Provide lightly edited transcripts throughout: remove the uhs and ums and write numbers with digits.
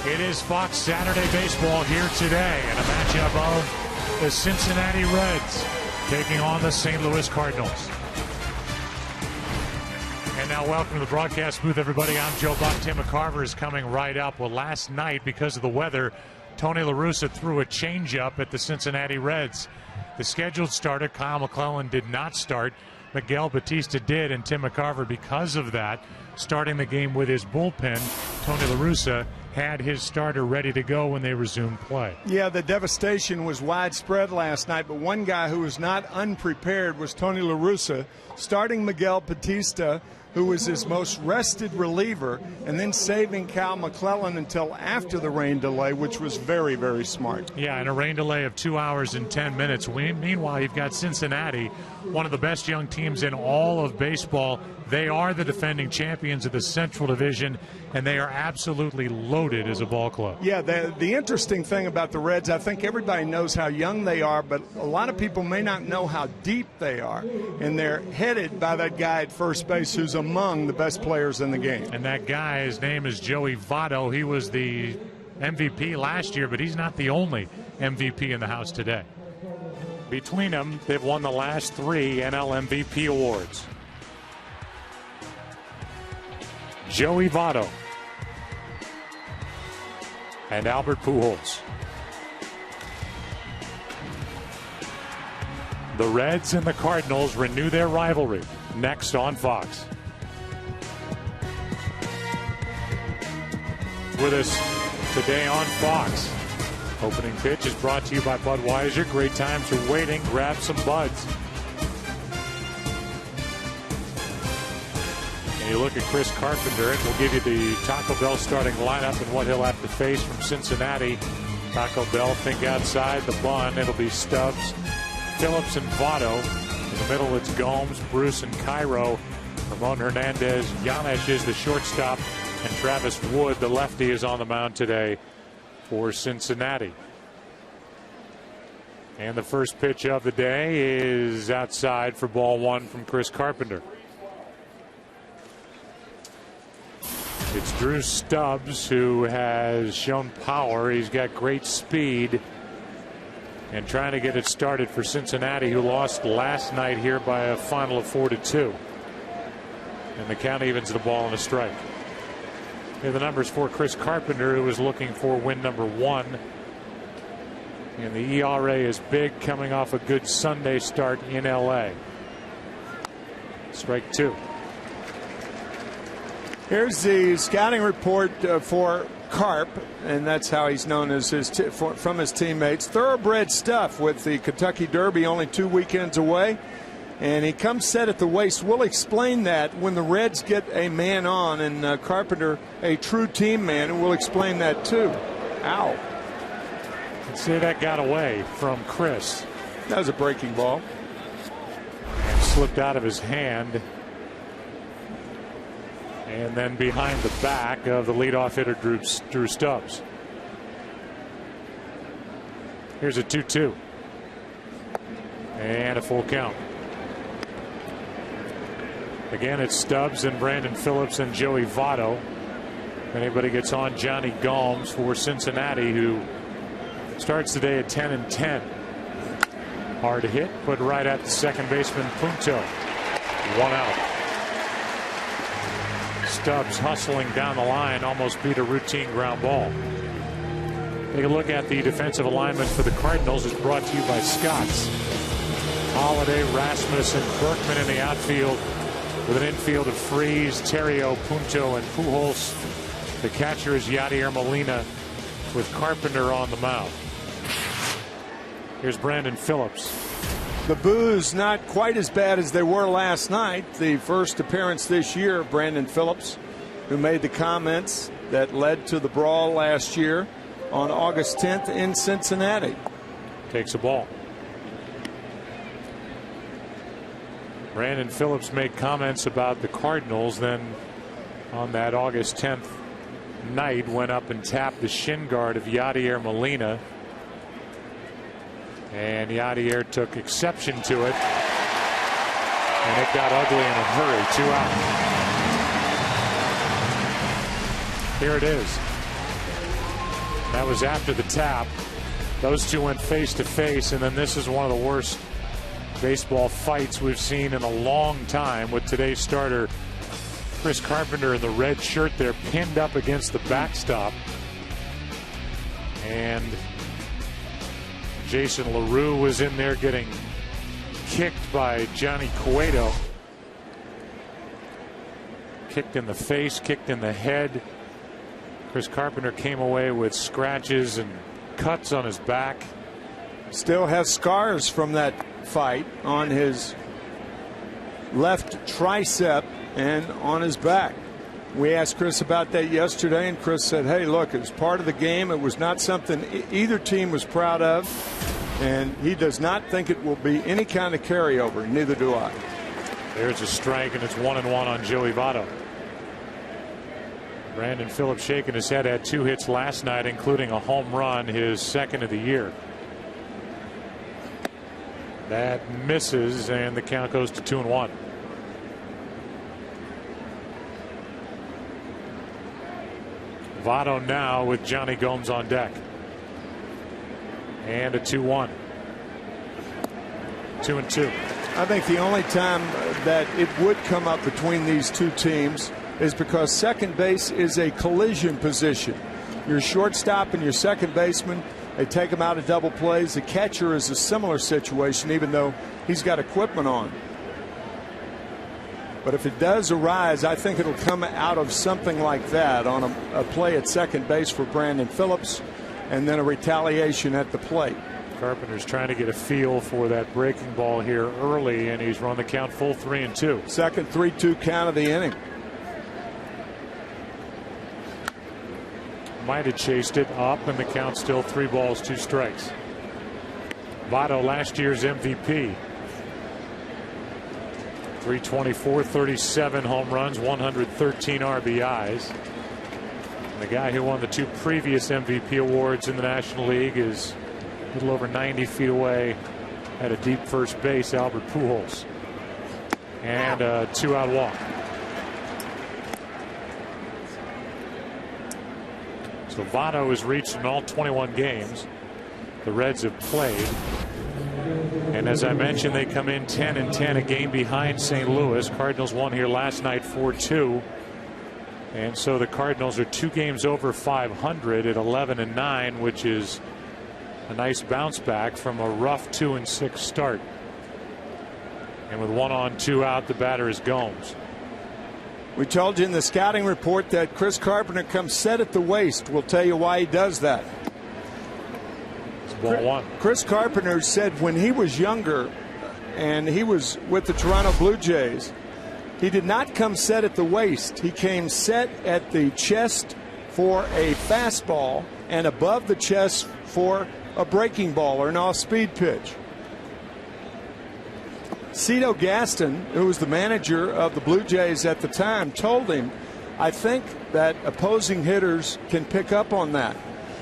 It is Fox Saturday Baseball here today, and a matchup of the Cincinnati Reds taking on the St. Louis Cardinals. And now welcome to the broadcast booth, everybody. I'm Joe Buck. Tim McCarver is coming right up. Well, last night, because of the weather, Tony La Russa threw a changeup at the Cincinnati Reds. The scheduled starter, Kyle McClellan, did not start. Miguel Batista did, and Tim McCarver, because of that, starting the game with his bullpen, Tony La Russa had his starter ready to go when they resumed play. Yeah, the devastation was widespread last night, but one guy who was not unprepared was Tony La Russa, starting Miguel Batista, who was his most rested reliever, and then saving Kyle McClellan until after the rain delay, which was very, very smart. Yeah, and a rain delay of 2 hours and 10 minutes. Meanwhile, you've got Cincinnati, one of the best young teams in all of baseball. They are the defending champions of the Central Division, and they are absolutely loaded as a ball club. Yeah, the interesting thing about the Reds, I think everybody knows how young they are, but a lot of people may not know how deep they are. And they're headed by that guy at first base who's among the best players in the game. And that guy, his name is Joey Votto. He was the MVP last year, but he's not the only MVP in the house today. Between them, they've won the last 3 NL MVP awards. Joey Votto and Albert Pujols. The Reds and the Cardinals renew their rivalry next on Fox. With us today on Fox. Opening pitch is brought to you by Budweiser. Great times are waiting. Grab some buds. And you look at Chris Carpenter, and we'll give you the Taco Bell starting lineup and what he'll have to face from Cincinnati. Taco Bell, think outside the bun. It'll be Stubbs, Phillips, and Votto. In the middle, it's Gomes, Bruce, and Cairo. Ramon Hernandez, Yanesh is the shortstop, and Travis Wood, the lefty, is on the mound today for Cincinnati. And the first pitch of the day is outside for ball 1 from Chris Carpenter. It's Drew Stubbs who has shown power. He's got great speed and trying to get it started for Cincinnati, who lost last night here by a final of 4-2. And the count evens the ball and a strike. Here are the numbers for Chris Carpenter, who is looking for win number 1. And the ERA is big, coming off a good Sunday start in L.A. Strike 2. Here's the scouting report for Carp, and that's how he's known as from his teammates. Thoroughbred stuff with the Kentucky Derby only 2 weekends away. And he comes set at the waist. We'll explain that when the Reds get a man on, and Carpenter, a true team man, and we'll explain that too. Ow. Let's see, that got away from Chris. That was a breaking ball. And slipped out of his hand. And then behind the back of the leadoff hitter, Drew Stubbs. Here's a 2-2. And a full count. Again, it's Stubbs and Brandon Phillips and Joey Votto. If anybody gets on, Johnny Gomes for Cincinnati, who starts the day at 10-10. Hard hit, but right at the second baseman, Punto. 1 out. Stubbs hustling down the line, almost beat a routine ground ball. Take a look at the defensive alignment for the Cardinals. It's brought to you by Scott's. Holiday, Rasmus, and Berkman in the outfield, with an infield of Freeze, Terrio, Punto, and Pujols. The catcher is Yadier Molina, with Carpenter on the mound. Here's Brandon Phillips. The boos not quite as bad as they were last night. The first appearance this year of Brandon Phillips, who made the comments that led to the brawl last year on August 10th in Cincinnati. Takes a ball. Brandon Phillips made comments about the Cardinals, then on that August 10th night went up and tapped the shin guard of Yadier Molina. And Yadier took exception to it. And it got ugly in a hurry. 2 out. Here it is. That was after the tap. Those two went face to face, and then this is one of the worst baseball fights we've seen in a long time, with today's starter Chris Carpenter in the red shirt there, pinned up against the backstop. And Jason LaRue was in there getting kicked by Johnny Cueto. Kicked in the face, kicked in the head. Chris Carpenter came away with scratches and cuts on his back. Still has scars from that fight on his left tricep and on his back. We asked Chris about that yesterday, and Chris said, hey, look, it was part of the game. It was not something either team was proud of, and he does not think it will be any kind of carryover. Neither do I. There's a strike, and it's 1-1 on Joey Votto. Brandon Phillips shaking his head, had 2 hits last night, including a home run, his second of the year. That misses, and the count goes to 2-1. Votto now with Johnny Gomes on deck. And a 2-1. 2-2. I think the only time that it would come up between these two teams is because second base is a collision position. Your shortstop and your second baseman, they take them out of double plays. The catcher is a similar situation, even though he's got equipment on. But if it does arise, I think it'll come out of something like that, on a play at second base for Brandon Phillips, and then a retaliation at the plate. Carpenter's trying to get a feel for that breaking ball here early, and he's run the count full 3-2. Second 3-2 count of the inning. Might have chased it up, and the count still 3 balls, 2 strikes. Votto, last year's MVP. 324, 37 home runs, 113 RBIs. And the guy who won the 2 previous MVP awards in the National League is a little over 90 feet away at a deep first base, Albert Pujols. And a 2-out walk. So Votto has reached in all 21 games the Reds have played. And as I mentioned, they come in 10-10, a game behind St. Louis. Cardinals won here last night 4-2. And so the Cardinals are 2 games over 500 at 11-9, which is a nice bounce back from a rough 2-6 start. And with 1 on, 2 out, the batter is Gomes. We told you in the scouting report that Chris Carpenter comes set at the waist. We'll tell you why he does that. Ball 1. Chris Carpenter said when he was younger and he was with the Toronto Blue Jays, he did not come set at the waist. He came set at the chest for a fastball and above the chest for a breaking ball or an off-speed pitch. Cito Gaston, who was the manager of the Blue Jays at the time, told him, I think that opposing hitters can pick up on that.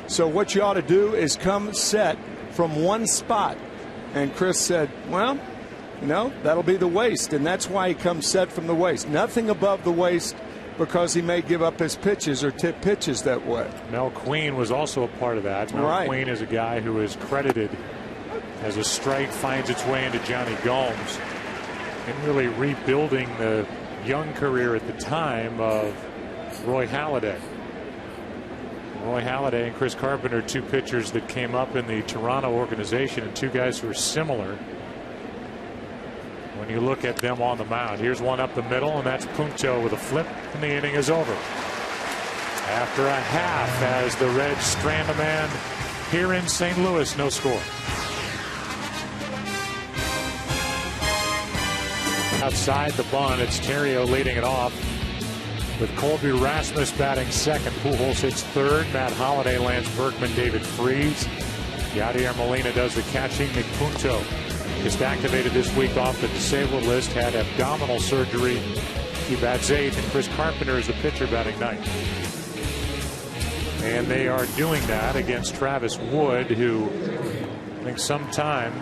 So what you ought to do is come set from one spot. And Chris said, well, that'll be the waist. And that's why he comes set from the waist. Nothing above the waist, because he may give up his pitches or tip pitches that way. Mel Queen was also a part of that. Mel Queen is a guy who is credited as a strike finds its way into Johnny Gomes and really rebuilding the young career at the time of Roy Halladay. Roy Halladay and Chris Carpenter, 2 pitchers that came up in the Toronto organization, and 2 guys who are similar when you look at them on the mound. Here's one up the middle, and that's Punto with a flip, and the inning is over. After a half, as the Reds strand a man here in St. Louis, no score. Outside the bunt, it's Theriot leading it off with Colby Rasmus batting second. Pujols hits third. Matt Holliday, Lance Berkman, David Freese. Yadier Molina does the catching. Nick Punto just activated this week off the disabled list, had abdominal surgery. He bats 8th, and Chris Carpenter is the pitcher batting 9th. And they are doing that against Travis Wood, who I think sometime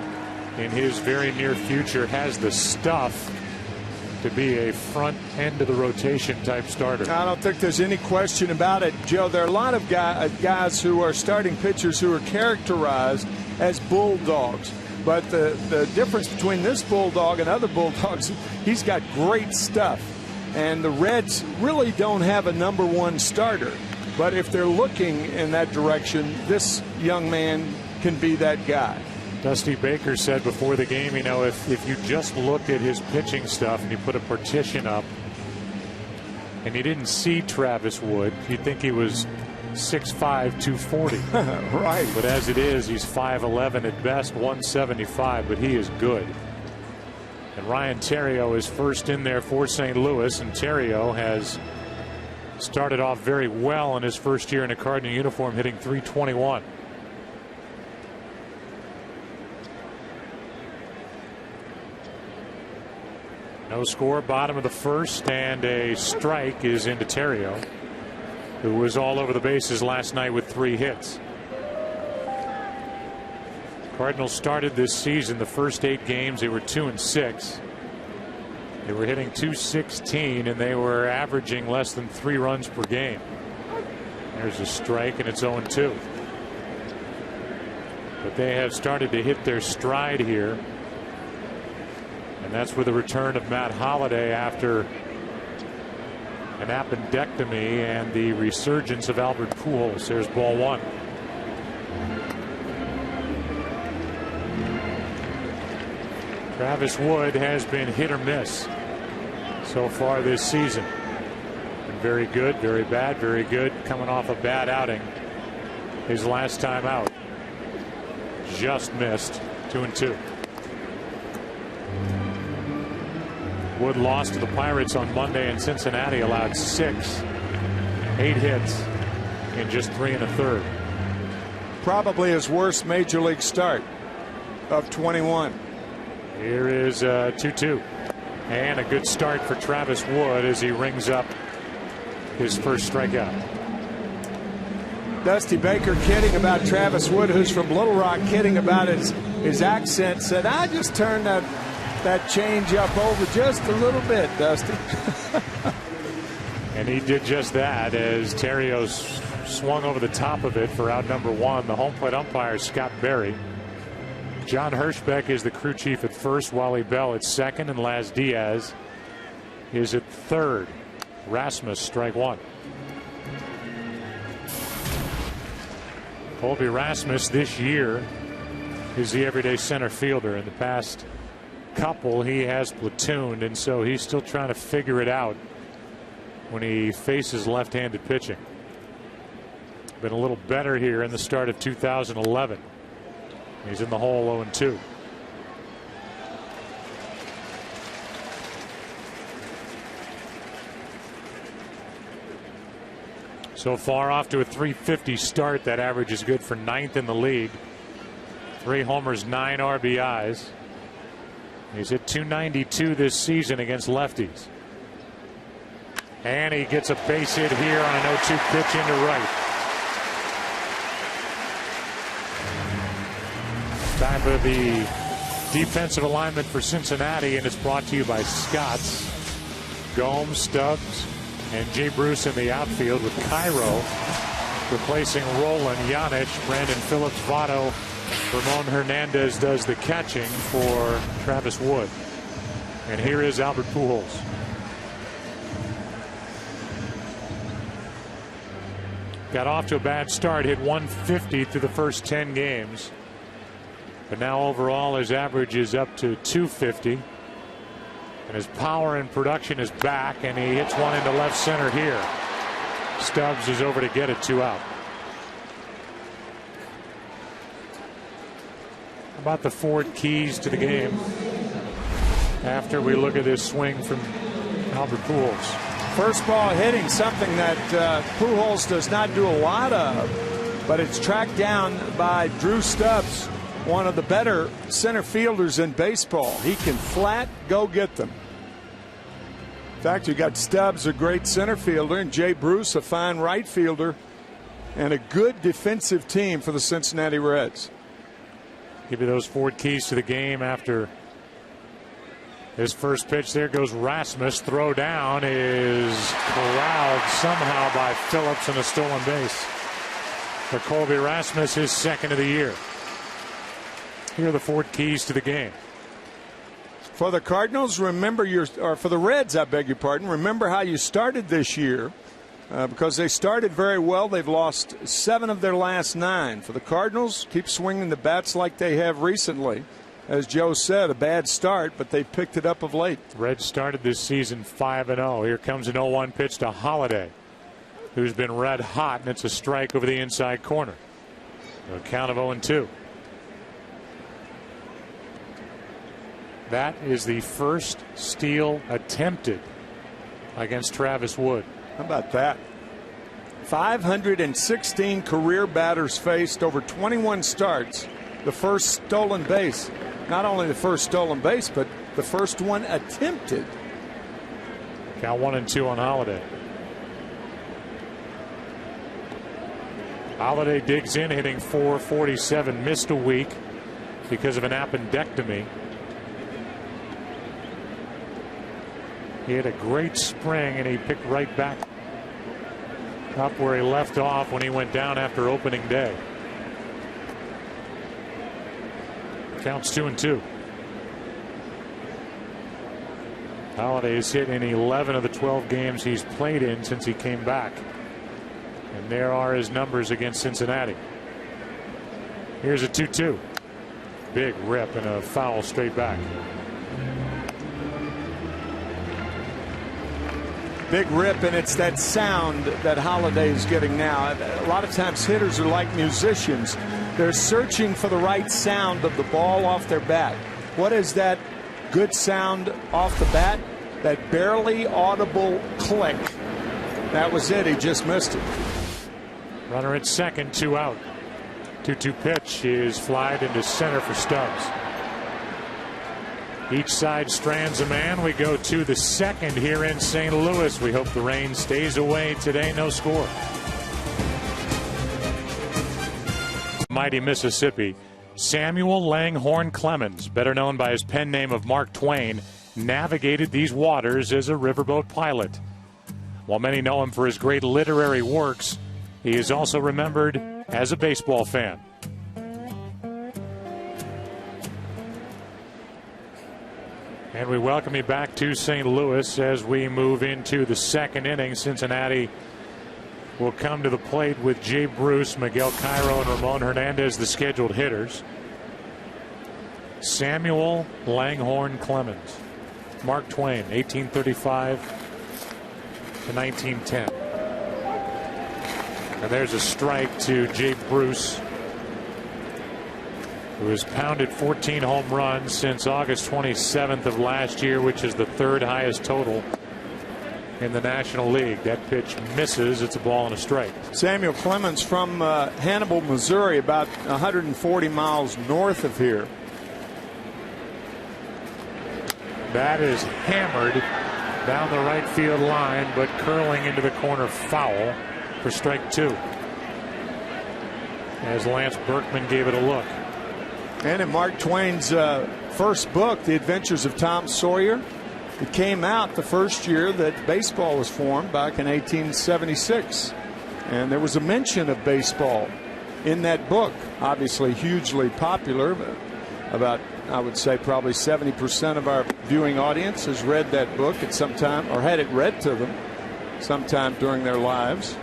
in his very near future has the stuff to be a front end of the rotation type starter. I don't think there's any question about it, Joe. There are a lot of guys who are starting pitchers who are characterized as bulldogs. But the difference between this bulldog and other bulldogs, he's got great stuff. And the Reds really don't have a number one starter. But if they're looking in that direction, this young man can be that guy. Dusty Baker said before the game, you know, if you just looked at his pitching stuff and you put a partition up and you didn't see Travis Wood, you'd think he was 6'5", 240. Right. But as it is, he's 5'11", at best 175, but he is good. And Ryan Theriot is first in there for St. Louis, and Theriot has started off very well in his first year in a Cardinal uniform, hitting .321. No score, bottom of the first, and a strike is into Theriot, who was all over the bases last night with 3 hits. Cardinals started this season, the first 8 games, they were 2-6. They were hitting .216, and they were averaging less than 3 runs per game. There's a strike, and it's 0-2. But they have started to hit their stride here. And that's with the return of Matt Holliday after an appendectomy and the resurgence of Albert Pujols. There's ball 1. Travis Wood has been hit or miss so far this season. Been very good, very bad, very good. Coming off a bad outing his last time out. Just missed. 2-2. Wood lost to the Pirates on Monday in Cincinnati, allowed 8 hits in just 3 1/3. Probably his worst major league start of 21. Here is 2-2. And a good start for Travis Wood as he rings up his first strikeout. Dusty Baker kidding about Travis Wood, who's from Little Rock, kidding about his accent, said, I just turned that change up over just a little bit, Dusty. And he did just that as Theriot swung over the top of it for out number 1. The home plate umpire, Scott Berry. John Hirschbeck is the crew chief at first, Wally Bell at second, and Laz Diaz is at third. Rasmus, strike 1. Colby Rasmus this year is the everyday center fielder. In the past couple he has platooned, and so he's still trying to figure it out when he faces left-handed pitching. Been a little better here in the start of 2011. He's in the hole 0-2. So far off to a .350 start. That average is good for 9th in the league. 3 homers, 9 RBIs. He's hit .292 this season against lefties. And he gets a base hit here on an 0-2 pitch into right. Time for the defensive alignment for Cincinnati, and it's brought to you by Scott's. Gomes, Stubbs, and Jay Bruce in the outfield, with Cairo replacing Roland, Janich, Brandon Phillips, Votto. Ramon Hernandez does the catching for Travis Wood. And here is Albert Pujols. Got off to a bad start, hit .150 through the first 10 games. But now overall his average is up to .250. And his power and production is back, and he hits one into left center here. Stubbs is over to get it, 2 out. How about the Ford keys to the game after we look at this swing from Albert Pujols? First ball hitting, something that Pujols does not do a lot of, but it's tracked down by Drew Stubbs, one of the better center fielders in baseball. He can flat go get them. In fact, you got Stubbs, a great center fielder, and Jay Bruce, a fine right fielder, and a good defensive team for the Cincinnati Reds. Give you those Ford keys to the game after His first pitch, there goes Rasmus. Throw down is corralled somehow by Phillips and a stolen base. For Colby Rasmus, his second of the year. Here are the 4 keys to the game. For the Cardinals, remember or for the Reds, I beg your pardon, remember how you started this year. Because they started very well. They've lost 7 of their last 9. For the Cardinals, keep swinging the bats like they have recently. As Joe said, a bad start, but they've picked it up of late. Reds started this season 5-0. Here comes an 0-1 pitch to Holiday, who's been red hot, and it's a strike over the inside corner. A count of 0-2. That is the first steal attempted against Travis Wood. How about that? 516 career batters faced, over 21 starts. The first stolen base. Not only the first stolen base, but the first one attempted. Count 1-2 on Holiday. Holiday digs in, hitting .447. Missed a week because of an appendectomy. He had a great spring, and he picked right back up where he left off when he went down after opening day. Counts 2-2. Holiday's hit in 11 of the 12 games he's played in since he came back. And there are his numbers against Cincinnati. Here's a 2-2. Big rip and a foul straight back. Big rip, and it's that sound that Holiday is getting now. A lot of times hitters are like musicians. They're searching for the right sound of the ball off their bat. What is that good sound off the bat? That barely audible click. That was it. He just missed it. Runner at second, 2 out. 2-2 pitch is flied into center for Stubbs. Each side strands a man. We go to the second here in St. Louis. We hope the rain stays away today. No score. Mighty Mississippi. Samuel Langhorne Clemens, better known by his pen name of Mark Twain, navigated these waters as a riverboat pilot. While many know him for his great literary works, he is also remembered as a baseball fan. And we welcome you back to St. Louis as we move into the second inning. Cincinnati will come to the plate with Jay Bruce, Miguel Cairo, and Ramon Hernandez, the scheduled hitters. Samuel Langhorne Clemens. Mark Twain, 1835 to 1910. And there's a strike to Jay Bruce, who has pounded 14 home runs since August 27th of last year, which is the 3rd highest total in the National League. That pitch misses. It's a ball and a strike. Samuel Clemens from Hannibal, Missouri, about 140 miles north of here. That is hammered down the right field line, but curling into the corner, foul for strike 2. As Lance Berkman gave it a look. And in Mark Twain's first book, The Adventures of Tom Sawyer, it came out the first year that baseball was formed back in 1876. And there was a mention of baseball in that book. Obviously hugely popular. But about, I would say, probably 70% of our viewing audience has read that book at some time, or had it read to them sometime during their lives.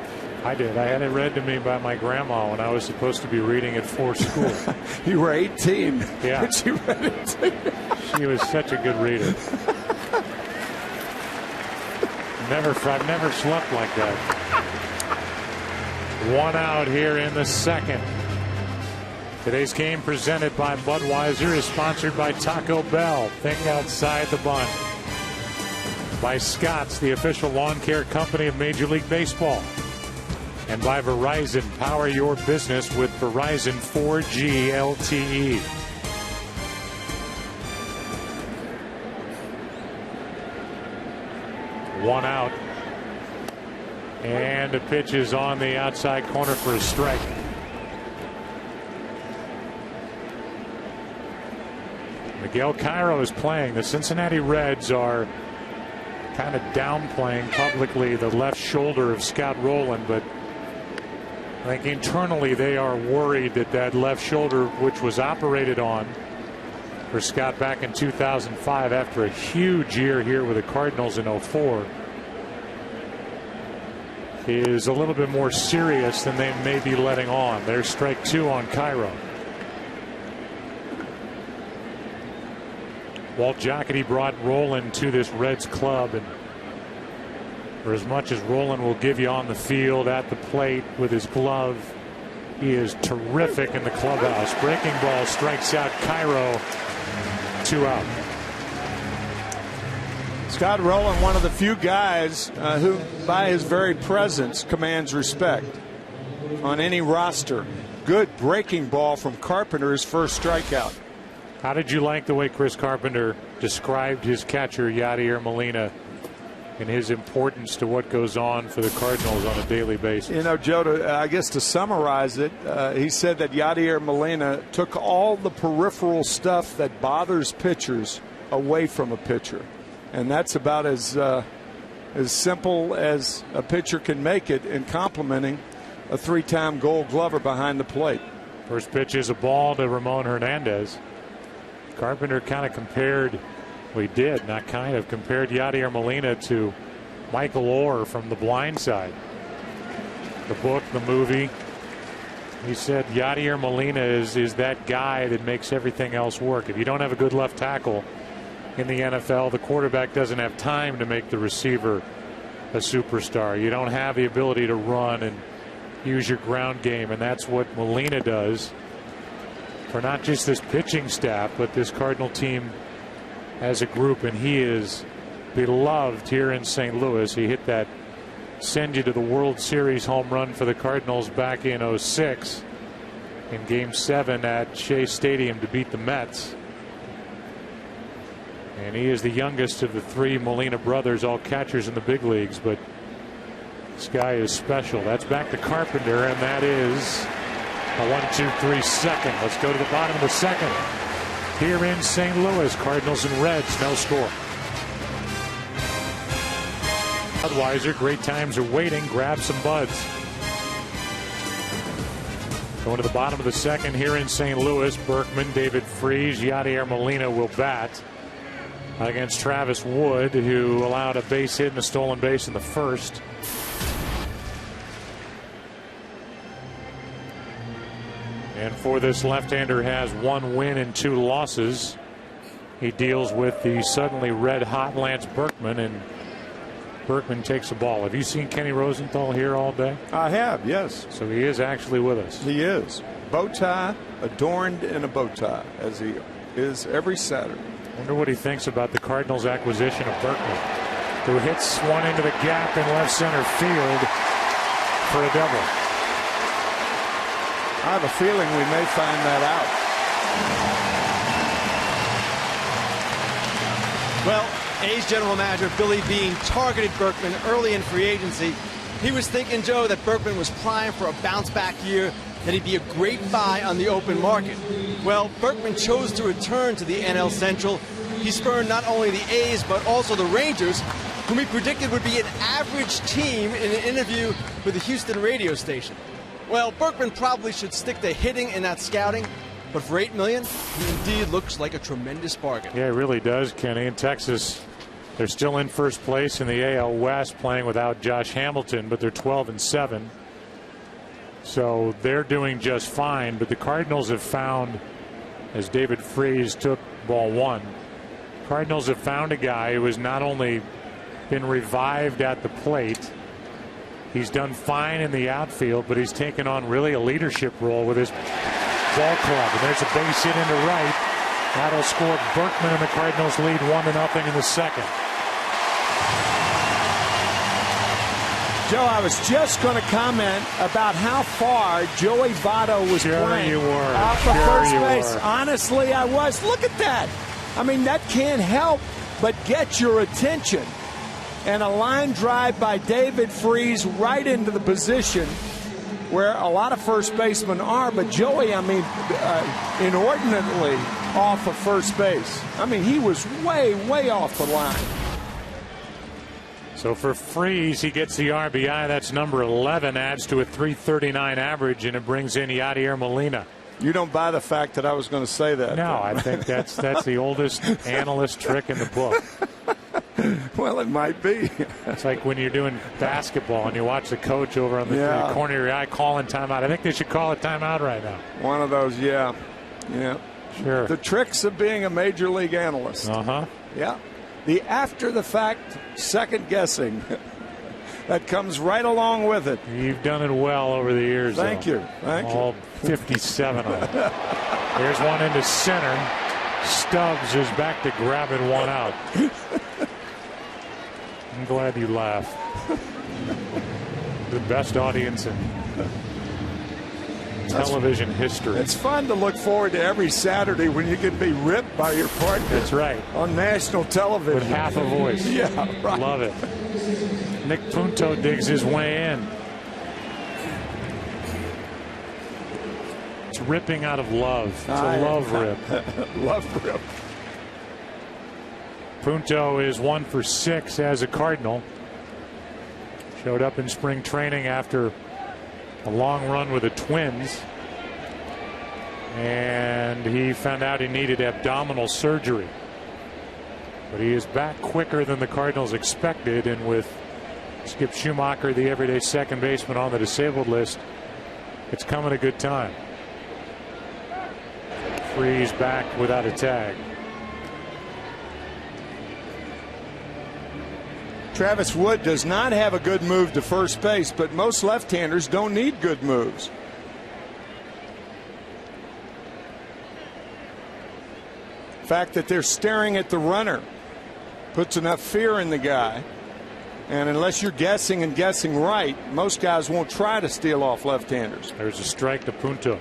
I did. I had it read to me by my grandma when I was supposed to be reading it for school. You were 18. Yeah. But she read it to you. She was such a good reader. I've never slept like that. 1 out here in the second. Today's game, presented by Budweiser, is sponsored by Taco Bell. Think outside the bun. By Scotts, the official lawn care company of Major League Baseball. And by Verizon, power your business with Verizon 4G LTE. One out. And the pitch is on the outside corner for a strike. Miguel Cairo is playing. The Cincinnati Reds are kind of downplaying publicly the left shoulder of Scott Rowland, but I think internally they are worried that that left shoulder, which was operated on for Scott back in 2005 after a huge year here with the Cardinals in 04, is a little bit more serious than they may be letting on. There's strike two on Cairo. Walt Jocketty brought Rowland to this Reds club, and for as much as Rowland will give you on the field, at the plate with his glove, he is terrific in the clubhouse. Breaking ball strikes out Cairo. 2 out. Scott Rowland, one of the few guys who, by his very presence, commands respect on any roster. Good breaking ball from Carpenter's first strikeout. How did you like the way Chris Carpenter described his catcher, Yadier Molina, and his importance to what goes on for the Cardinals on a daily basis? You know, Joe, I guess to summarize it, he said that Yadier Molina took all the peripheral stuff that bothers pitchers away from a pitcher. And that's about as simple as a pitcher can make it in complimenting a 3-time Gold Glover behind the plate. First pitch is a ball to Ramon Hernandez. Carpenter kind of compared, well, he did, not kind of, compared Yadier Molina to Michael Orr from The Blind Side. The book, the movie. He said Yadier Molina is that guy that makes everything else work. If you don't have a good left tackle in the NFL, the quarterback doesn't have time to make the receiver a superstar. You don't have the ability to run and use your ground game, and that's what Molina does for not just this pitching staff, but this Cardinal team as a group, and he is beloved here in St. Louis. He hit that send you to the World Series home run for the Cardinals back in 06 in Game 7 at Shea Stadium to beat the Mets. And he is the youngest of the 3 Molina brothers, all catchers in the big leagues, but this guy is special. That's back to Carpenter, and that is a 1-2-3 second. Let's go to the bottom of the second. Here in St. Louis, Cardinals and Reds, no score. Budweiser, great times are waiting. Grab some buds. Going to the bottom of the second here in St. Louis. Berkman, David Freese, Yadier Molina will bat against Travis Wood, who allowed a base hit and a stolen base in the first. And for this left-hander, has 1 win and 2 losses. He deals with the suddenly red-hot Lance Berkman, and Berkman takes the ball. Have you seen Kenny Rosenthal here all day? I have, yes. So he is actually with us. He is. Bow tie, adorned in a bow tie, as he is every Saturday. Wonder what he thinks about the Cardinals' acquisition of Berkman, who hits one into the gap in left center field for a double. I have a feeling we may find that out. Well, A's general manager Billy Beane targeted Berkman early in free agency. He was thinking, Joe, that Berkman was primed for a bounce-back year, that he'd be a great buy on the open market. Well, Berkman chose to return to the NL Central. He spurned not only the A's, but also the Rangers, whom he predicted would be an average team in an interview with a Houston radio station. Well, Berkman probably should stick to hitting and not scouting, but for $8 million, he indeed looks like a tremendous bargain. Yeah, it really does, Kenny. In Texas, they're still in first place in the AL West, playing without Josh Hamilton, but they're 12-7. So they're doing just fine. But the Cardinals have found, as David Freese took ball 1, Cardinals have found a guy who has not only been revived at the plate, he's done fine in the outfield, but he's taken on really a leadership role with his ball club. And there's a base hit into right. That'll score Berkman, and the Cardinals lead 1-0 in the second. Joe, I was just going to comment about how far Joey Votto was playing. You were. Out for first base. Honestly, I was. Look at that. I mean, that can't help but get your attention. And a line drive by David Freese right into the position where a lot of first basemen are. But Joey, I mean, inordinately off of first base. I mean, he was way, way off the line. So for Freese, he gets the RBI. That's number 11, adds to a .339 average, and it brings in Yadier Molina. You don't buy the fact that I was going to say that. No, I think that's the oldest analyst trick in the book. Well, it might be. It's like when you're doing basketball and you watch the coach over on the corner of your eye calling timeout. I think they should call it timeout right now. One of those, yeah. Sure. The tricks of being a major league analyst. Yeah. The after-the-fact second guessing that comes right along with it. You've done it well over the years. Thank you. All 57 of them. Here's one into center. Stubbs is back to grabbing one out. I'm glad you laugh. The best audience in television history. It's fun to look forward to every Saturday when you can be ripped by your partner. That's right. On national television. With half a voice. Yeah, right. Love it. Nick Punto digs his way in. It's ripping out of love. It's a love rip. Love rip. Punto is 1 for 6 as a Cardinal. Showed up in spring training after a long run with the Twins. And he found out he needed abdominal surgery. But he is back quicker than the Cardinals expected, and with Skip Schumacher, the everyday second baseman, on the disabled list, it's coming a good time. Freese back without a tag. Travis Wood does not have a good move to first base, but most left-handers don't need good moves. The fact that they're staring at the runner puts enough fear in the guy. And unless you're guessing and guessing right, most guys won't try to steal off left-handers. There's a strike to Punto.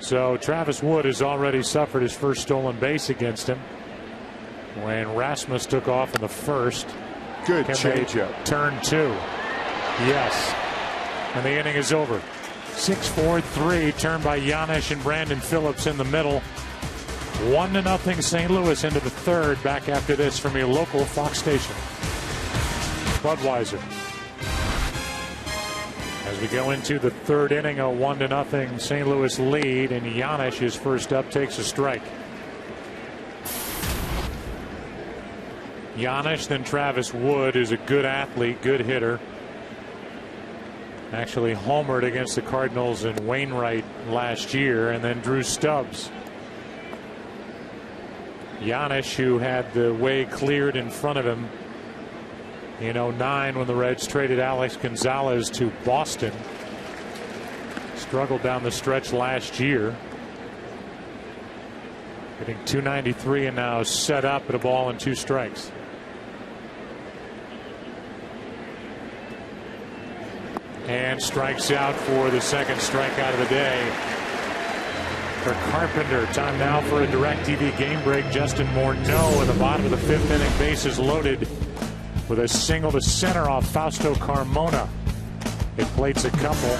So Travis Wood has already suffered his first stolen base against him when Rasmus took off in the first. Good changeup. Turn 2. Yes. And the inning is over. 6-4-3, turned by Giannis and Brandon Phillips in the middle. 1-0 St. Louis into the third. Back after this from your local Fox station. Budweiser. As we go into the third inning, a 1-0 St. Louis lead, and Giannis is first up, takes a strike. Giannis, then Travis Wood, is a good athlete, good hitter. Actually homered against the Cardinals and Wainwright last year, and then Drew Stubbs. Giannis, who had the way cleared in front of him in 2009 when the Reds traded Alex Gonzalez to Boston. Struggled down the stretch last year. Hitting .293 and now set up at a ball and 2 strikes. And strikes out for the second strikeout of the day for Carpenter. Time now for a DirecTV game break. Justin Morneau in the bottom of the 5th inning, bases loaded, with a single to center off Fausto Carmona. It plates a couple.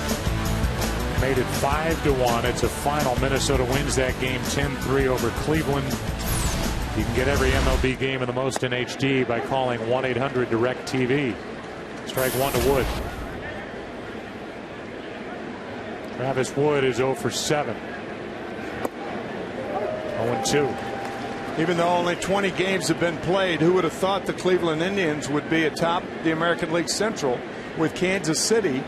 Made it 5-1. It's a final. Minnesota wins that game 10-3 over Cleveland. You can get every MLB game in the most in HD by calling 1-800-DIRECTV. Strike 1 to Wood. Travis Wood is 0 for 7. 0-2. Even though only 20 games have been played, who would have thought the Cleveland Indians would be atop the American League Central with Kansas City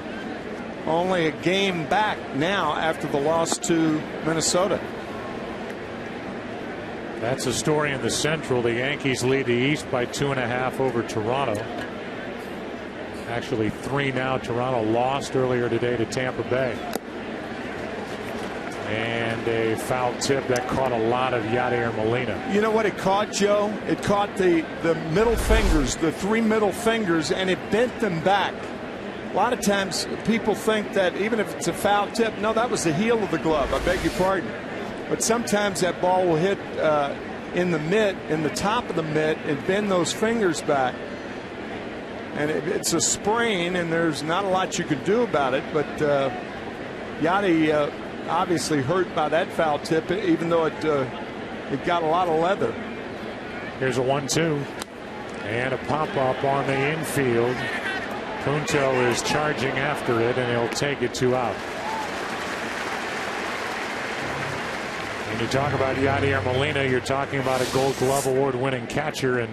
only a game back now after the loss to Minnesota? That's a story in the Central. The Yankees lead the East by 2.5 over Toronto. Actually 3 now. Toronto lost earlier today to Tampa Bay. And a foul tip that caught a lot of Yadier Molina. You know what it caught, Joe? It caught the middle fingers, the 3 middle fingers, and it bent them back. A lot of times people think that even if it's a foul tip, no, that was the heel of the glove. I beg your pardon. But sometimes that ball will hit in the mitt, in the top of the mitt, and bend those fingers back. And it's a sprain, and there's not a lot you can do about it. But Yadi obviously hurt by that foul tip, even though it got a lot of leather. Here's a 1-2. And a pop-up on the infield. Punto is charging after it, and he'll take it 2 out. When you talk about Yadier Molina, you're talking about a Gold Glove Award-winning catcher, and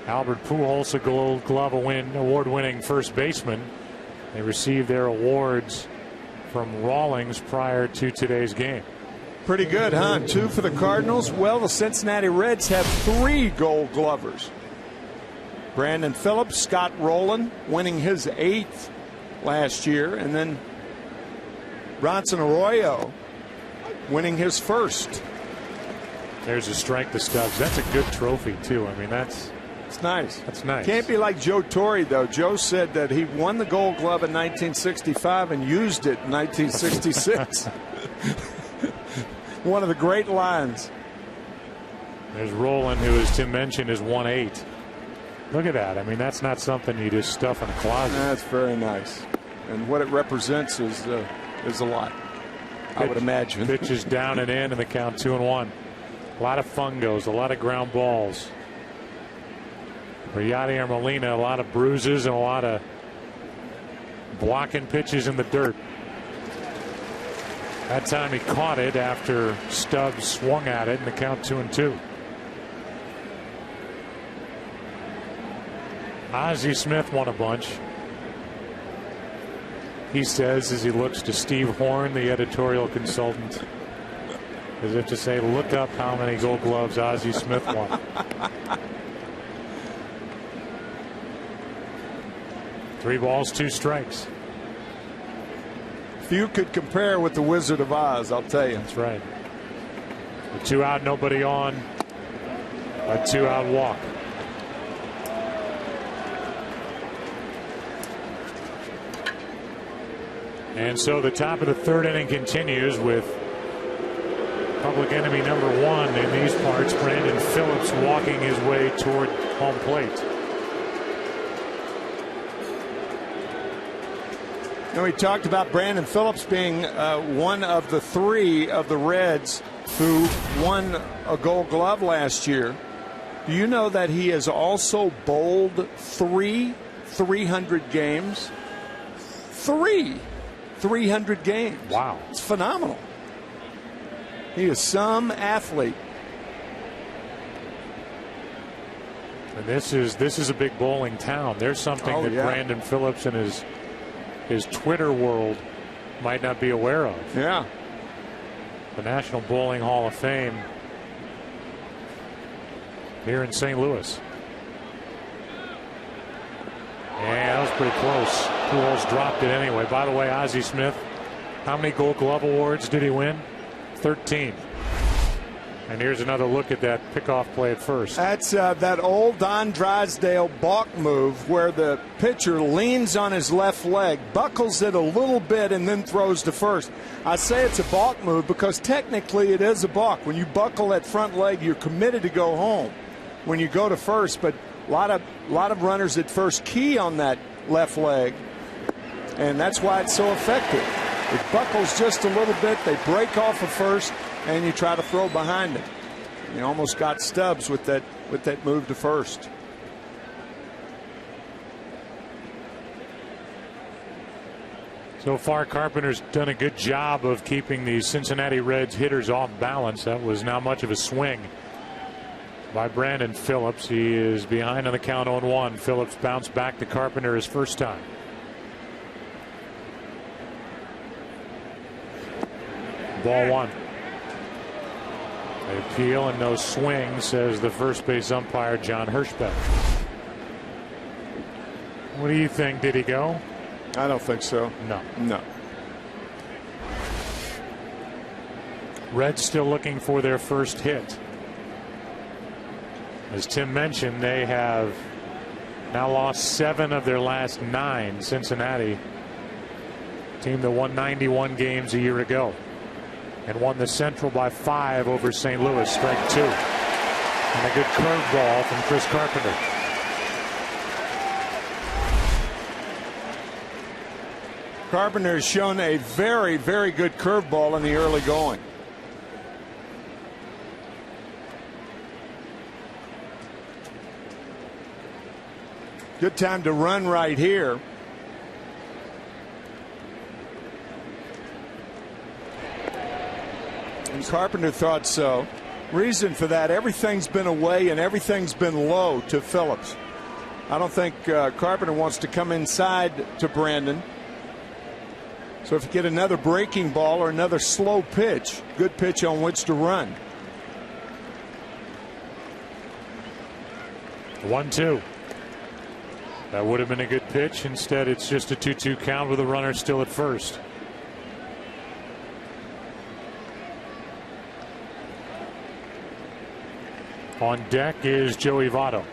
Albert Pujols, a Gold Glove Award-winning first baseman. They received their awards from Rawlings prior to today's game. Pretty good, huh? 2 for the Cardinals. Well, the Cincinnati Reds have 3 Gold Glovers. Brandon Phillips, Scott Rowland winning his 8th last year, and then Bronson Arroyo winning his 1st. There's a strike to Stubbs. That's a good trophy too. I mean, it's nice. That's nice. Can't be like Joe Torre, though. Joe said that he won the Gold Glove in 1965 and used it in 1966. One of the great lines. There's Rowland, who, as Tim mentioned, is 1-8. Look at that. I mean, that's not something you just stuff in a closet. That's very nice. And what it represents is a lot, I would imagine. Pitch is down and in the count 2-1. A lot of fungos, a lot of ground balls. For Yadier Molina, a lot of bruises and a lot of blocking pitches in the dirt. That time he caught it after Stubbs swung at it in the count 2-2. Ozzie Smith won a bunch. He says as he looks to Steve Horn, the editorial consultant, as if to say, look up how many Gold Gloves Ozzie Smith won. Three balls, 2 strikes. Few could compare with the Wizard of Oz, I'll tell you. That's right. A 2 out, nobody on. A 2 out walk. And so the top of the 3rd inning continues with public enemy number 1 in these parts, Brandon Phillips, walking his way toward home plate. Now, we talked about Brandon Phillips being one of the 3 of the Reds who won a Gold Glove last year. Do you know that he has also bowled 3 300 games? 3 300 games. Wow. It's phenomenal. He is some athlete. And this is a big bowling town. There's something that Brandon Phillips and his Twitter world might not be aware of. Yeah. The National Bowling Hall of Fame here in St. Louis. Yeah, that was pretty close. Pujols dropped it anyway. By the way, Ozzie Smith, how many Gold Glove awards did he win? 13. And here's another look at that pickoff play at first. That's that old Don Drysdale balk move where the pitcher leans on his left leg, buckles it a little bit, and then throws to first. I say it's a balk move because technically it is a balk. When you buckle that front leg, you're committed to go home when you go to first. But a lot of runners at first key on that left leg, and that's why it's so effective. It buckles just a little bit, they break off of first, and you try to throw behind it. You almost got Stubbs with that move to first. So far, Carpenter's done a good job of keeping the Cincinnati Reds hitters off balance. That was not much of a swing by Brandon Phillips. He is behind on the count 0-1. Phillips bounced back to Carpenter his first time. Ball 1. They appeal and no swing, says the first base umpire, John Hirschbeck. What do you think? Did he go? I don't think so. No. Reds still looking for their first hit. As Tim mentioned, they have now lost 7 of their last 9. Cincinnati, team that won 91 games a year ago and won the Central by 5 over St. Louis. Strike 2. And a good curveball from Chris Carpenter. Carpenter has shown a very, very good curveball in the early going. Good time to run right here. And Carpenter thought so. Reason for that, everything's been away and everything's been low to Phillips. I don't think Carpenter wants to come inside to Brandon. So if you get another breaking ball or another slow pitch, good pitch on which to run. 1-2. That would have been a good pitch. Instead, it's just a 2-2 count with a runner still at first. On deck is Joey Votto.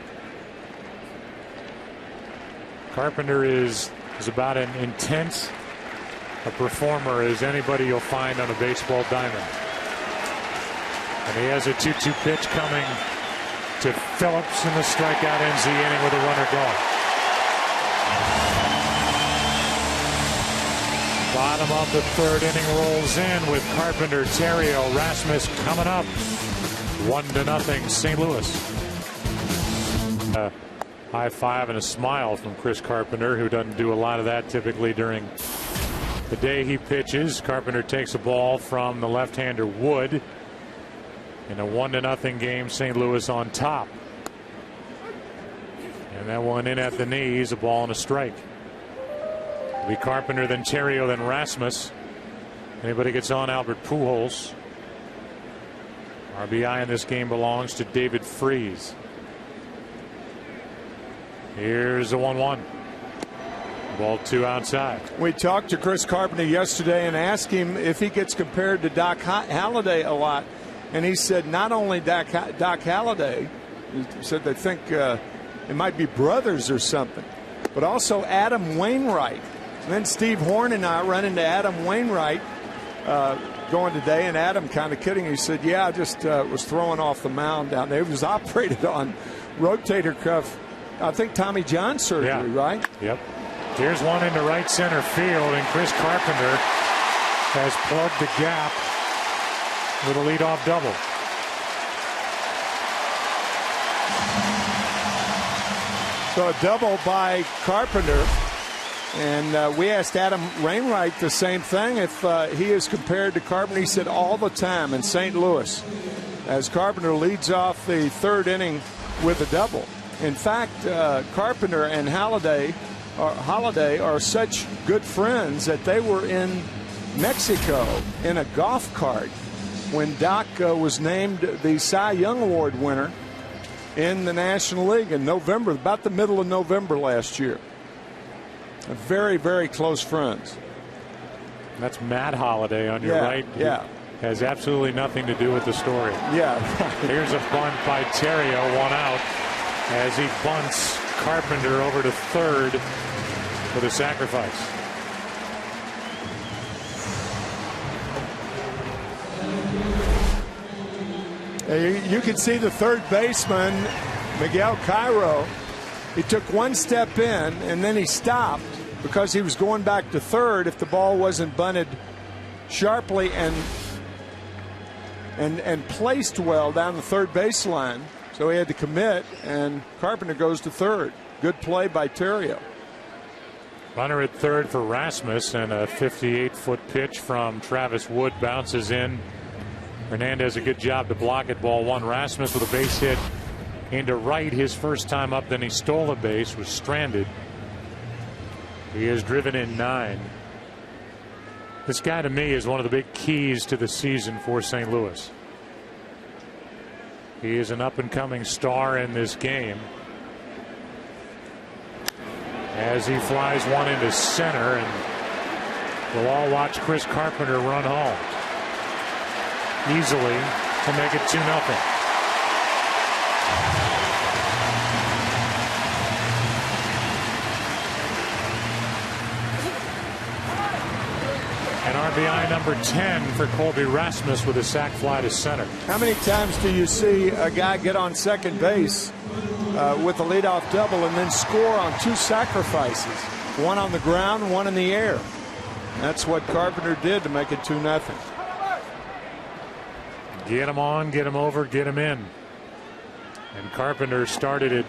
Carpenter is about as intense a performer as anybody you'll find on a baseball diamond. And he has a 2-2 pitch coming to Phillips, and the strikeout ends the inning with a runner gone. Bottom of the third inning rolls in with Carpenter, Terrio, Rasmus coming up. 1-0 St. Louis. High five and a smile from Chris Carpenter, who doesn't do a lot of that typically during the day he pitches. Carpenter takes a ball from the left-hander Wood in a 1-0 game. St. Louis on top. And that one in at the knees, a ball and a strike. It'll be Carpenter, then Terrio, then Rasmus. Anybody gets on, Albert Pujols. RBI in this game belongs to David Freese. Here's a 1-1. Ball 2 outside. We talked to Chris Carpenter yesterday and asked him if he gets compared to Doc Halladay a lot. And he said not only Doc Halladay, he said they think it might be brothers or something, but also Adam Wainwright. And then Steve Horn and I run into Adam Wainwright going today, and Adam kind of kidding. He said, yeah, I just was throwing off the mound down there. It was operated on rotator cuff, I think Tommy John surgery, right? Yep. Here's one into right center field, and Chris Carpenter has plugged the gap with a leadoff double. So a double by Carpenter. And we asked Adam Wainwright the same thing, if he is compared to Carpenter. He said all the time in St. Louis, as Carpenter leads off the third inning with a double. In fact, Carpenter and Halladay are such good friends that they were in Mexico in a golf cart when Doc was named the Cy Young Award winner in the National League in November, about the middle of November last year. Very, very close friends. That's Matt Holliday on your right. Yeah. Has absolutely nothing to do with the story. Yeah. Here's a bunt by Terrio, 1 out, as he bunts Carpenter over to third for the sacrifice. You can see the third baseman, Miguel Cairo. He took one step in and then he stopped because he was going back to third if the ball wasn't bunted sharply and placed well down the third baseline. So he had to commit, and Carpenter goes to third. Good play by Terrio. Runner at third for Rasmus, and a 58-foot pitch from Travis Wood bounces in. Hernandez a good job to block it. Ball 1. Rasmus with a base hit into right his first time up. Then he stole a base, was stranded. He has driven in 9. This guy to me is one of the big keys to the season for St. Louis. He is an up-and-coming star in this game. As he flies one into center, and we'll all watch Chris Carpenter run home easily to make it 2-0. And RBI number 10 for Colby Rasmus with a sac fly to center. How many times do you see a guy get on second base with a leadoff double and then score on 2 sacrifices? One on the ground, one in the air. That's what Carpenter did to make it 2-0. Get him on, get him over, get him in. And Carpenter started it.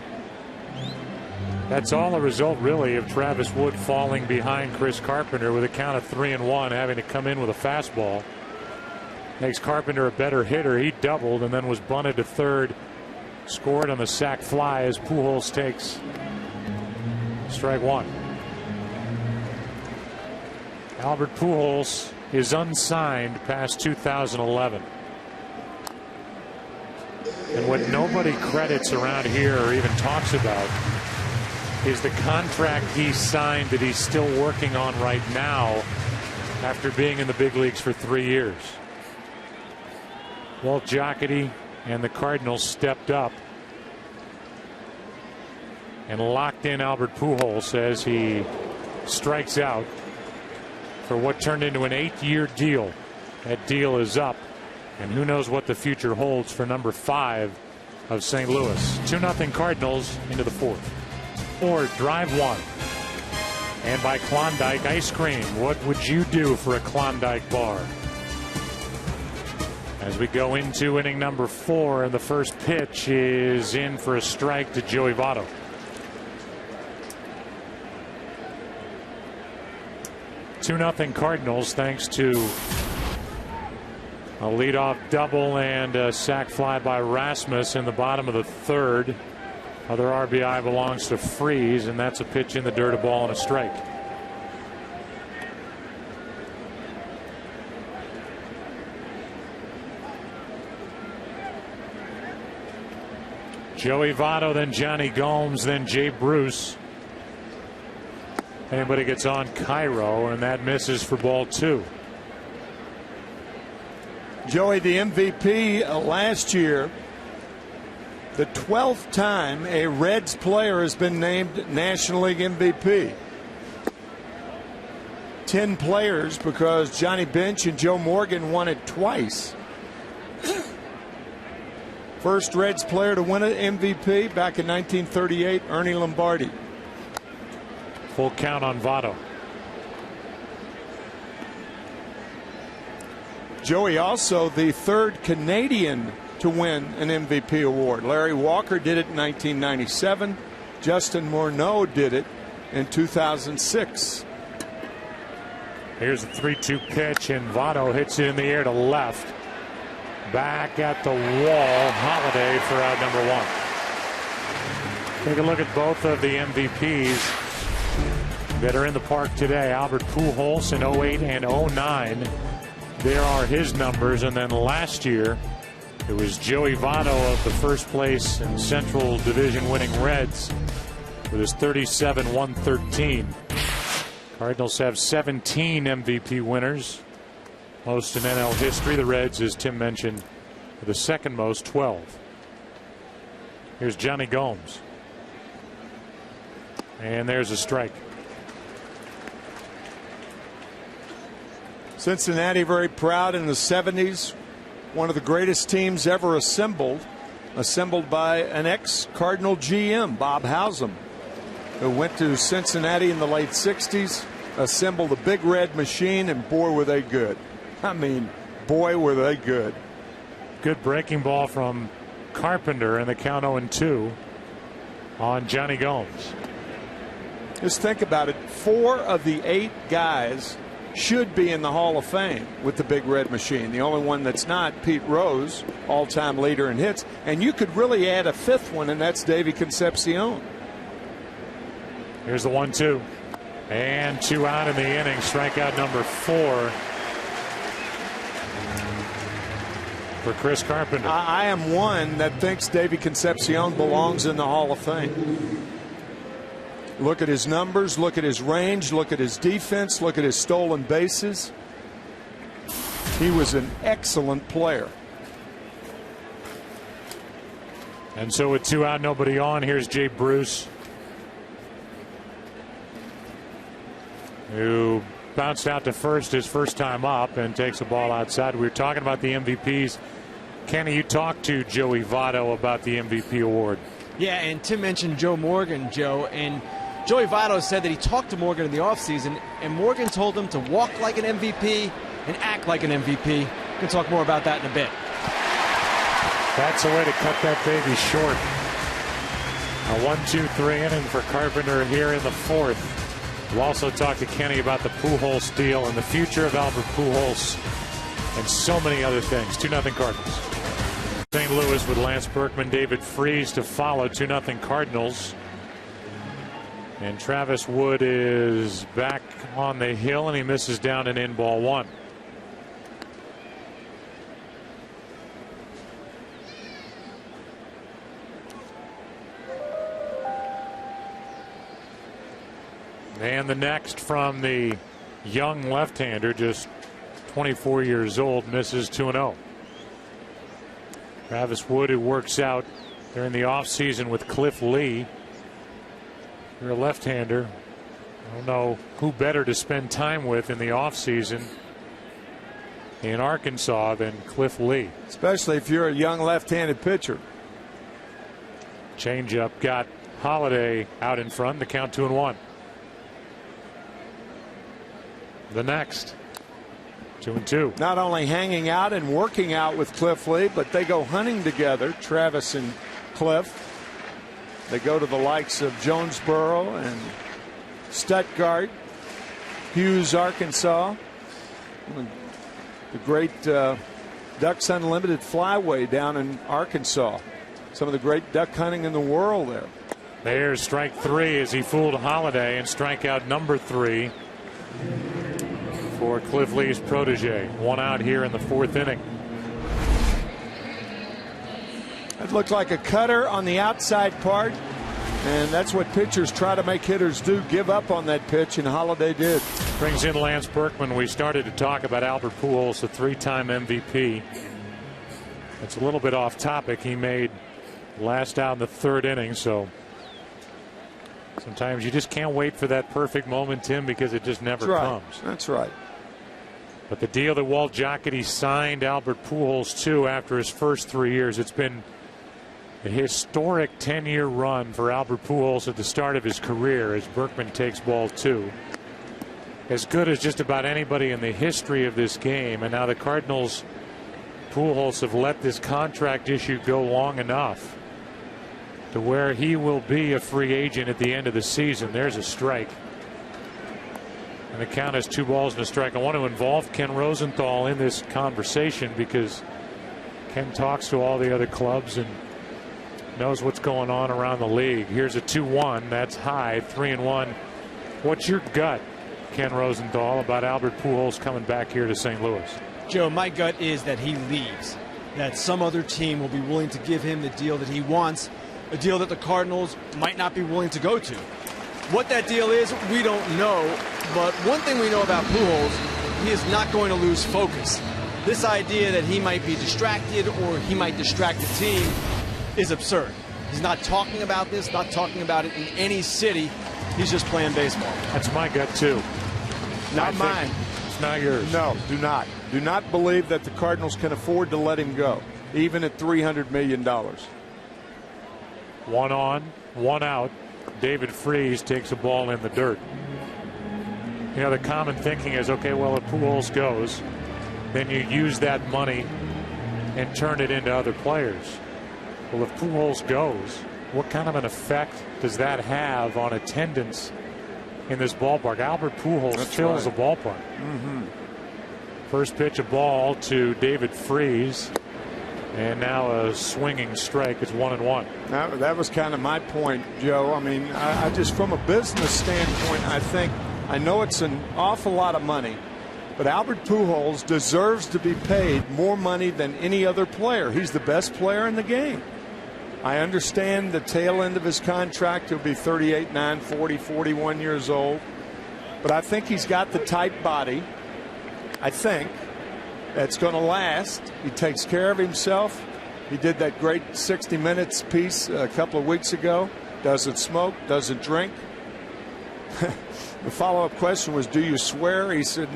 That's all a result, really, of Travis Wood falling behind Chris Carpenter with a count of 3-1, having to come in with a fastball. Makes Carpenter a better hitter. He doubled and then was bunted to third. Scored on the sac fly as Pujols takes strike one. Albert Pujols is unsigned past 2011. And what nobody credits around here or even talks about is the contract he signed that he's still working on right now after being in the big leagues for 3 years. Walt Jocketty and the Cardinals stepped up and locked in Albert Pujols as he strikes out for what turned into an 8-year deal. That deal is up, and who knows what the future holds for number 5 of St. Louis. 2-0 Cardinals into the fourth. Or drive one. And by Klondike Ice Cream. What would you do for a Klondike bar? As we go into inning number 4, and the first pitch is in for a strike to Joey Votto. Two-0 Cardinals thanks to a leadoff double and a sac fly by Rasmus in the bottom of the third. Other RBI belongs to Freese, and that's a pitch in the dirt, a ball, and a strike. Joey Votto, then Johnny Gomes, then Jay Bruce. Anybody gets on Cairo, and that misses for ball 2. Joey, the MVP last year, the 12th time a Reds player has been named National League MVP. 10 players, because Johnny Bench and Joe Morgan won it twice. First Reds player to win an MVP back in 1938, Ernie Lombardi. Full count on Votto. Joey also the third Canadian to win an MVP award. Larry Walker did it in 1997. Justin Morneau did it in 2006. Here's a 3-2 pitch, and Votto hits it in the air to left. Back at the wall, Holiday for out number 1. Take a look at both of the MVPs that are in the park today. Albert Pujols in 08 and 09. There are his numbers, and then last year it was Joey Votto of the first place in Central Division winning Reds with his 37-113. Cardinals have 17 MVP winners, most in NL history. The Reds, as Tim mentioned, are the second most, 12. Here's Johnny Gomes, and there's a strike. Cincinnati very proud in the 70s. One of the greatest teams ever assembled by an ex-Cardinal GM, Bob Howsam, who went to Cincinnati in the late 60s, assembled a big red machine, and boy were they good. I mean, boy were they good. Good breaking ball from Carpenter, and the count 0-2 on Johnny Gomes. Just think about it. 4 of the 8 guys should be in the Hall of Fame with the big red machine. The only one that's not, Pete Rose, all-time leader in hits. And you could really add a 5th one, and that's Davey Concepcion. Here's the 1-2. And 2 out in the inning. Strikeout number 4 for Chris Carpenter. I am one that thinks Davey Concepcion belongs in the Hall of Fame. Look at his numbers, look at his range, look at his defense, look at his stolen bases. He was an excellent player. And so with 2 out, nobody on, here's Jay Bruce, who bounced out to first his first time up and takes a ball outside. We were talking about the MVPs. Kenny, you talked to Joey Votto about the MVP award. Yeah, and Tim mentioned Joe Morgan, Joe, and Joey Votto said that he talked to Morgan in the offseason, and Morgan told him to walk like an MVP and act like an MVP. We can talk more about that in a bit. That's a way to cut that baby short. A 1-2-3 inning for Carpenter here in the fourth. We'll also talk to Kenny about the Pujols deal and the future of Albert Pujols and so many other things. 2-0 Cardinals. St. Louis with Lance Berkman, David Freese to follow. 2-0 Cardinals. And Travis Wood is back on the hill, and he misses down and in ball one. And the next from the young left-hander, just 24 years old, misses 2-0. Travis Wood, who works out during the offseason with Cliff Lee. You're a left-hander. I don't know who better to spend time with in the offseason in Arkansas than Cliff Lee. Especially if you're a young left-handed pitcher. Changeup got Holiday out in front. The count 2-1. The next 2-2. Not only hanging out and working out with Cliff Lee, but they go hunting together, Travis and Cliff. They go to the likes of Jonesboro and Stuttgart, Hughes, Arkansas. The great Ducks Unlimited Flyway down in Arkansas. Some of the great duck hunting in the world there. There's strike three as he fooled Holiday, and strikeout number 3 for Cliff Lee's protege. One out here in the fourth inning. It looked like a cutter on the outside part, and that's what pitchers try to make hitters do, give up on that pitch, and Holiday did. Brings in Lance Berkman. We started to talk about Albert Pujols, a 3-time MVP. It's a little bit off topic. He made last out in the third inning, so sometimes you just can't wait for that perfect moment, Tim, because it just never comes. That's right. But the deal that Walt Jocketty signed Albert Pujols to after his first 3 years, it's been a historic 10-year run for Albert Pujols at the start of his career as Berkman takes ball 2. As good as just about anybody in the history of this game. And now the Cardinals, Pujols, have let this contract issue go long enough to where he will be a free agent at the end of the season. There's a strike. And the count is 2 balls and a strike. I want to involve Ken Rosenthal in this conversation because Ken talks to all the other clubs and knows what's going on around the league. Here's a 2-1. That's high. 3-1. What's your gut, Ken Rosenthal, about Albert Pujols coming back here to St. Louis? Joe, my gut is that he leaves, that some other team will be willing to give him the deal that he wants, a deal that the Cardinals might not be willing to go to. What that deal is, we don't know, but one thing we know about Pujols, he is not going to lose focus. This idea that he might be distracted or he might distract the team is absurd. He's not talking about this, not talking about it in any city. He's just playing baseball. That's my gut too. Not mine. It's not yours. No, do not. Do not believe that the Cardinals can afford to let him go, even at $300 million. 1 on, 1 out. David Freese takes a ball in the dirt. You know, the common thinking is, okay, well, if Pujols goes, then you use that money and turn it into other players. Well, if Pujols goes, what kind of an effect does that have on attendance in this ballpark? Albert Pujols fills a ballpark. First pitch, a ball to David Freese, and now a swinging strike. It's 1-1. That was kind of my point, Joe. I mean, I just, from a business standpoint, I know it's an awful lot of money, but Albert Pujols deserves to be paid more money than any other player. He's the best player in the game. I understand the tail end of his contract. He'll be 38, 9, 40, 41 years old. But I think he's got the type body, I think, that's going to last. He takes care of himself. He did that great 60 Minutes piece a couple of weeks ago. Doesn't smoke, doesn't drink. The follow-up question was, do you swear? He said,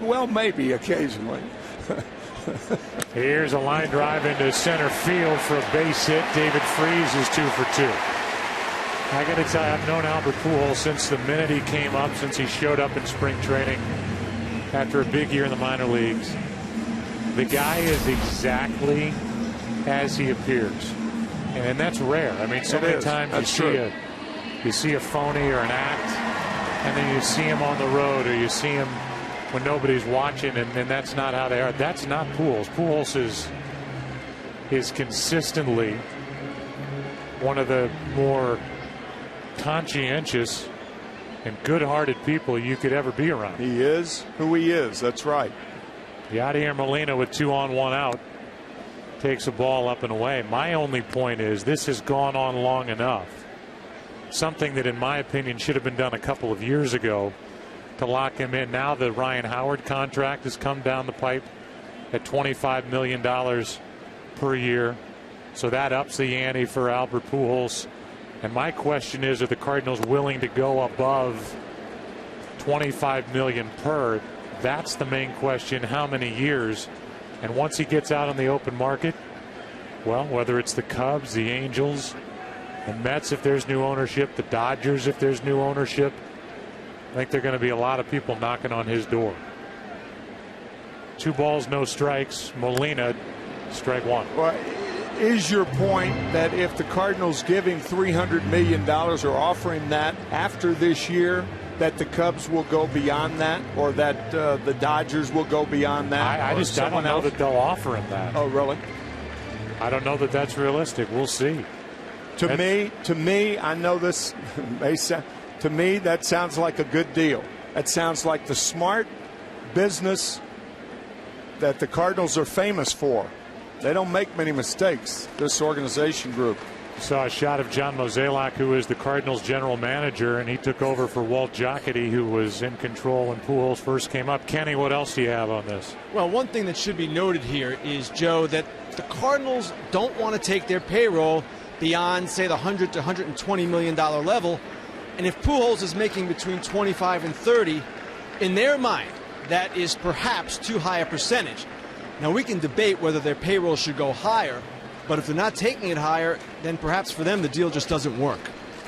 well, maybe occasionally. Here's a line drive into center field for a base hit. David Freese is 2 for 2. I got to tell you, I've known Albert Pujols since the minute he came up, since he showed up in spring training after a big year in the minor leagues. The guy is exactly as he appears, and that's rare. I mean, so many times you see a phony or an act, and then you see him on the road, or you see him when nobody's watching, and that's not how they are. That's not Pujols. Pujols is consistently one of the more conscientious and good-hearted people you could ever be around. He is who he is. That's right. Yadier Molina with 2 on 1 out takes a ball up and away. My only point is this has gone on long enough. Something that, in my opinion, should have been done a couple of years ago to lock him in. Now the Ryan Howard contract has come down the pipe at $25 million per year. So that ups the ante for Albert Pujols. And my question is, are the Cardinals willing to go above $25 million per? That's the main question. How many years? And once he gets out on the open market, well, whether it's the Cubs, the Angels, the Mets if there's new ownership, the Dodgers if there's new ownership, I think there are going to be a lot of people knocking on his door. 2 balls, no strikes. Molina, strike 1. Well, is your point that if the Cardinals give him $300 million or offer him that after this year, that the Cubs will go beyond that, or that the Dodgers will go beyond that? I don't know that they'll offer him that. Oh, really? I don't know that that's realistic. We'll see. To me, I know this may sound, to me, that sounds like a good deal. That sounds like the smart business that the Cardinals are famous for. They don't make many mistakes, this organization group. Saw a shot of John Mozeliak, who is the Cardinals general manager, and he took over for Walt Jocketty, who was in control when Pujols first came up. Kenny, what else do you have on this? Well, one thing that should be noted here is, Joe, that the Cardinals don't want to take their payroll beyond, say, the $100 to $120 million level. And if Pujols is making between 25 and 30, in their mind, that is perhaps too high a percentage. Now, we can debate whether their payroll should go higher, but if they're not taking it higher, then perhaps for them the deal just doesn't work.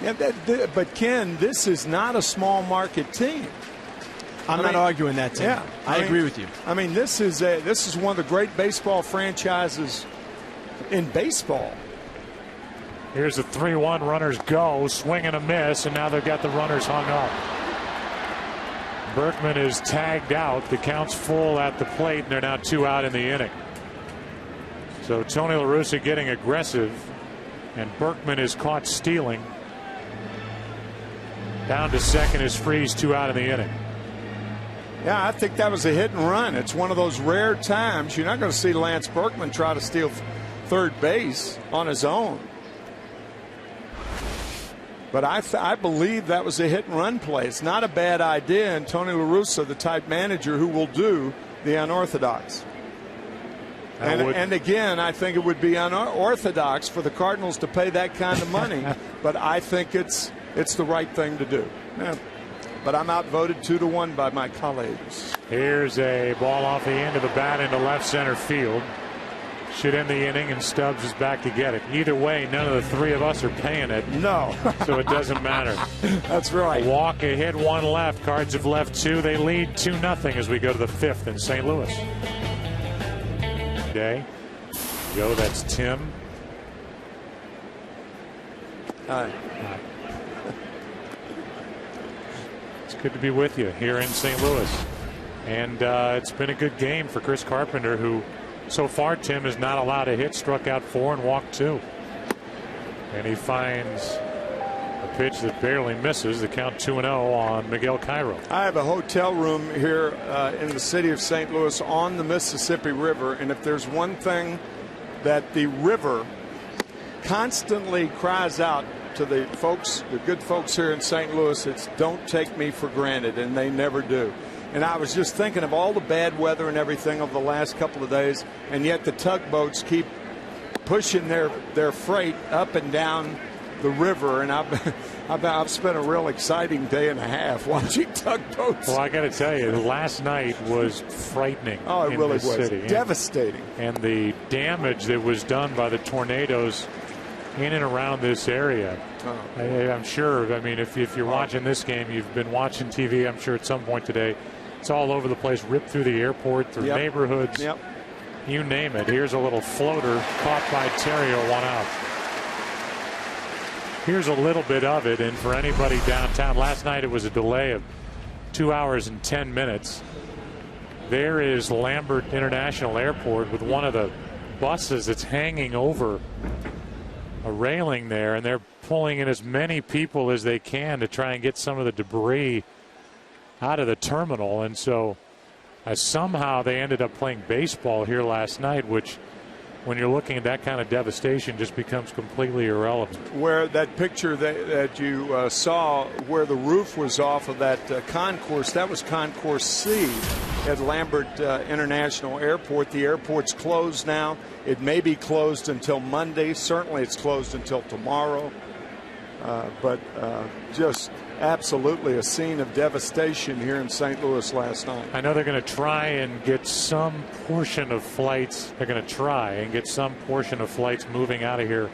Yeah, but Ken, this is not a small market team. I'm not arguing that, Tim. Yeah, I agree with you. I mean, this is one of the great baseball franchises in baseball. Here's the 3-1. Runners go, swing and a miss, and now they've got the runners hung up. Berkman is tagged out. The count's full at the plate, and they're now 2 out in the inning. So Tony La Russa getting aggressive, and Berkman is caught stealing. Down to second is Freese, 2 out in the inning. Yeah, I think that was a hit and run. It's one of those rare times you're not going to see Lance Berkman try to steal third base on his own. But I believe that was a hit and run play. It's not a bad idea, and Tony La Russa, the type manager who will do the unorthodox. And again, I think it would be unorthodox for the Cardinals to pay that kind of money, but I think it's the right thing to do. Yeah. But I'm outvoted 2-1 by my colleagues. Here's a ball off the end of the bat into left center field. Should end the inning, and Stubbs is back to get it. Either way, none of the 3 of us are paying it. No. So it doesn't matter. That's right. A walk, a hit, 1 left. Cards have left 2. They lead 2-0 as we go to the 5th in St. Louis. Day. Joe, that's Tim. Hi. It's good to be with you here in St. Louis. And it's been a good game for Chris Carpenter, who so far, Tim, is not allowed a hit, struck out 4 and walked 2. And he finds a pitch that barely misses. The count 2-0 on Miguel Cairo. I have a hotel room here in the city of St. Louis on the Mississippi River, and if there's one thing that the river constantly cries out to the folks, the good folks here in St. Louis, it's don't take me for granted, and they never do. And I was just thinking of all the bad weather and everything over the last couple of days, and yet the tugboats keep pushing their freight up and down the river, and I've spent a real exciting day and a half watching tugboats. Well, I got to tell you, last night was frightening. Oh, it really was city. devastating. And the damage that was done by the tornadoes in and around this area. I'm sure. I mean, if you're watching this game, you've been watching TV, I'm sure at some point today. It's all over the place, ripped through the airport, through neighborhoods. You name it. Here's a little floater caught by Terrio, 1 out. Here's a little bit of it, and for anybody downtown, last night it was a delay of 2 hours and 10 minutes. There is Lambert International Airport with one of the buses that's hanging over a railing there, and they're pulling in as many people as they can to try and get some of the debris out of the terminal. And so somehow they ended up playing baseball here last night, which, when you're looking at that kind of devastation, just becomes completely irrelevant. Where that picture that you saw where the roof was off of that concourse, that was Concourse C at Lambert International Airport. The airport's closed now. It may be closed until Monday. Certainly it's closed until tomorrow. But just absolutely a scene of devastation here in St. Louis last night. I know they're going to try and get some portion of flights. They're going to try and get some portion of flights moving out of here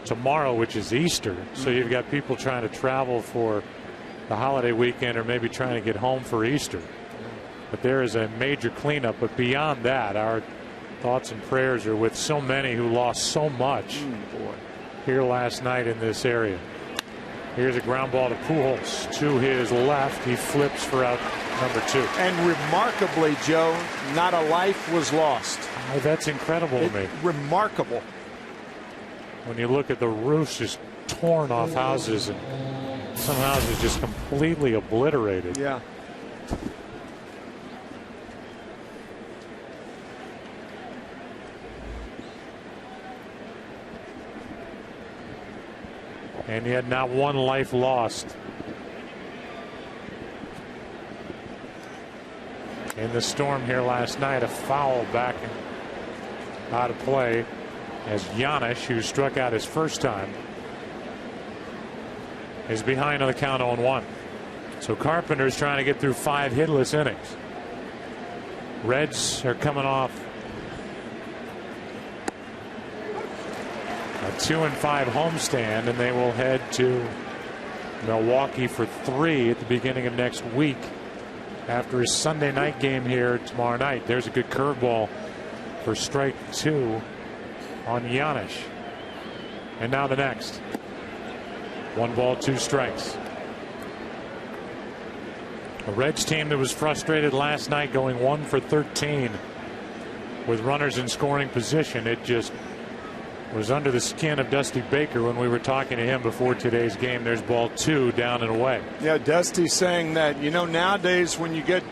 tomorrow, which is Easter. So you've got people trying to travel for the holiday weekend or maybe trying to get home for Easter. But there is a major cleanup. But beyond that, our thoughts and prayers are with so many who lost so much here last night in this area. Here's a ground ball to Pujols to his left. He flips for out number 2. And remarkably, Joe, not a life was lost. Oh, that's incredible to me. Remarkable. When you look at the roofs just torn off houses and some houses just completely obliterated. Yeah. And yet not one life lost. In the storm here last night, a foul back and out of play as Giannis, who struck out his first time, is behind on the count 0-1. So Carpenter's trying to get through 5 hitless innings. Reds are coming off a 2-5 homestand, and they will head to Milwaukee for 3 at the beginning of next week after his Sunday night game here tomorrow night. There's a good curveball for strike 2 on Giannis. And now the next. 1 ball, 2 strikes. A Reds team that was frustrated last night, going 1 for 13 with runners in scoring position. It just was under the skin of Dusty Baker when we were talking to him before today's game. There's ball 2 down and away. Yeah, Dusty's saying that, you know, nowadays when you get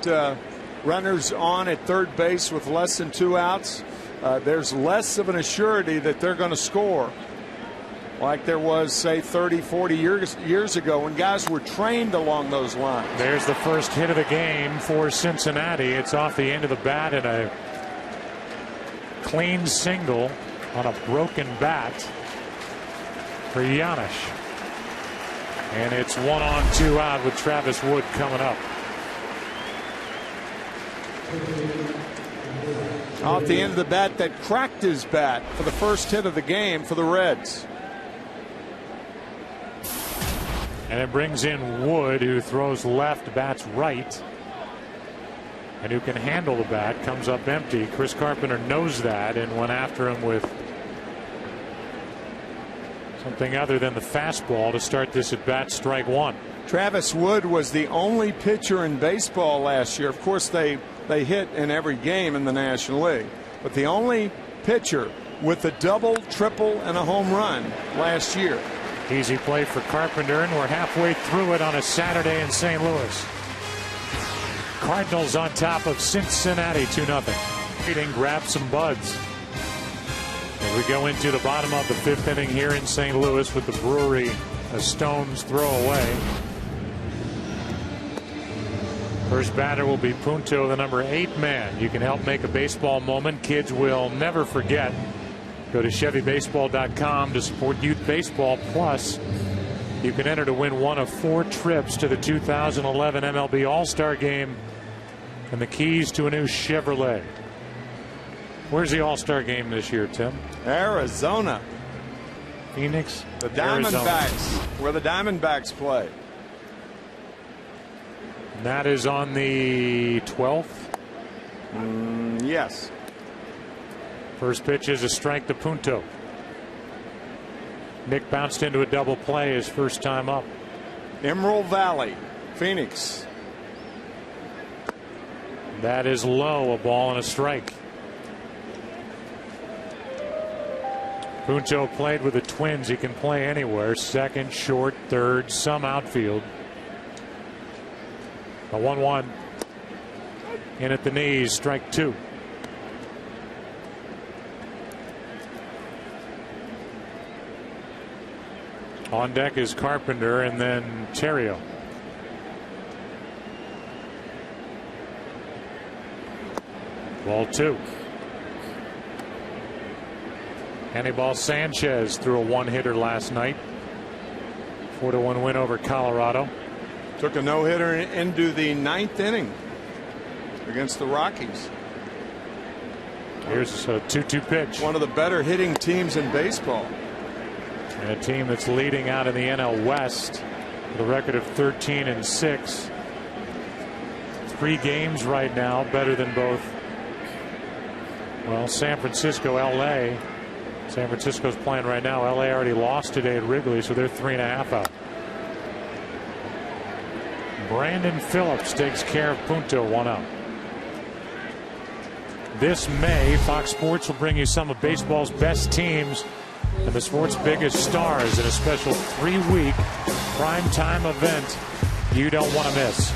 runners on at third base with less than 2 outs, there's less of an assurity that they're going to score like there was, say, 30, 40 years ago when guys were trained along those lines. There's the first hit of the game for Cincinnati. It's off the end of the bat and a clean single on a broken bat for Giannis. And it's 1 on 2 out with Travis Wood coming up. Off the end of the bat that cracked his bat for the first hit of the game for the Reds. And it brings in Wood, who throws left, bats right, and who can handle the bat. Comes up empty. Chris Carpenter knows that and went after him with something other than the fastball to start this at bat. Strike 1. Travis Wood was the only pitcher in baseball last year. Of course, they hit in every game in the National League, but the only pitcher with a double, triple, and a home run last year. Easy play for Carpenter, and we're halfway through it on a Saturday in St. Louis. Cardinals on top of Cincinnati 2-0. Reading, grab some buds as we go into the bottom of the 5th inning here in St. Louis with the Brewery a stone's throw away. First batter will be Punto, the number 8 man. You can help make a baseball moment kids will never forget. Go to ChevyBaseball.com to support youth baseball. Plus, you can enter to win 1 of 4 trips to the 2011 MLB All-Star Game and the keys to a new Chevrolet. Where's the All-Star Game this year, Tim? Arizona. Phoenix, The Arizona. Diamondbacks, where the Diamondbacks play. And that is on the 12th. Yes. First pitch is a strike to Punto. Nick bounced into a double play his first time up. Emerald Valley, Phoenix. That is low, a ball and a strike. Punto played with the Twins. He can play anywhere. Second, short, third, some outfield. A 1-1. In at the knees, strike two. On deck is Carpenter and then Terrio. Ball two. Anibal Sanchez threw a one-hitter last night. 4-1 win over Colorado. Took a no-hitter into the ninth inning against the Rockies. Here's a 2-2 pitch. One of the better hitting teams in baseball. And a team that's leading out in the NL West with a record of 13-6. 3 games right now better than both. Well, San Francisco, LA. San Francisco's playing right now. LA already lost today at Wrigley, so they're 3.5 out. Brandon Phillips takes care of Punto, 1 out. This May, Fox Sports will bring you some of baseball's best teams and the sport's biggest stars in a special 3-week primetime event you don't want to miss.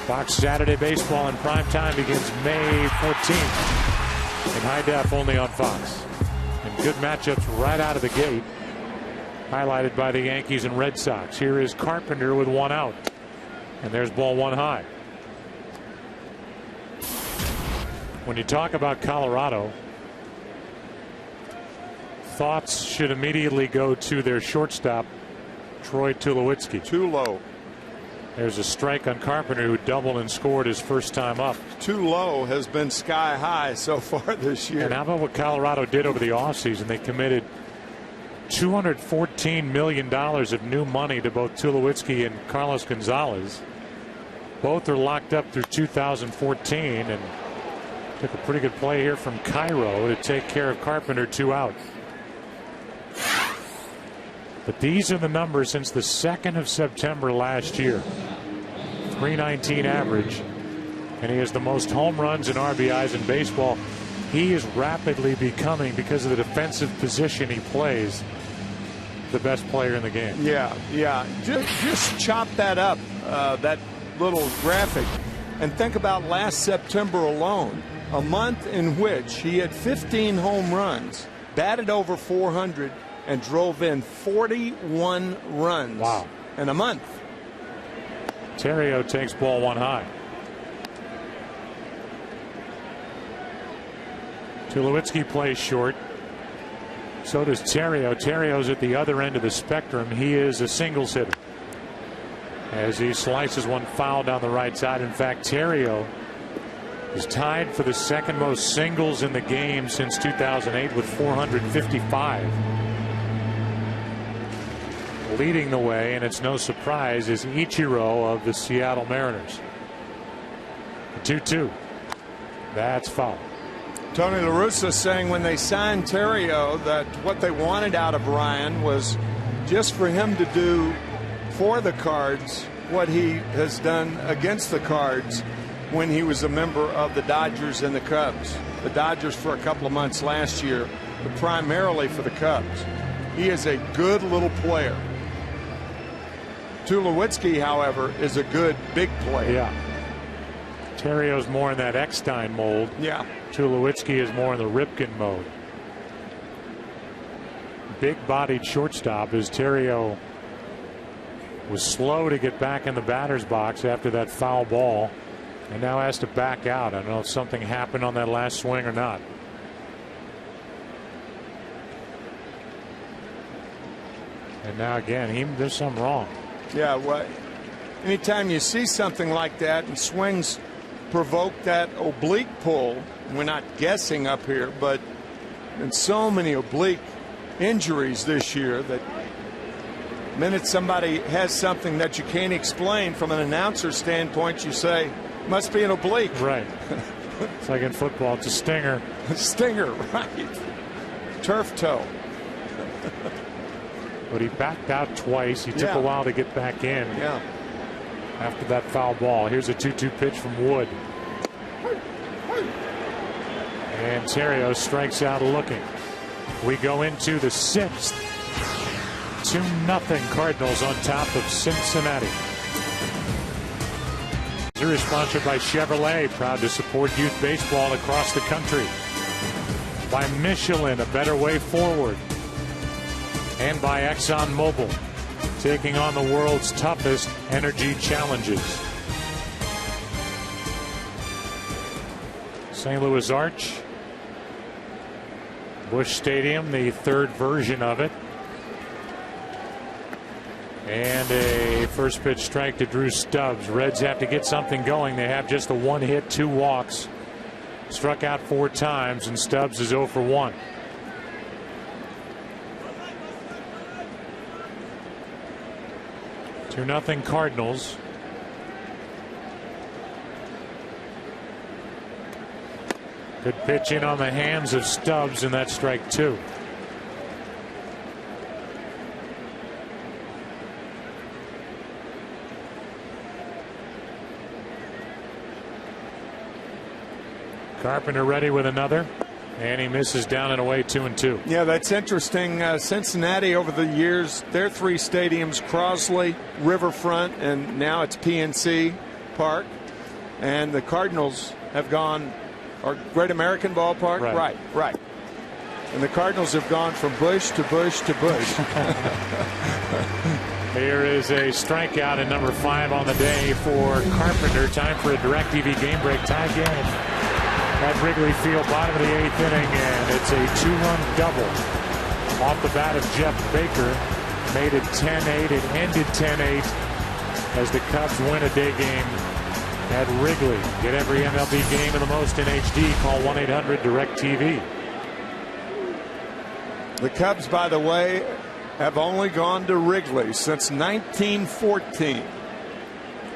Fox Saturday Baseball in primetime begins May 14th in high def only on Fox. And good matchups right out of the gate, highlighted by the Yankees and Red Sox. Here is Carpenter with 1 out. And there's ball 1 high. When you talk about Colorado, thoughts should immediately go to their shortstop, Troy Tulowitzki. Too low. There's a strike on Carpenter, who doubled and scored his first time up. Too low has been sky high so far this year. And how about what Colorado did over the offseason? They committed $214 million of new money to both Tulowitzki and Carlos Gonzalez. Both are locked up through 2014, and took a pretty good play here from Cairo to take care of Carpenter, 2 out. But these are the numbers since the 2nd of September last year. 319 average, and he has the most home runs and RBIs in baseball. He is rapidly becoming, because of the defensive position he plays, the best player in the game. Yeah. Just chop that up, that little graphic, and think about last September alone, a month in which he had 15 home runs, batted over 400, and drove in 41 runs. Wow. In a month. Terrio takes ball 1 high. Tulowitzki plays short. So does Terrio. Terrio's at the other end of the spectrum. He is a singles hitter, as he slices one foul down the right side. In fact, Terrio is tied for the second most singles in the game since 2008 with 455. Leading the way, and it's no surprise, is Ichiro of the Seattle Mariners. 2-2. That's foul. Tony La Russa saying when they signed Terrio that what they wanted out of Ryan was just for him to do for the Cards what he has done against the Cards when he was a member of the Dodgers and the Cubs. The Dodgers for a couple of months last year, but primarily for the Cubs. He is a good little player. Tulowitzki, however, is a good big player. Yeah. Terrio's more in that Eckstein mold. Yeah. Tulowitzki is more in the Ripken mode. Big-bodied shortstop, as Terrio was slow to get back in the batter's box after that foul ball, and now has to back out. I don't know if something happened on that last swing or not. And now again, there's something wrong. Yeah, well, anytime you see something like that and swings provoke that oblique pull, we're not guessing up here, but in so many oblique injuries this year that minute somebody has something that you can't explain from an announcer standpoint, you say, must be an oblique. Right. It's like in football, it's a stinger. Stinger, right. Turf toe. But he backed out twice. He took a while to get back in. Yeah. After that foul ball. Here's a 2-2 pitch from Wood. And Terrio strikes out looking. We go into the 6th. 2-0 Cardinals on top of Cincinnati. Missouri sponsored by Chevrolet, proud to support youth baseball across the country. By Michelin, a better way forward. And by ExxonMobil, taking on the world's toughest energy challenges. St. Louis Arch. Busch Stadium, the 3rd version of it. And a first pitch strike to Drew Stubbs. Reds have to get something going. They have just a 1 hit, 2 walks. Struck out 4 times, and Stubbs is 0 for 1. Nothing Cardinals. Good pitch in on the hands of Stubbs, and that's strike 2. Carpenter ready with another, and he misses down and away 2-2. Yeah, that's interesting. Cincinnati over the years, their 3 stadiums, Crosley, Riverfront, and now it's PNC Park. And the Cardinals have gone, or Great American Ballpark? Right. And the Cardinals have gone from Busch to Busch to Busch. Here is a strikeout in number 5 on the day for Carpenter. Time for a DirecTV game break. Tie game at Wrigley Field, bottom of the 8th inning, and it's a 2-run double off the bat of Jeff Baker. Made it 10-8. It ended 10-8 as the Cubs win a day game at Wrigley. Get every MLB game and the most in HD. Call 1-800-DIRECTV. The Cubs, by the way, have only gone to Wrigley since 1914.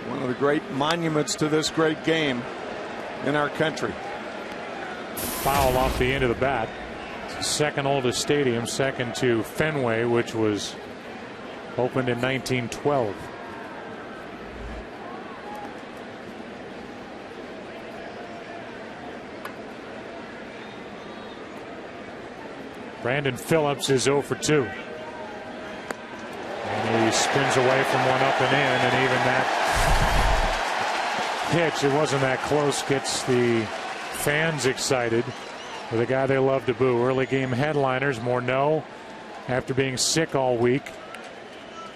One of the great monuments to this great game in our country. Foul off the end of the bat. Second oldest stadium, second to Fenway, which was opened in 1912. Brandon Phillips is 0 for 2. And he spins away from one up and in, and even that pitch, it wasn't that close, gets the fans excited with a guy they love to boo. Early game headliners, Morneau, after being sick all week,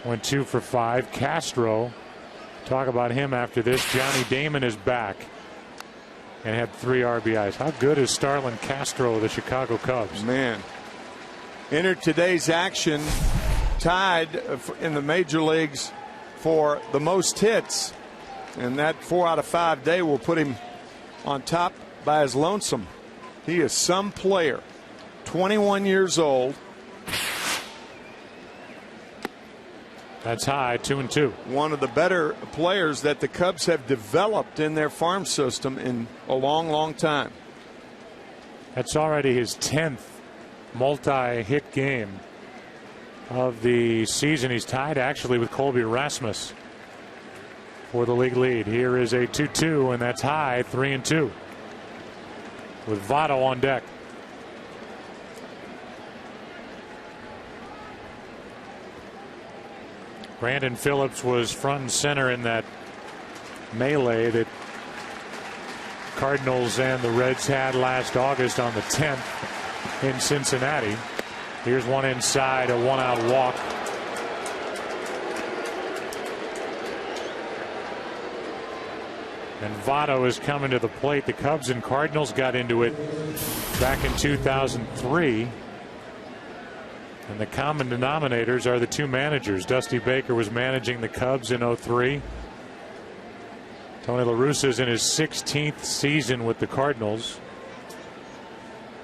went 2 for 5. Castro, talk about him after this. Johnny Damon is back and had 3 RBIs. How good is Starlin Castro of the Chicago Cubs? Man. Entered today's action, tied in the major leagues for the most hits, and that 4 out of 5 day will put him on top by his lonesome. He is some player. 21 years old. That's high, 2-2. One of the better players that the Cubs have developed in their farm system in a long time. That's already his 10th multi-hit game of the season. He's tied actually with Colby Rasmus for the league lead. Here is a 2-2, and that's high, 3-2. With Votto on deck. Brandon Phillips was front and center in that melee that Cardinals and the Reds had last August on the 10th in Cincinnati. Here's one inside, a 1-out walk. And Votto is coming to the plate. The Cubs and Cardinals got into it back in 2003. And the common denominators are the 2 managers. Dusty Baker was managing the Cubs in 2003. Tony La Russa is in his 16th season with the Cardinals.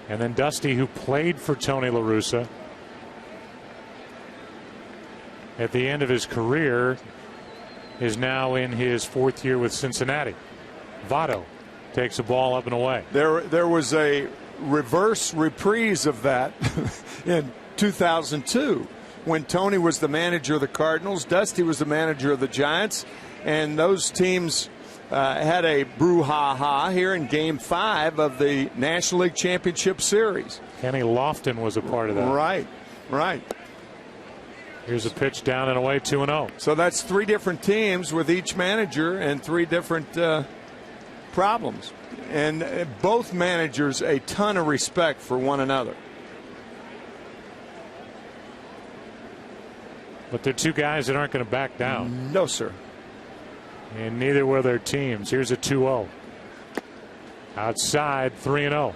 And then Dusty, who played for Tony La Russa at the end of his career, is now in his 4th year with Cincinnati. Votto takes the ball up and away. There was a reverse reprise of that in 2002 when Tony was the manager of the Cardinals, Dusty was the manager of the Giants, and those teams had a brouhaha here in Game 5 of the National League Championship Series. Kenny Lofton was a part of that. Right. Here's a pitch down and away, 2-0. So that's 3 different teams with each manager and 3 different problems. And both managers a ton of respect for one another. But they're 2 guys that aren't going to back down. No, sir. And neither were their teams. Here's a 2-0. Outside, 3-0.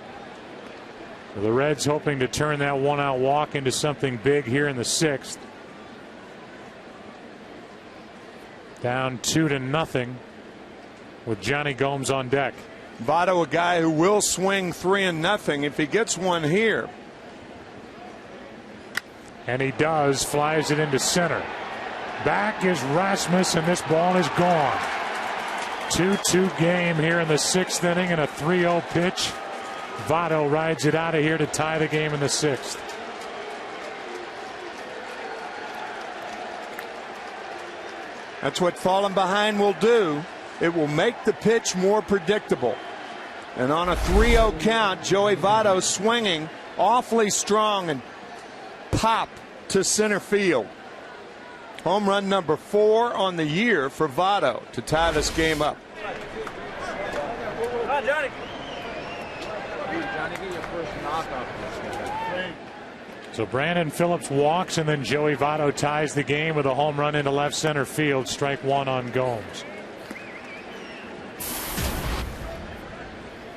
The Reds hoping to turn that 1-out walk into something big here in the 6th. Down 2-0 with Johnny Gomes on deck. Votto, a guy who will swing 3-0 if he gets one here. And he does. Flies it into center. Back is Rasmus, and this ball is gone. 2-2 game here in the 6th inning, and a 3-0 pitch. Votto rides it out of here to tie the game in the 6th. That's what falling behind will do. It will make the pitch more predictable. And on a 3-0 count, Joey Votto swinging awfully strong and pop to center field. Home run number 4 on the year for Votto to tie this game up. Johnny, get your first knockoff. So Brandon Phillips walks, and then Joey Votto ties the game with a home run into left center field. Strike 1 on Gomes.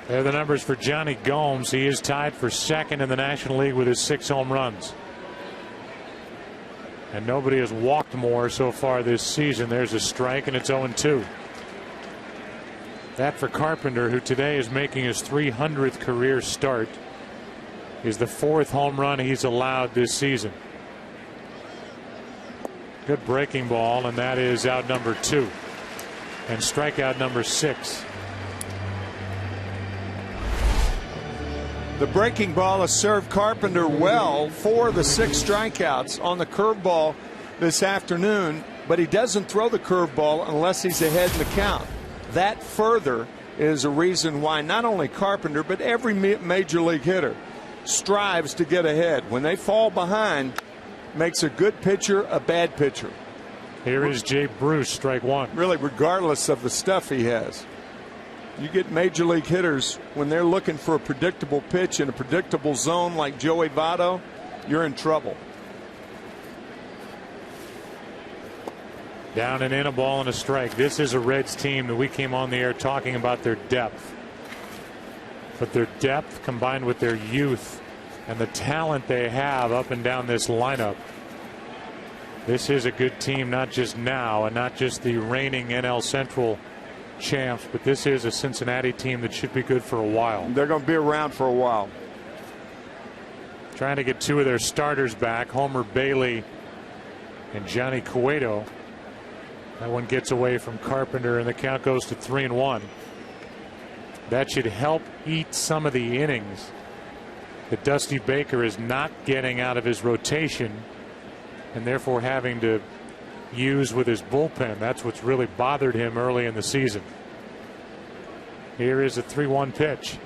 There are the numbers for Johnny Gomes. He is tied for 2nd in the National League with his 6 home runs. And nobody has walked more so far this season. There's a strike, and it's 0-2. That for Carpenter, who today is making his 300th career start, is the 4th home run he's allowed this season. Good breaking ball, and that is out number 2. And strikeout number 6. The breaking ball has served Carpenter well for the 6 strikeouts on the curveball this afternoon, but he doesn't throw the curveball unless he's ahead in the count. That further is a reason why not only Carpenter but every major league hitter strives to get ahead. When they fall behind, makes a good pitcher a bad pitcher. Here is Jay Bruce, strike 1. Really, regardless of the stuff he has. You get major league hitters when they're looking for a predictable pitch in a predictable zone like Joey Votto, you're in trouble. Down and in, a ball and a strike. This is a Reds team that we came on the air talking about their depth. But their depth combined with their youth and the talent they have up and down this lineup. This is a good team, not just now and not just the reigning NL Central champs, but this is a Cincinnati team that should be good for a while. They're going to be around for a while. Trying to get 2 of their starters back, Homer Bailey and Johnny Cueto. That one gets away from Carpenter, and the count goes to 3-1. That should help eat some of the innings that Dusty Baker is not getting out of his rotation, and therefore having to use with his bullpen. That's what's really bothered him early in the season. Here is a 3-1 pitch.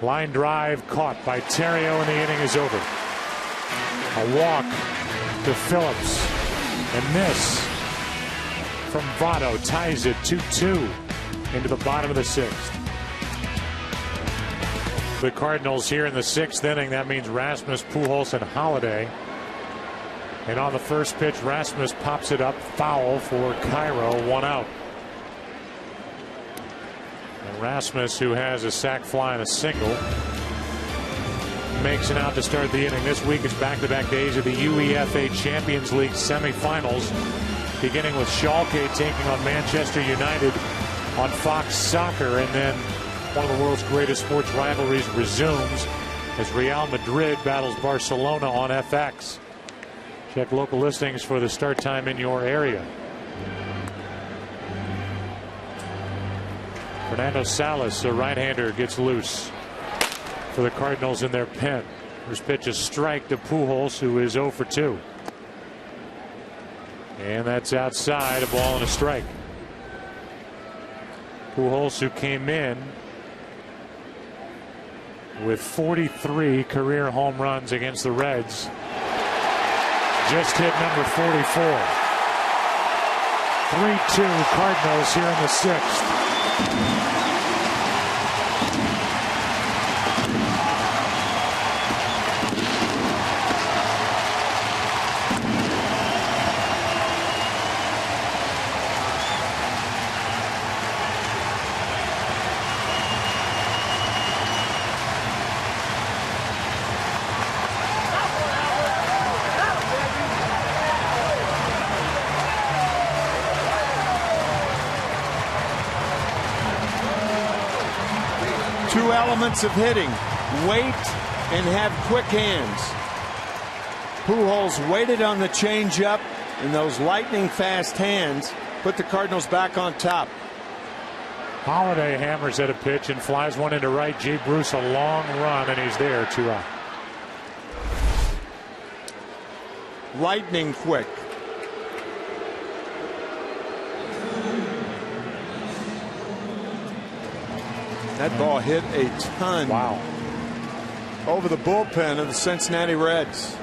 Line drive caught by Terrio, and the inning is over. A walk to Phillips, and this from Votto ties it 2-2 into the bottom of the 6th. The Cardinals here in the 6th inning. That means Rasmus, Pujols, and Holiday. And on the first pitch, Rasmus pops it up foul for Cairo, 1 out. And Rasmus, who has a sac fly and a single, makes an out to start the inning. This week it's back-to-back days of the UEFA Champions League semifinals, beginning with Schalke taking on Manchester United on Fox Soccer, and then one of the world's greatest sports rivalries resumes as Real Madrid battles Barcelona on FX. Check local listings for the start time in your area. Fernando Salas, a right-hander, gets loose for the Cardinals in their pen. First pitch, a strike to Pujols, who is 0 for 2. And that's outside, a ball and a strike. Pujols, who came in with 43 career home runs against the Reds, just hit number 44. 3-2 Cardinals here in the 6th. Two elements of hitting: weight and have quick hands. Pujols waited on the changeup, and those lightning fast hands put the Cardinals back on top. Holiday hammers at a pitch and flies one into right. Jay Bruce, a long run, and he's there, 2 out. Lightning quick. That ball hit a ton. Wow. Over the bullpen of the Cincinnati Reds.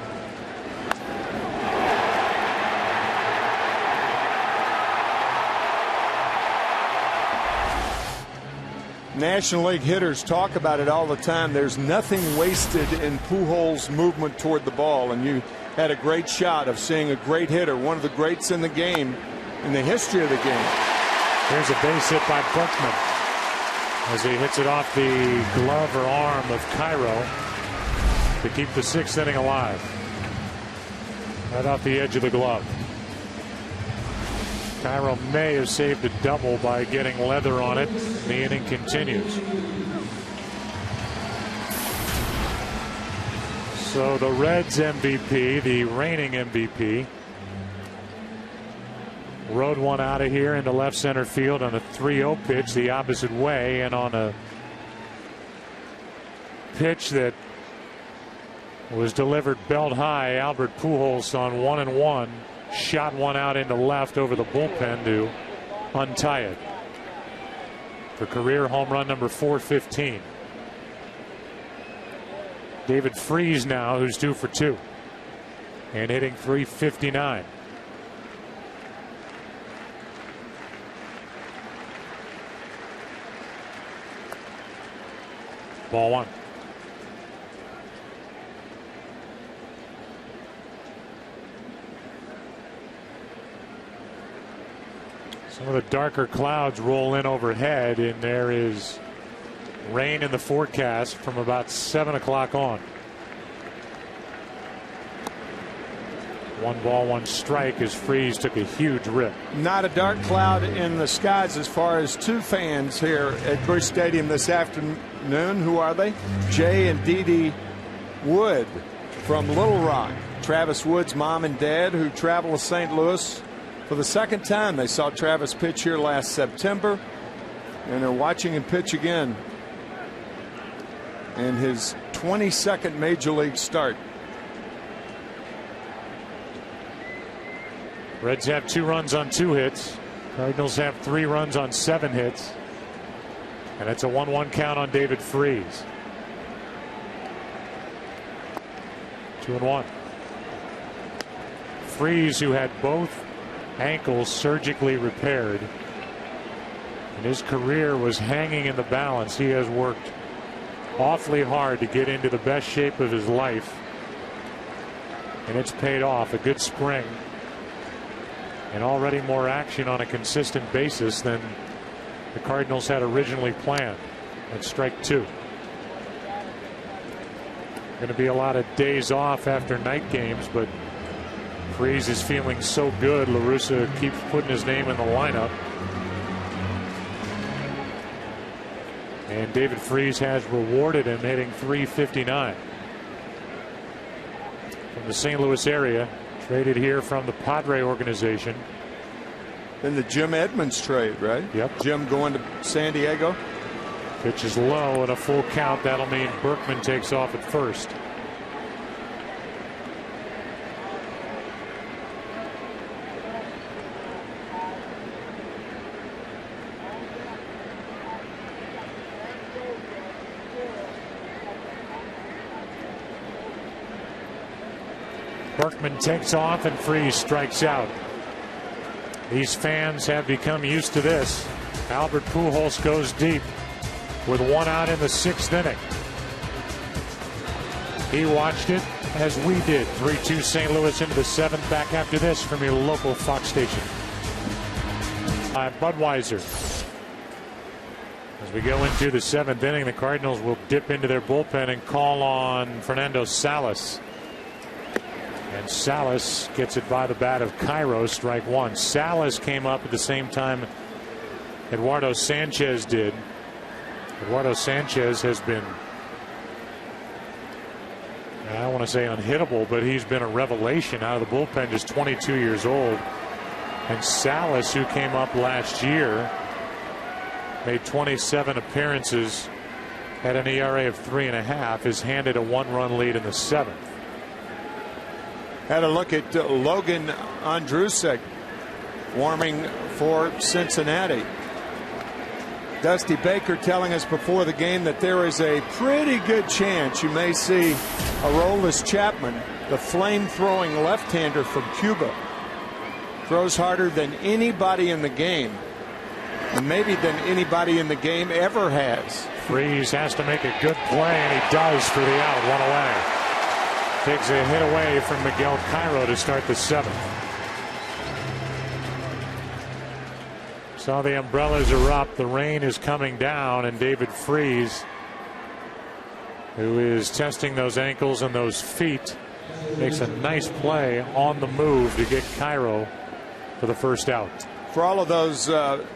National League hitters talk about it all the time. There's nothing wasted in Pujols' movement toward the ball, and you had a great shot of seeing a great hitter, one of the greats in the game, in the history of the game. Here's a base hit by Berkman as he hits it off the glove or arm of Cairo to keep the 6th inning alive. Right off the edge of the glove. Cairo may have saved a double by getting leather on it. The inning continues. So the Reds MVP, the reigning MVP, rode one out of here into left center field on a 3-0 pitch the opposite way, and on a pitch that was delivered belt high, Albert Pujols on 1-1 shot one out into left over the bullpen to untie it for career home run number 415. David Freese now, who's 2 for 2 and hitting .359. Ball 1. Some of the darker clouds roll in overhead, and there is rain in the forecast from about 7 o'clock on. 1 ball, 1 strike as Freese took a huge rip. Not a dark cloud in the skies as far as 2 fans here at Busch Stadium this afternoon. Who are they? Jay and Dee Dee Wood from Little Rock. Travis Wood's mom and dad, who travel to St. Louis for the 2nd time. They saw Travis pitch here last September, and they're watching him pitch again in his 22nd major league start. Reds have 2 runs on 2 hits. Cardinals have 3 runs on 7 hits. And it's a 1-1 count on David Freese. 2-1. Freese, who had both ankles surgically repaired, and his career was hanging in the balance. He has worked awfully hard to get into the best shape of his life, and it's paid off. A good spring, and already more action on a consistent basis than the Cardinals had originally planned. At strike 2. Going to be a lot of days off after night games, but Freese is feeling so good. La Russa keeps putting his name in the lineup, and David Freese has rewarded him, hitting .359. From the St. Louis area, Traded here from the Padre organization. In the Jim Edmonds trade, right? Yep. Jim going to San Diego. Pitch is low and a full count. That'll mean Berkman takes off at first. Berkman takes off and Freese strikes out. These fans have become used to this. Albert Pujols goes deep with 1 out in the 6th inning. He watched it as we did. 3-2 St. Louis into the 7th. Back after this from your local Fox station. Budweiser. As we go into the 7th inning, the Cardinals will dip into their bullpen and call on Fernando Salas. And Salas gets it by the bat of Cairo, strike 1. Salas came up at the same time Eduardo Sanchez did. Eduardo Sanchez has been, I don't want to say unhittable, but he's been a revelation out of the bullpen, just 22 years old. And Salas, who came up last year, made 27 appearances, had an ERA of 3.5, is handed a 1-run lead in the 7th. Had a look at Logan Andrusek warming for Cincinnati. Dusty Baker telling us before the game that there is a pretty good chance you may see Aroldis Chapman, the flame-throwing left-hander from Cuba. Throws harder than anybody in the game, and maybe than anybody in the game ever has. Freese has to make a good play, and he does for the out, 1 away. Takes a hit away from Miguel Cairo to start the 7th. So the umbrellas are up, the rain is coming down, and David Freese, who is testing those ankles and those feet, makes a nice play on the move to get Cairo for the first out. For all of those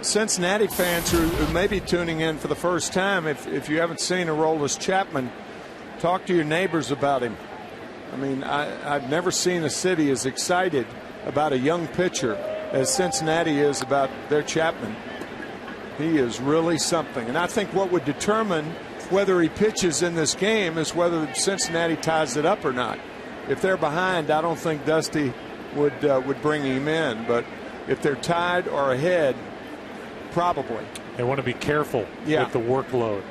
Cincinnati fans who may be tuning in for the first time, if you haven't seen Aroldis Chapman, talk to your neighbors about him. I mean, I've never seen a city as excited about a young pitcher as Cincinnati is about their Chapman. He is really something. And I think what would determine whether he pitches in this game is whether Cincinnati ties it up or not. If they're behind, I don't think Dusty would bring him in. But if they're tied or ahead, probably. They want to be careful with the workload.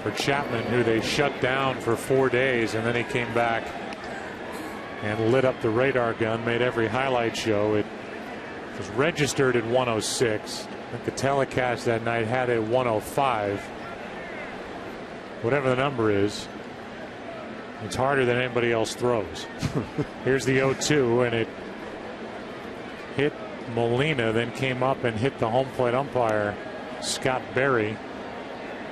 For Chapman, who they shut down for 4 days, and then he came back and lit up the radar gun, made every highlight show. It was registered at 106. I think the telecast that night had it at 105. Whatever the number is, it's harder than anybody else throws. Here's the 0-2, and it hit Molina, then came up and hit the home plate umpire, Scott Berry.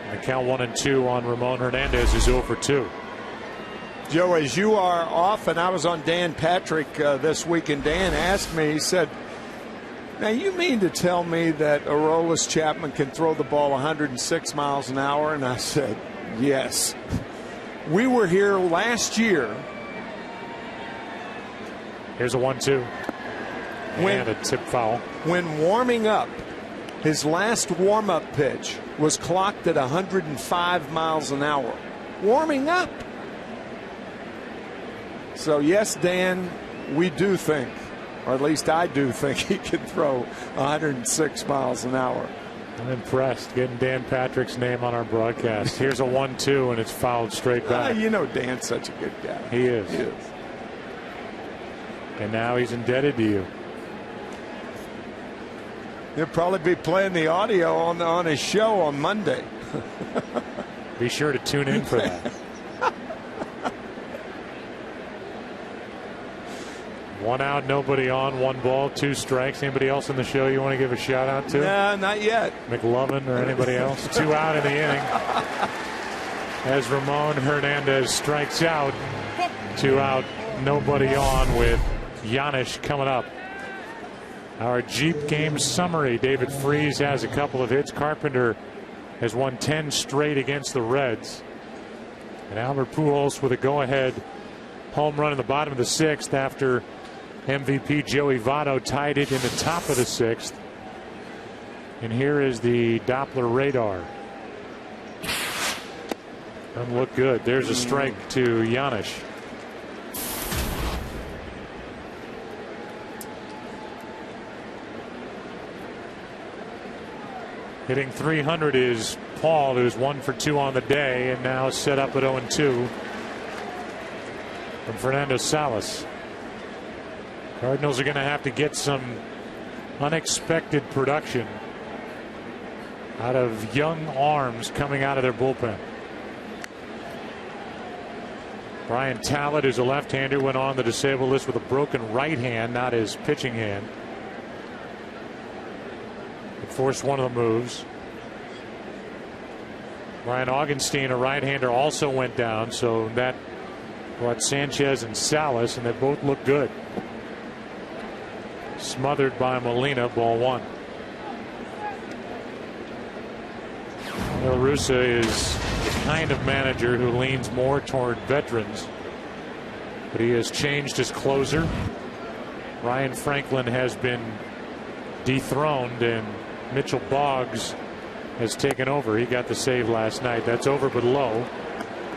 And the count 1-2 on Ramon Hernandez is 0 for 2. Joe, as you are off, and I was on Dan Patrick this week, and Dan asked me, he said, now you mean to tell me that Aroldis Chapman can throw the ball 106 miles an hour? And I said, yes. We were here last year. Here's a 1-2. And a tip foul. When warming up, his last warm-up pitch was clocked at 105 miles an hour. Warming up. So, yes, Dan, we do think, or at least I do think, he can throw 106 miles an hour. I'm impressed getting Dan Patrick's name on our broadcast. Here's a 1-2, and it's fouled straight back. You know Dan's such a good guy. He is. He is. And now he's indebted to you. He'll probably be playing the audio on his show on Monday. Be sure to tune in for that. 1 out, nobody on, 1 ball, 2 strikes. Anybody else in the show you want to give a shout out to? No, not yet. McLovin or anybody else? 2 out in the inning. As Ramon Hernandez strikes out. 2 out, nobody on, with Giannis coming up. Our Jeep game summary. David Freese has a couple of hits. Carpenter has won 10 straight against the Reds. And Albert Pujols with a go-ahead home run in the bottom of the 6th after MVP Joey Votto tied it in the top of the 6th. And here is the Doppler radar. Doesn't look good. There's a strike to Giannis. Hitting .300 is Paul, who's 1 for 2 on the day and now set up at 0-2 from Fernando Salas. Cardinals are going to have to get some unexpected production out of young arms coming out of their bullpen. Brian Talent, who's a left-hander, went on the disabled list with a broken right hand, not his pitching hand. It forced one of the moves. Brian Augenstein, a right-hander, also went down, so that brought Sanchez and Salas, and they both look good. Smothered by Molina, ball 1. La Russa is the kind of manager who leans more toward veterans, but he has changed his closer. Ryan Franklin has been dethroned, and Mitchell Boggs has taken over. He got the save last night. That's over but low,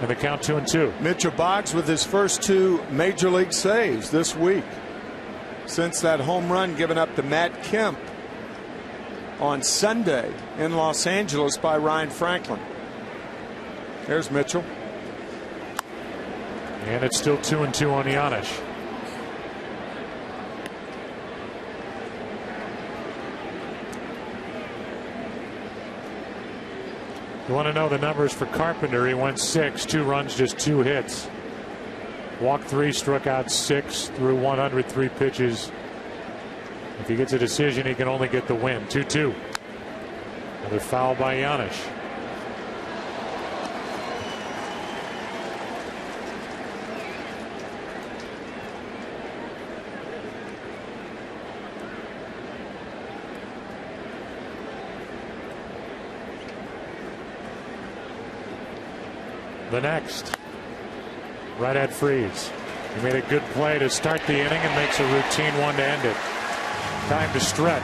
and the count 2-2. Mitchell Boggs with his first 2 major league saves this week since that home run given up to Matt Kemp on Sunday in Los Angeles by Ryan Franklin. There's Mitchell. And it's still 2-2 on Giannis. You want to know the numbers for Carpenter? He went 6, 2 runs, just 2 hits. Walked 3, struck out 6 through 103 pitches. If he gets a decision, he can only get the win. 2-2. Another foul by Giannis. The next, right at Freeze. He made a good play to start the inning and makes a routine one to end it. Time to stretch.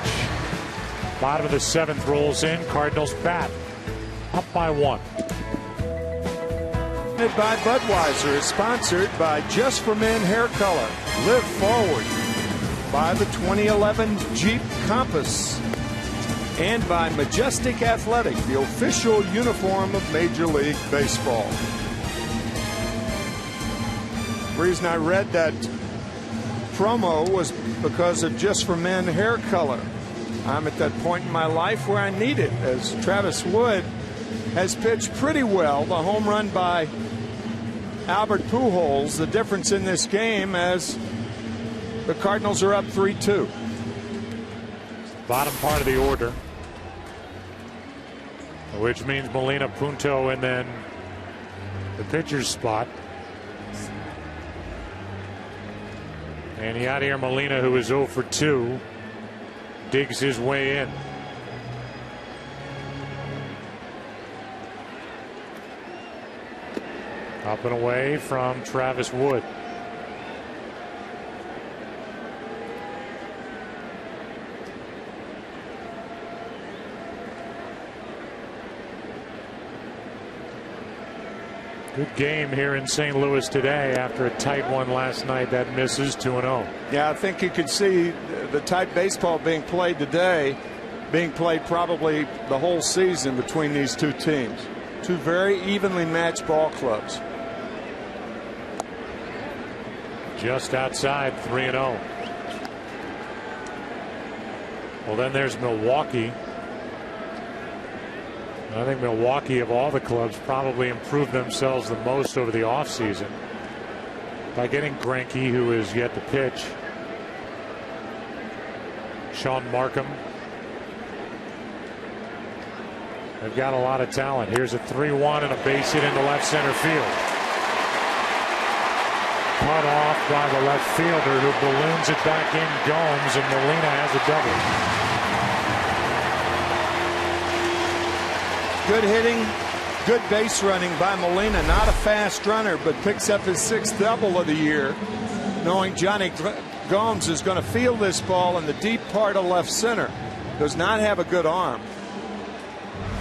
Bottom of the 7th rolls in. Cardinals bat. Up by 1. By Budweiser is sponsored by Just for Men Hair Color. Live Forward. By the 2011 Jeep Compass. And by Majestic Athletic, the official uniform of Major League Baseball. The reason I read that promo was because of Just for Men Hair Color. I'm at that point in my life where I need it, as Travis Wood has pitched pretty well. The home run by Albert Pujols, the difference in this game as the Cardinals are up 3-2. Bottom part of the order, which means Molina, Punto, and then the pitcher's spot. And Yadier Molina, who is 0 for 2, digs his way in. Up and away from Travis Wood. Good game here in St. Louis today after a tight one last night. That misses. 2-0. Yeah, I think you could see the type baseball being played today, being played probably the whole season between these two teams. Two very evenly matched ball clubs. Just outside, 3-0. Well, then there's Milwaukee. I think Milwaukee, of all the clubs, probably improved themselves the most over the offseason by getting Greinke, who is yet to pitch, Sean Markham. They've got a lot of talent. Here's a 3-1 and a base hit into left center field. Cut off by the left fielder, who balloons it back in Gomes, and Molina has a double. Good hitting, good base running by Molina. Not a fast runner, but picks up his 6th double of the year, knowing Johnny Gomes is going to field this ball in the deep part of left center. Does not have a good arm.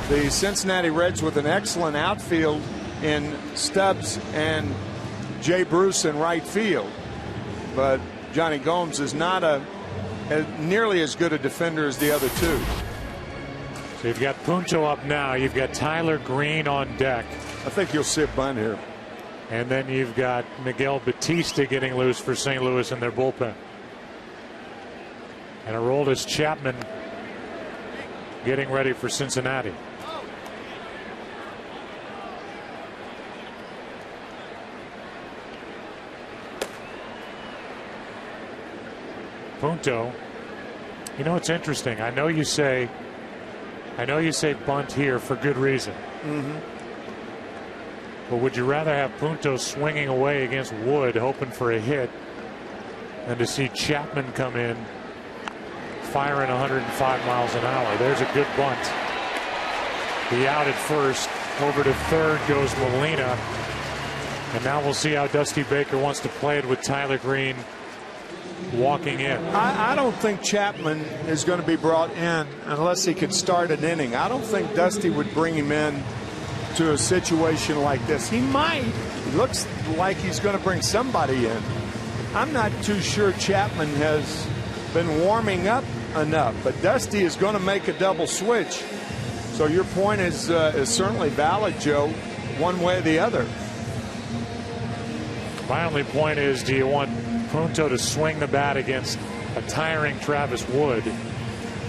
The Cincinnati Reds with an excellent outfield in Stubbs and Jay Bruce in right field. But Johnny Gomes is not nearly as good a defender as the other two. So you've got Punto up now. You've got Tyler Green on deck. I think you'll see a bunt here. And then you've got Miguel Batista getting loose for St. Louis in their bullpen. And Aroldis Chapman getting ready for Cincinnati. Punto. You know, it's interesting. I know you say bunt here for good reason. But would you rather have Punto swinging away against Wood hoping for a hit than to see Chapman come in firing 105 miles an hour? There's a good bunt. The out at first. Over to third goes Molina. And now we'll see how Dusty Baker wants to play it with Tyler Green walking in. I don't think Chapman is going to be brought in unless he could start an inning. I don't think Dusty would bring him in to a situation like this. He might. It looks like he's going to bring somebody in. I'm not too sure Chapman has been warming up enough, but Dusty is going to make a double switch. So your point is certainly valid, Joe, one way or the other. My only point is, do you want Punto to swing the bat against a tiring Travis Wood,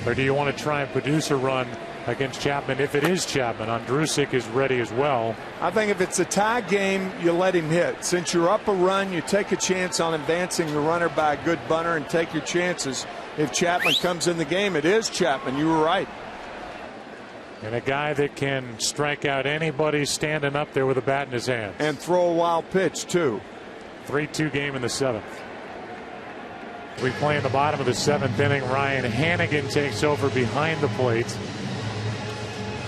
or do you want to try and produce a run against Chapman? If it is Chapman, Andrusik is ready as well. I think if it's a tie game, you let him hit. Since you're up a run, you take a chance on advancing the runner by a good bunter and take your chances. If Chapman comes in the game, it is Chapman. You were right. And a guy that can strike out anybody standing up there with a bat in his hand. And throw a wild pitch, too. 3-2 game in the 7th. We play in the bottom of the 7th inning. Ryan Hannigan takes over behind the plate.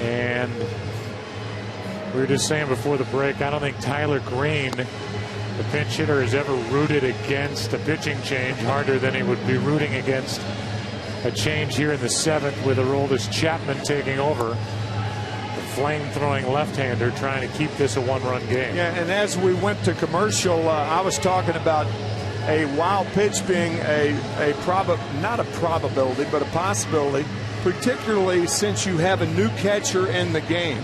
And we were just saying before the break, I don't think Tyler Green, the pinch hitter, has ever rooted against a pitching change harder than he would be rooting against a change here in the 7th with Aroldis Chapman taking over. The flame-throwing left-hander trying to keep this a one-run game. Yeah, and as we went to commercial, I was talking about a wild pitch being not a probability, but a possibility, particularly since you have a new catcher in the game.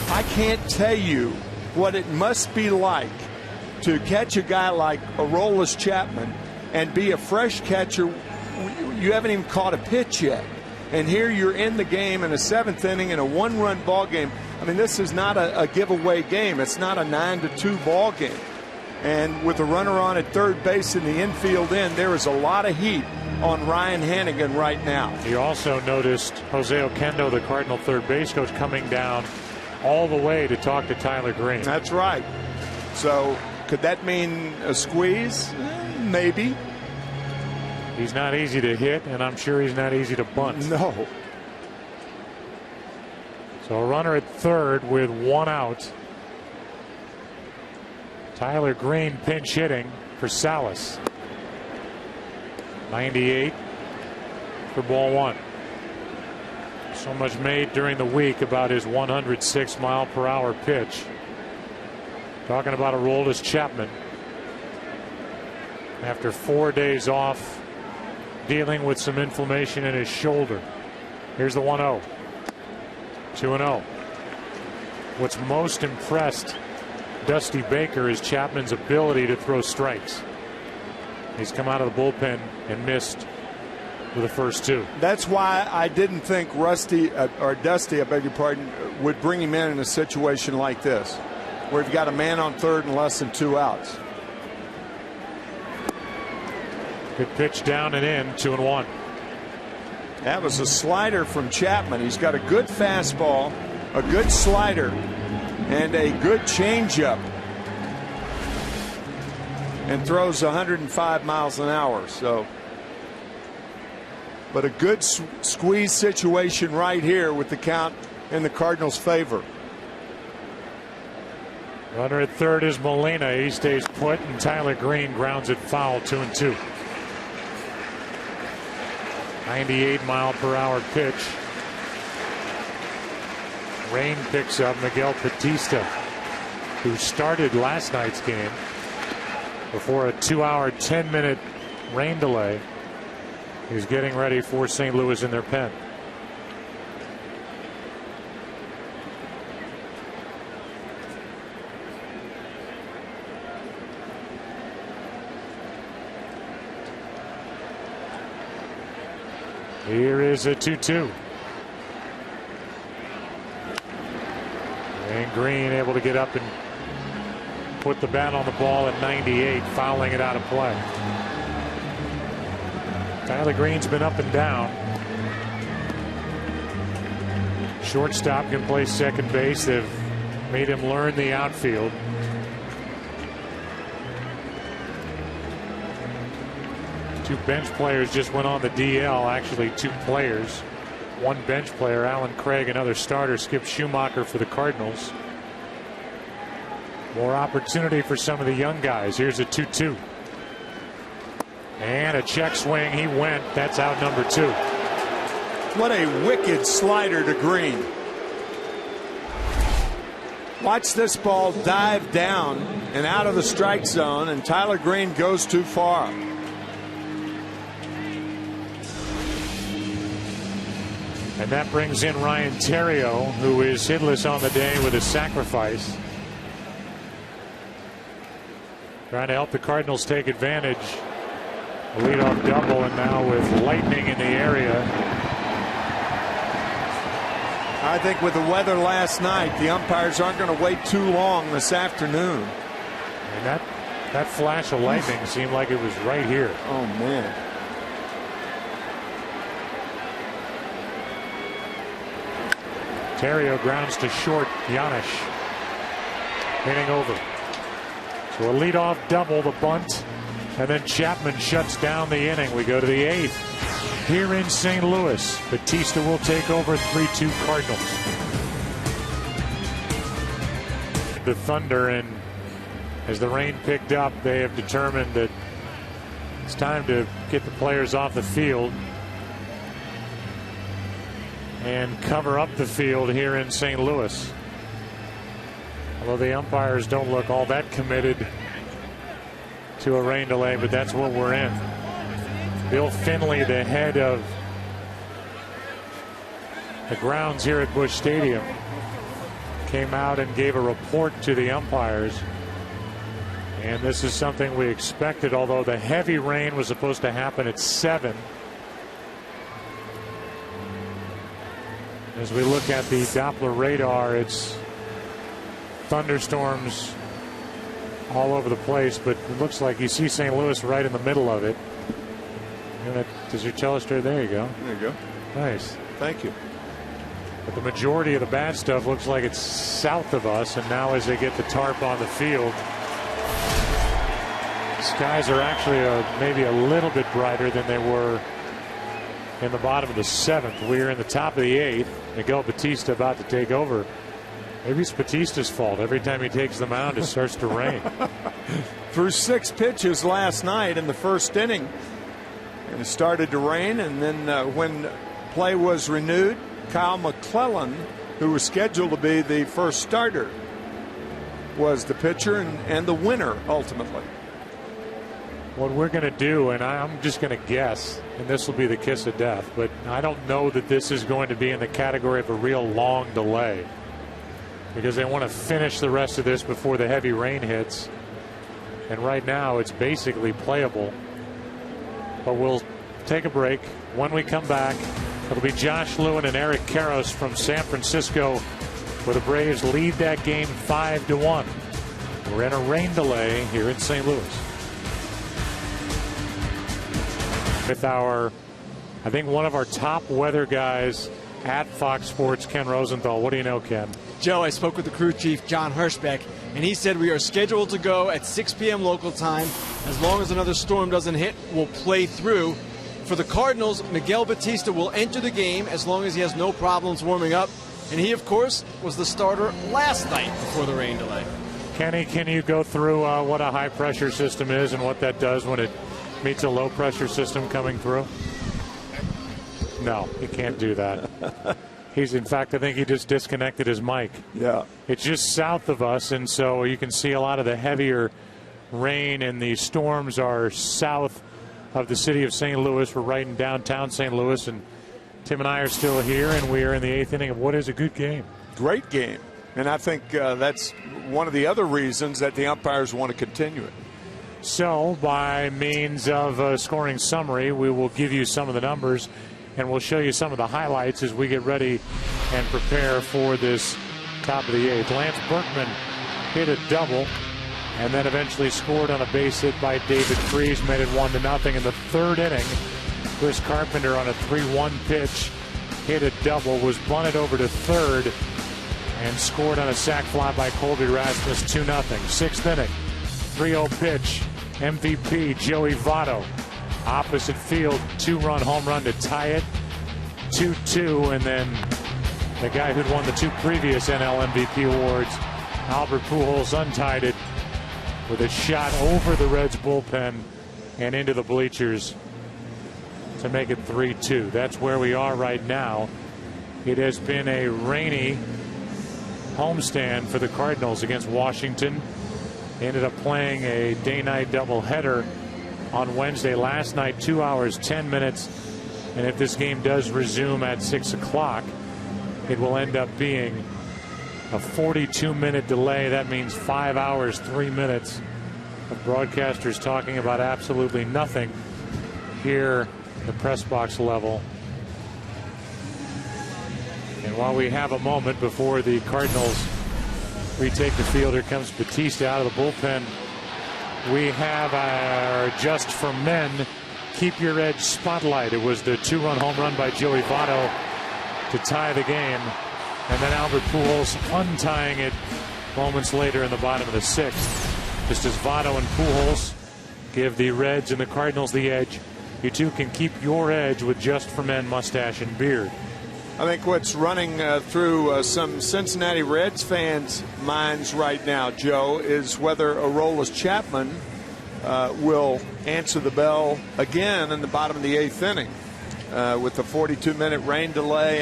I can't tell you what it must be like to catch a guy like Aroldis Chapman and be a fresh catcher. You haven't even caught a pitch yet. And here you're in the game in a 7th inning in a one-run ball game. I mean, this is not a giveaway game. It's not a 9-2 ball game. And with a runner on at third base in the infield end, there is a lot of heat on Ryan Hannigan right now. You also noticed Jose Oquendo, the Cardinal third base coach, coming down all the way to talk to Tyler Green. That's right. So could that mean a squeeze? Maybe. He's not easy to hit, and I'm sure he's not easy to bunt. No. So a runner at third with one out. Tyler Green pinch hitting for Salas. 98 for ball one. So much made during the week about his 106-mile-per-hour pitch. Talking about Aroldis Chapman. After 4 days off, dealing with some inflammation in his shoulder. Here's the 1-0. 2-0. What's most impressed Dusty Baker is Chapman's ability to throw strikes. He's come out of the bullpen and missed with the first two. That's why I didn't think Dusty, I beg your pardon, would bring him in a situation like this, where you've got a man on third and less than 2 outs. Good pitch down and in, 2-1. That was a slider from Chapman. He's got a good fastball, a good slider, and a good changeup, and throws 105 miles an hour. So, but a good squeeze situation right here with the count in the Cardinals' favor. Runner at third is Molina. He stays put, and Tyler Green grounds it foul. 2-2. 98-mile-per-hour pitch. Rain picks up Miguel Batista, who started last night's game before a 2-hour, 10-minute rain delay. He's getting ready for St. Louis in their pen. Here is a 2-2. And Green able to get up and put the bat on the ball at 98, fouling it out of play. Tyler Green's been up and down. Shortstop can play second base. They've made him learn the outfield. Two bench players just went on the DL. Actually, two players. One bench player, Alan Craig, another starter, Skip Schumacher for the Cardinals. More opportunity for some of the young guys. Here's a 2-2. And a check swing. He went. That's out number 2. What a wicked slider to Green. Watch this ball dive down and out of the strike zone, and Tyler Green goes too far. And that brings in Ryan Theriot, who is hitless on the day with a sacrifice. Trying to help the Cardinals take advantage. A leadoff double, and now with lightning in the area. I think with the weather last night, the umpires aren't going to wait too long this afternoon. And that flash of lightning seemed like it was right here. Oh, man. Theriot grounds to short. Janisch hitting over. So a leadoff double, the bunt, and then Chapman shuts down the inning. We go to the 8th. Here in St. Louis, Batista will take over 3-2 Cardinals. The Thunder, and as the rain picked up, they have determined that it's time to get the players off the field and cover up the field here in St. Louis. Although the umpires don't look all that committed to a rain delay, but that's what we're in. Bill Finley, the head of the grounds here at Busch Stadium, came out and gave a report to the umpires. And this is something we expected, although the heavy rain was supposed to happen at 7. As we look at the Doppler radar, it's thunderstorms all over the place, but it looks like you see St. Louis right in the middle of it. Does your telestrator? There you go. There you go. Nice. Thank you. But the majority of the bad stuff looks like it's south of us, and now as they get the tarp on the field, skies are actually maybe a little bit brighter than they were in the bottom of the 7th. We're in the top of the 8th. Miguel Batista about to take over. Maybe it's Batista's fault. Every time he takes the mound, it starts to rain. Through 6 pitches last night in the first inning, and it started to rain, and then when play was renewed, Kyle McClellan, who was scheduled to be the first starter, was the pitcher and the winner ultimately. What we're going to do, and I'm just going to guess, and this will be the kiss of death, but I don't know that this is going to be in the category of a real long delay, because they want to finish the rest of this before the heavy rain hits. And right now it's basically playable. But we'll take a break. When we come back, it'll be Josh Lewin and Eric Karros from San Francisco, where the Braves lead that game 5-1. We're in a rain delay here in St. Louis. With I think one of our top weather guys at Fox Sports, Ken Rosenthal. What do you know, Ken? Joe, I spoke with the crew chief, John Hirschbeck, and he said we are scheduled to go at 6 p.m. local time. As long as another storm doesn't hit, we'll play through. For the Cardinals, Miguel Batista will enter the game as long as he has no problems warming up. And he, of course, was the starter last night before the rain delay. Kenny, can you go through what a high-pressure system is and what that does when it meets a low-pressure system coming through? No, he can't do that. He's, in fact, I think he just disconnected his mic. Yeah. It's just south of us, and so you can see a lot of the heavier rain, and the storms are south of the city of St. Louis. We're right in downtown St. Louis, and Tim and I are still here, and we are in the 8th inning of what is a good game. Great game. And I think that's one of the other reasons that the umpires want to continue it. So, by means of a scoring summary, we will give you some of the numbers, and we'll show you some of the highlights as we get ready and prepare for this top of the 8th. Lance Berkman hit a double and then eventually scored on a base hit by David Freese, made it 1-0 in the 3rd inning. Chris Carpenter on a 3-1 pitch hit a double, was bunted over to 3rd, and scored on a sac fly by Colby Rasmus, 2-0. 6th inning, 3-0 pitch, MVP Joey Votto, opposite field, 2-run home run to tie it, 2-2, and then the guy who'd won the 2 previous NL MVP awards, Albert Pujols, untied it with a shot over the Reds bullpen and into the bleachers to make it 3-2. That's where we are right now. It has been a rainy homestand for the Cardinals against Washington. They ended up playing a day-night doubleheader on Wednesday last night, 2 hours, 10 minutes. And if this game does resume at 6 o'clock, it will end up being a 42-minute delay. That means 5 hours, 3 minutes of broadcasters talking about absolutely nothing here at the press box level. And while we have a moment before the Cardinals retake the field, here comes Batista out of the bullpen. We have our Just for Men Keep Your Edge spotlight. It was the 2-run home run by Joey Votto to tie the game. And then Albert Pujols untying it moments later in the bottom of the 6th. Just as Votto and Pujols give the Reds and the Cardinals the edge, you too can keep your edge with Just for Men mustache and beard. I think what's running through some Cincinnati Reds fans' minds right now, Joe, is whether Aroldis Chapman will answer the bell again in the bottom of the 8th inning. With the 42-minute rain delay,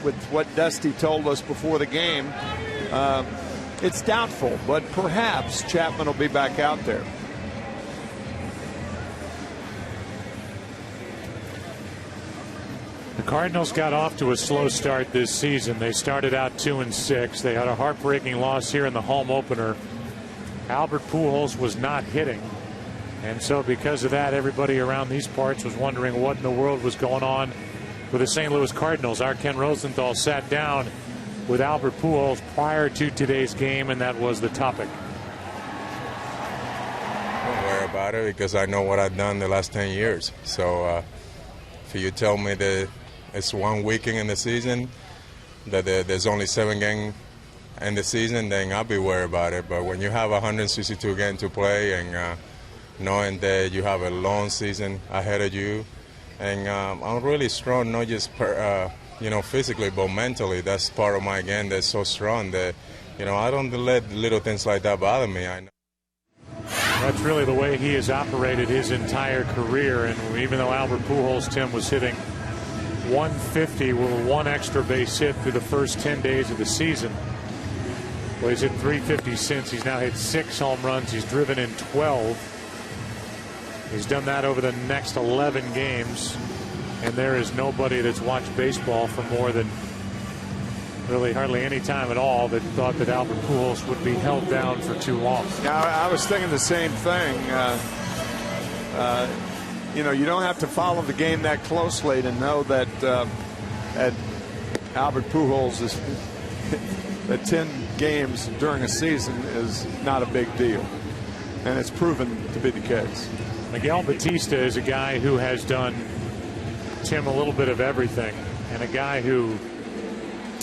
with what Dusty told us before the game, it's doubtful, but perhaps Chapman will be back out there. The Cardinals got off to a slow start this season. They started out 2-6. They had a heartbreaking loss here in the home opener. Albert Pujols was not hitting. And so because of that, everybody around these parts was wondering what in the world was going on with the St. Louis Cardinals. Our Ken Rosenthal sat down with Albert Pujols prior to today's game, and that was the topic. Don't worry about it because I know what I've done the last 10 years. So if you tell me that it's 1 weekend in the season, that there's only 7 games in the season, then I'll be worried about it. But when you have 162 games to play and knowing that you have a long season ahead of you, and I'm really strong, not just physically, but mentally. That's part of my game that's so strong that, I don't let little things like that bother me. I know. That's really the way he has operated his entire career. And even though Albert Pujols, Tim, was hitting 150 with 1 extra base hit through the first 10 days of the season, well, he's hit 350 since. He's now hit 6 home runs. He's driven in 12. He's done that over the next 11 games. And there is nobody that's watched baseball for more than really hardly any time at all that thought that Albert Pujols would be held down for too long. Yeah, I was thinking the same thing. You don't have to follow the game that closely to know that Albert Pujols is that 10 games during a season is not a big deal, and it's proven to be the case. Miguel Batista is a guy who has done, Tim, a little bit of everything, and a guy who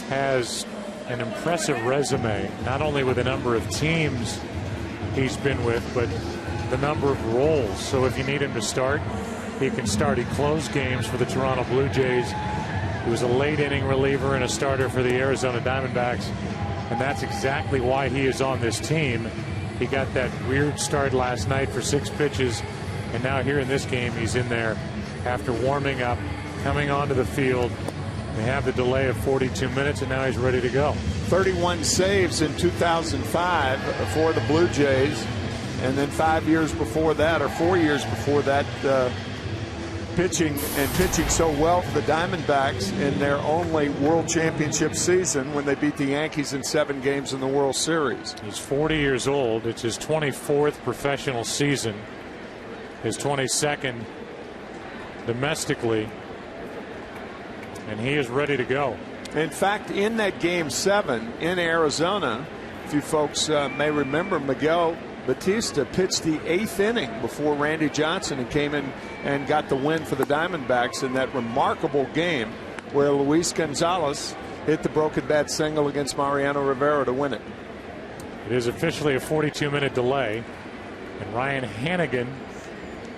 has an impressive resume, not only with the number of teams he's been with, but the number of roles. So if you need him to start, he can start. He closed games for the Toronto Blue Jays. He was a late inning reliever and a starter for the Arizona Diamondbacks, and that's exactly why he is on this team. He got that weird start last night for 6 pitches, and now here in this game he's in there after warming up coming onto the field. They have the delay of 42 minutes, and now he's ready to go. 31 saves in 2005 for the Blue Jays, and then 5 years before that, or 4 years before that, pitching so well for the Diamondbacks in their only World Championship season when they beat the Yankees in 7 games in the World Series. He's 40 years old. It's his 24th professional season, his 22nd domestically, and he is ready to go. In fact, in that Game 7 in Arizona, if you folks may remember, Miguel Batista pitched the 8th inning before Randy Johnson and came in and got the win for the Diamondbacks in that remarkable game where Luis Gonzalez hit the broken bat single against Mariano Rivera to win it. It is officially a 42-minute delay, and Ryan Hannigan,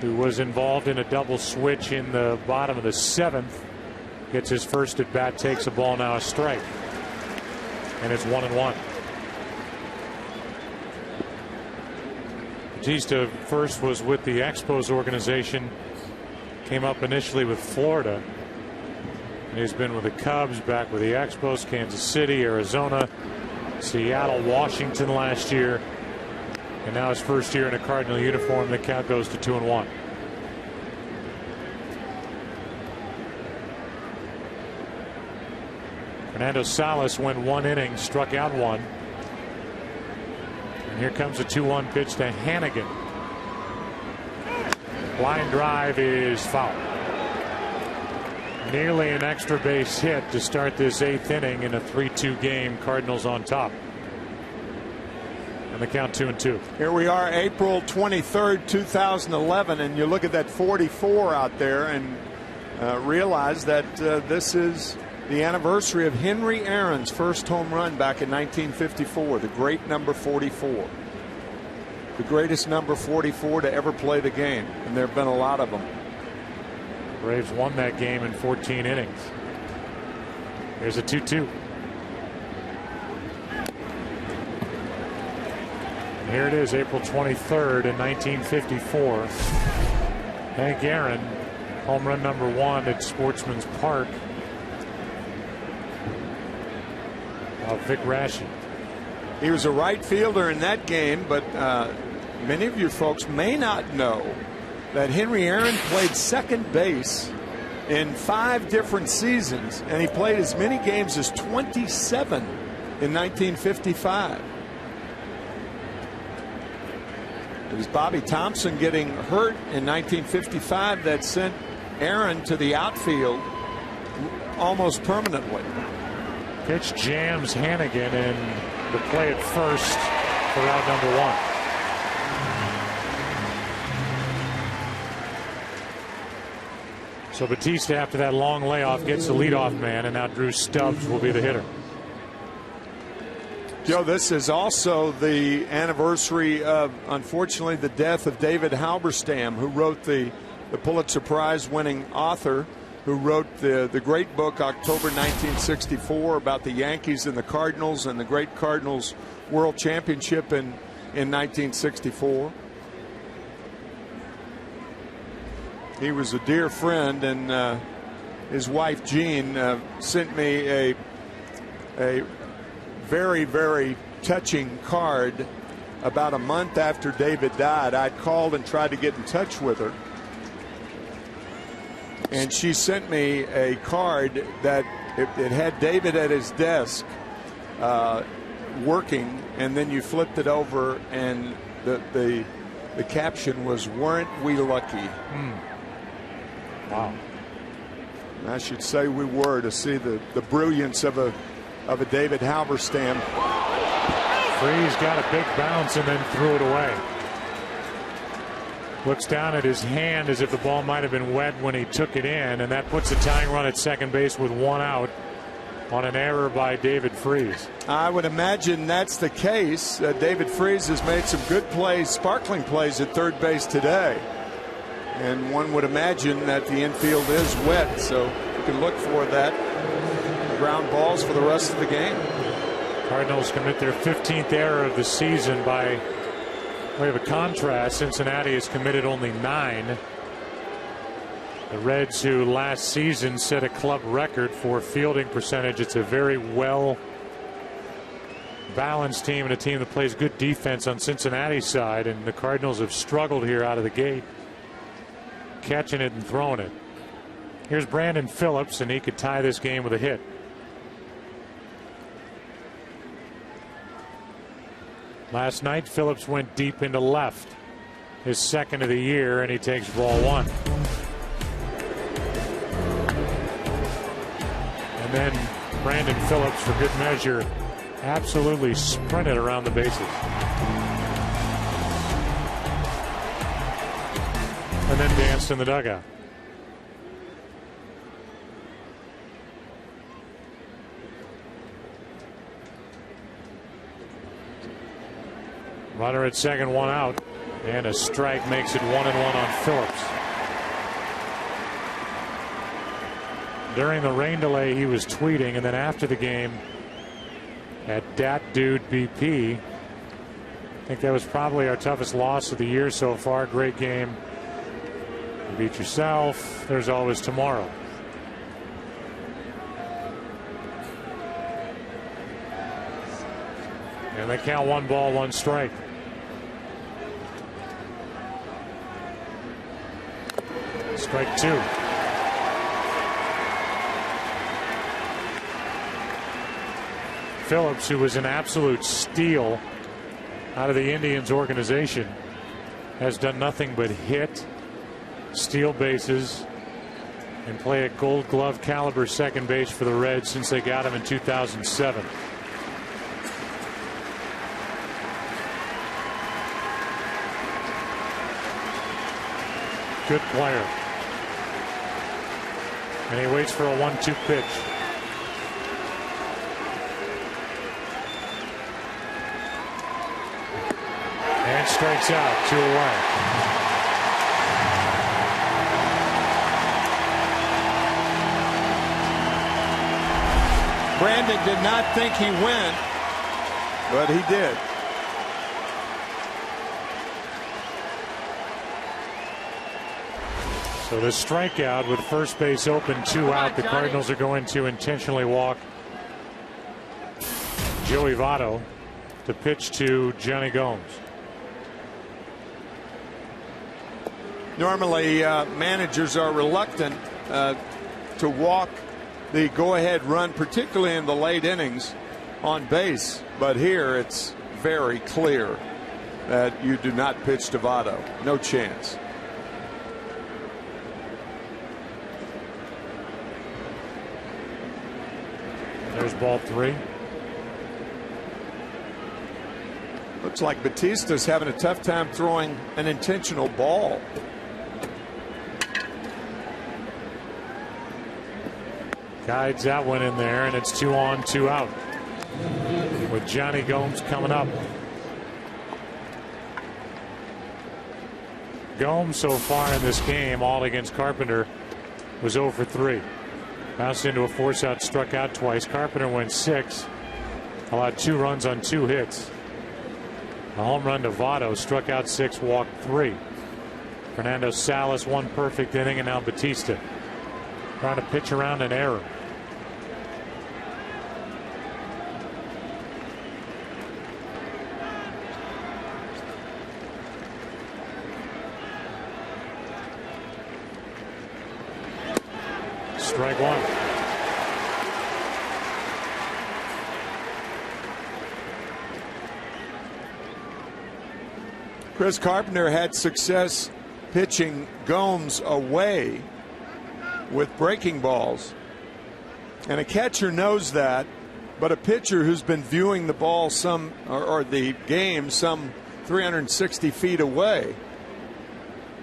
who was involved in a double switch in the bottom of the 7th, gets his first at bat, takes a ball, now a strike, and it's 1-1. Batista first was with the Expos organization, came up initially with Florida, and he's been with the Cubs, back with the Expos, Kansas City, Arizona, Seattle, Washington last year, and now his first year in a Cardinal uniform. The count goes to 2-1. Fernando Salas went 1 inning, struck out 1. And here comes a 2-1 pitch to Hannigan. Line drive is foul. Nearly an extra base hit to start this 8th inning in a 3-2 game. Cardinals on top. And the count 2-2. Here we are, April 23rd, 2011, and you look at that 44 out there and realize that this is the anniversary of Henry Aaron's first home run back in 1954, the great number 44. The greatest number 44 to ever play the game, and there have been a lot of them. Braves won that game in 14 innings. Here's a 2-2. And here it is, April 23rd in 1954. Hank Aaron, home run number 1 at Sportsman's Park. Vic Raschi. He was a right fielder in that game, but many of you folks may not know that Henry Aaron played second base in 5 different seasons, and he played as many games as 27 in 1955. It was Bobby Thompson getting hurt in 1955 that sent Aaron to the outfield almost permanently. Pitch jams Hannigan, and the play at first for out number 1. So Batista, after that long layoff, gets the leadoff man, and now Drew Stubbs will be the hitter. Joe, this is also the anniversary of, unfortunately, the death of David Halberstam, who wrote the Pulitzer Prize winning author, who wrote the great book October 1964 about the Yankees and the Cardinals and the great Cardinals World Championship in 1964. He was a dear friend, and his wife Jean sent me a very, very touching card about a month after David died. I'd called and tried to get in touch with her, and she sent me a card that it had David at his desk working, and then you flipped it over, and the caption was, "Weren't we lucky?" Wow. And I should say we were, to see the brilliance of a David Halberstam. Freese got a big bounce and then threw it away. Looks down at his hand as if the ball might have been wet when he took it in, and that puts a tying run at second base with 1 out on an error by David Freese. I would imagine that's the case. David Freese has made some good plays, sparkling plays at third base today, and one would imagine that the infield is wet, so you can look for that. Ground balls for the rest of the game. Cardinals commit their 15th error of the season. By way of a contrast, Cincinnati has committed only 9. The Reds, who last season set a club record for fielding percentage. It's a very well balanced team and a team that plays good defense on Cincinnati's side, and the Cardinals have struggled here out of the gate, catching it and throwing it. Here's Brandon Phillips, and he could tie this game with a hit. Last night, Phillips went deep into left, his second of the year, and he takes ball one. And then Brandon Phillips, for good measure, absolutely sprinted around the bases. And then danced in the dugout. Runner at second, one out, and a strike makes it 1-1 on Phillips. During the rain delay, he was tweeting, and then after the game at Dat Dude BP, I think that was probably our toughest loss of the year so far. Great game. You beat yourself. There's always tomorrow. And they count 1 ball, 1 strike. Strike 2. Phillips, who was an absolute steal out of the Indians organization, has done nothing but hit, steal bases, and play a Gold Glove caliber second base for the Reds since they got him in 2007. Good player. And he waits for a 1-2 pitch. And strikes out, 2 away. Brandon did not think he went, but he did. So the strikeout with first base open, 2 out. The Cardinals are going to intentionally walk Joey Votto to pitch to Johnny Gomes. Normally, managers are reluctant to walk the go-ahead run, particularly in the late innings, on base. But here, it's very clear that you do not pitch to Votto. No chance. There's ball 3. Looks like Batista's having a tough time throwing an intentional ball. Guides that one in there, and it's 2 on, 2 out. With Johnny Gomes coming up. Gomes so far in this game, all against Carpenter, was 0 for 3. Bounced into a force out, struck out twice. Carpenter went 6, allowed 2 runs on 2 hits. A home run to Votto, struck out 6, walked 3. Fernando Salas, 1 perfect inning, and now Batista trying to pitch around an error. Strike 1. Chris Carpenter had success pitching Gomes away with breaking balls. And a catcher knows that, but a pitcher who's been viewing the ball or the game some 360 feet away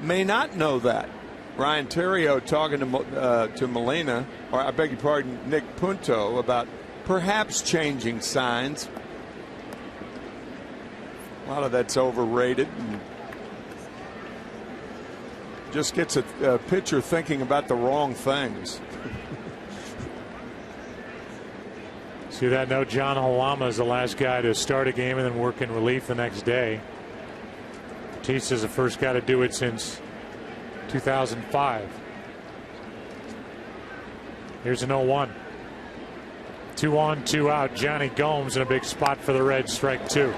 may not know that. Ryan Theriot talking to Molina, or I beg your pardon, Nick Punto, about perhaps changing signs. A lot of that's overrated and just gets a pitcher thinking about the wrong things. See that note? John Halama is the last guy to start a game and then work in relief the next day. Batista's the first guy to do it since 2005. Here's an 0-1. 2 on, 2 out. Johnny Gomes in a big spot for the Reds. Strike 2.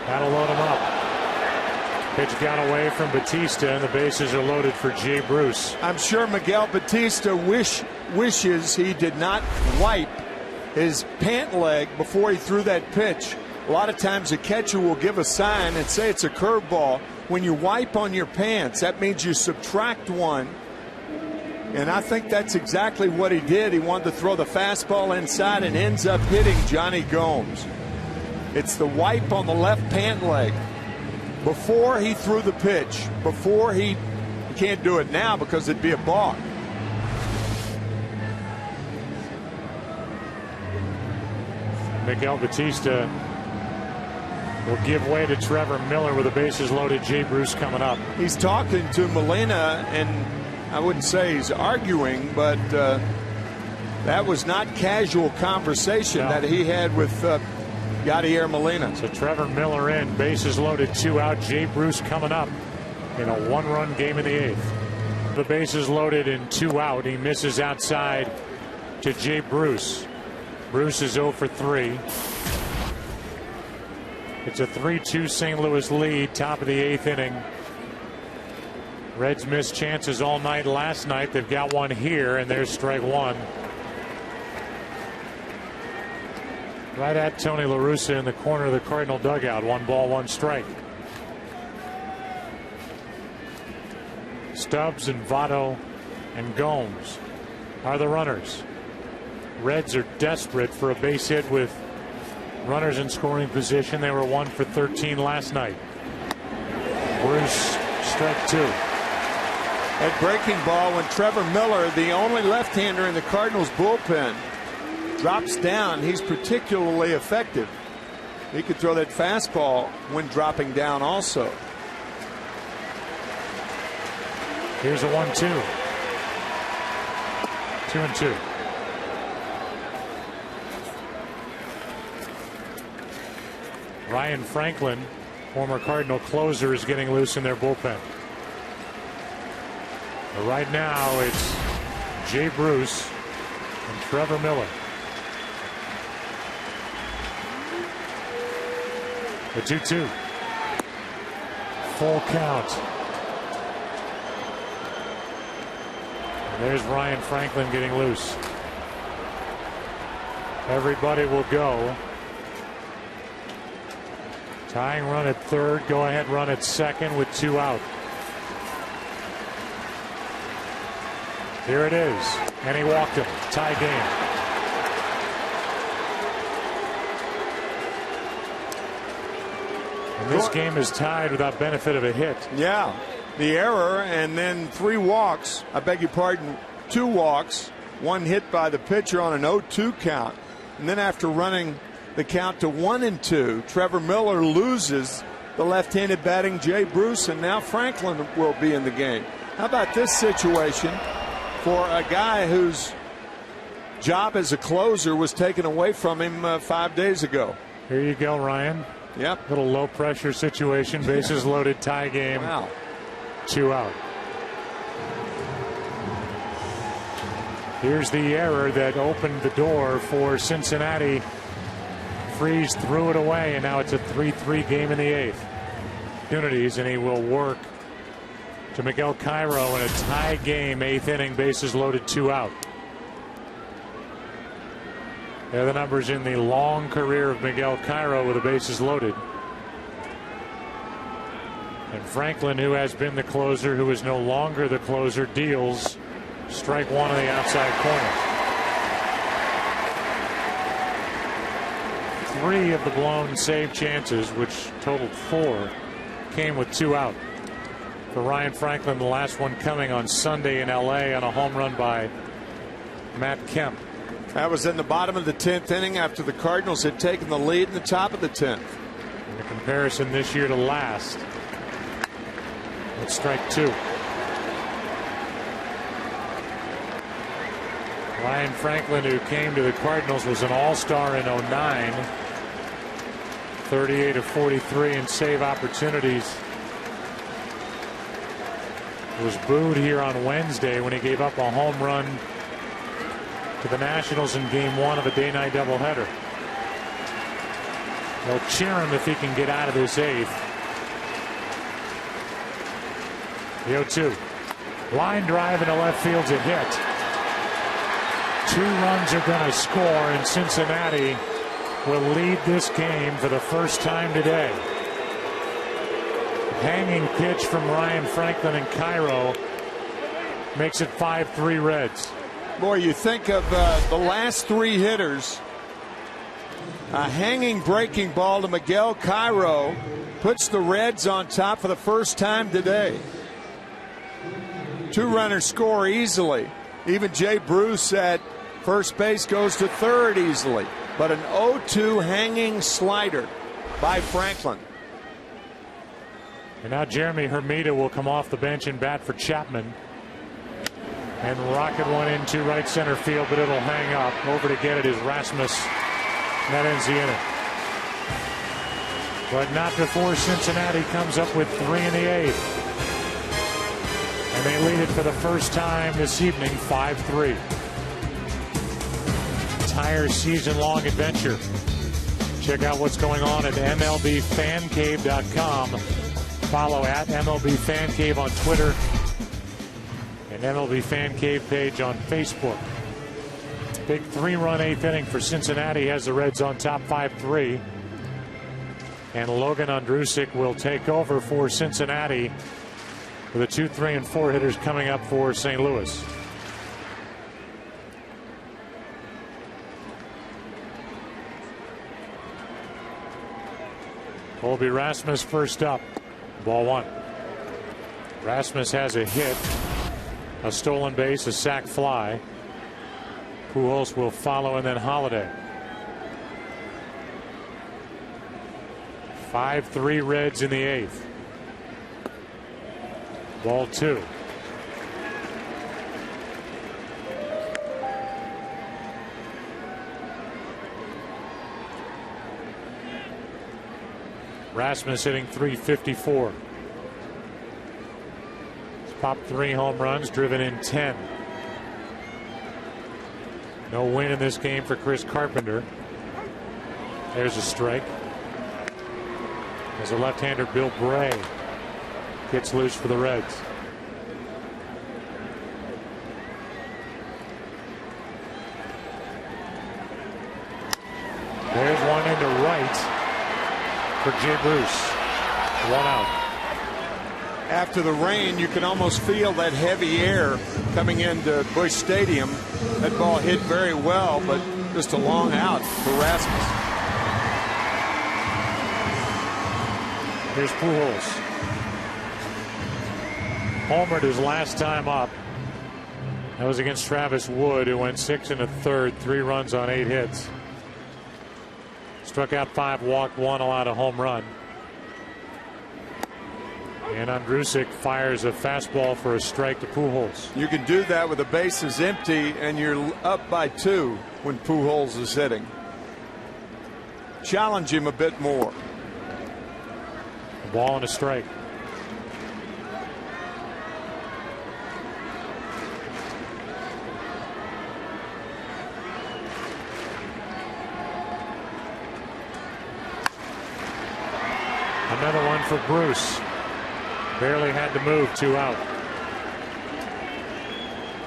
That'll load him up. Pitch got away from Batista, and the bases are loaded for Jay Bruce. I'm sure Miguel Batista wishes he did not wipe his pant leg before he threw that pitch. A lot of times a catcher will give a sign and say it's a curveball. When you wipe on your pants, that means you subtract one. And I think that's exactly what he did. He wanted to throw the fastball inside and ends up hitting Johnny Gomes. It's the wipe on the left pant leg before he threw the pitch. Before he can't do it now because it'd be a balk. Miguel Batista will give way to Trevor Miller with the bases loaded. Jay Bruce coming up. He's talking to Molina, and I wouldn't say he's arguing, but that was not casual conversation that he had with Yadier Molina. So Trevor Miller in, bases loaded, 2 out. Jay Bruce coming up in a 1-run game in the 8th. The bases loaded and 2 out. He misses outside to Jay Bruce. Bruce is 0 for 3. It's a 3-2 St. Louis lead, top of the 8th inning. Reds missed chances all night last night. They've got one here, and there's strike 1. Right at Tony La Russa in the corner of the Cardinal dugout. 1 ball, 1 strike. Stubbs and Votto and Gomes are the runners. Reds are desperate for a base hit with runners in scoring position. They were 1 for 13 last night. Bruce, strike 2. That breaking ball when Trevor Miller, the only left-hander in the Cardinals bullpen, drops down, he's particularly effective. He could throw that fastball when dropping down also. Here's a 1-2. 2-2. Ryan Franklin, former Cardinal closer, is getting loose in their bullpen. But right now it's Jay Bruce and Trevor Miller. The 2-2. Full count. And there's Ryan Franklin getting loose. Everybody will go. Tying run at third, go ahead run at second with 2 out. Here it is, and he walked him. Tie game. And this game is tied without benefit of a hit. Yeah, the error and then 3 walks. I beg your pardon, 2 walks. 1 hit by the pitcher on an 0-2 count. And then after running the count to 1-2, Trevor Miller loses the left-handed batting Jay Bruce, and now Franklin will be in the game. How about this situation for a guy whose job as a closer was taken away from him 5 days ago? Here you go, Ryan. Yep. Little low pressure situation. Bases loaded, tie game. Wow. 2 out. Here's the error that opened the door for Cincinnati. Freeze threw it away, and now it's a 3-3 game in the 8th. Opportunities, and he will work to Miguel Cairo in a tie game, 8th inning, bases loaded, 2 out. There are the numbers in the long career of Miguel Cairo with the bases loaded. And Franklin, who has been the closer, who is no longer the closer, deals strike 1 on the outside corner. 3 of the blown save chances, which totaled 4, came with 2 out for Ryan Franklin, the last one coming on Sunday in L.A. on a home run by Matt Kemp. That was in the bottom of the 10th inning after the Cardinals had taken the lead in the top of the 10th. In the comparison this year to last. It's strike two. Ryan Franklin, who came to the Cardinals, was an all-star in 09. 38 of 43 in save opportunities. Was booed here on Wednesday when he gave up a home run to the Nationals in game one of a day-night doubleheader. They'll cheer him if he can get out of this eighth. The 0-2. Line drive into left field's a hit. 2 runs are going to score, and Cincinnati will lead this game for the first time today. Hanging pitch from Ryan Franklin in Cairo makes it 5-3 Reds. Boy, you think of the last 3 hitters. A hanging breaking ball to Miguel Cairo puts the Reds on top for the first time today. 2 runners score easily. Even Jay Bruce at first base goes to third easily. But an 0-2 hanging slider by Franklin. And now Jeremy Hermida will come off the bench and bat for Chapman. And rocket one into right center field, but it'll hang up. Over to get it is Rasmus. That ends the inning. But not before Cincinnati comes up with 3 in the 8th. And they lead it for the first time this evening, 5-3. Entire season-long adventure. Check out what's going on at MLBFanCave.com. Follow at MLBFanCave on Twitter and MLB Fan Cave page on Facebook. Big 3-run 8th inning for Cincinnati has the Reds on top 5-3. And Logan Ondrusek will take over for Cincinnati with the 2, 3, and 4 hitters coming up for St. Louis. Colby Rasmus first up. Ball 1. Rasmus has a hit, a stolen base, a sac fly. Pujols will follow, and then Holiday. 5-3 Reds in the 8th. Ball 2. Rasmus hitting .354. He's popped 3 home runs, driven in 10. No win in this game for Chris Carpenter. There's a strike. As a left-hander, Bill Bray gets loose for the Reds. There's one into right for Jay Bruce. 1 out. After the rain, you can almost feel that heavy air coming into Busch Stadium. That ball hit very well, but just a long out for Rasmus. Here's Pujols. Homered his last time up. That was against Travis Wood, who went 6 1/3, 3 runs on 8 hits. Struck out 5, walked 1, allowed a home run. And Ondrusek fires a fastball for a strike to Pujols. You can do that with the bases empty and you're up by 2 when Pujols is hitting. Challenge him a bit more. A ball and a strike. Another one for Bruce. Barely had to move, 2 out.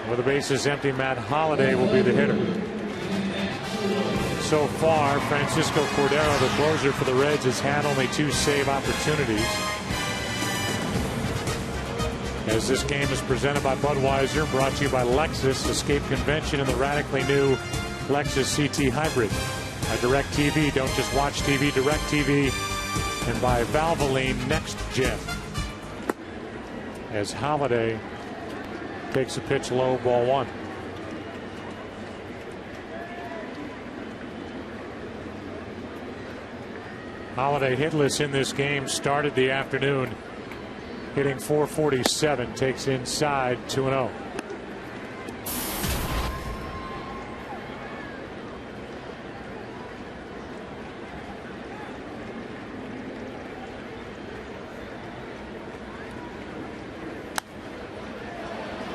With the bases empty, Matt Holliday will be the hitter. So far, Francisco Cordero, the closer for the Reds, has had only 2 save opportunities. As this game is presented by Budweiser, brought to you by Lexus. Escape convention in the radically new Lexus CT Hybrid. By DirecTV, don't just watch TV, DirecTV. And by Valvoline Next Gen. as Holiday takes a pitch low, ball one. Holiday hitless in this game, started the afternoon hitting .447, takes inside 2-0.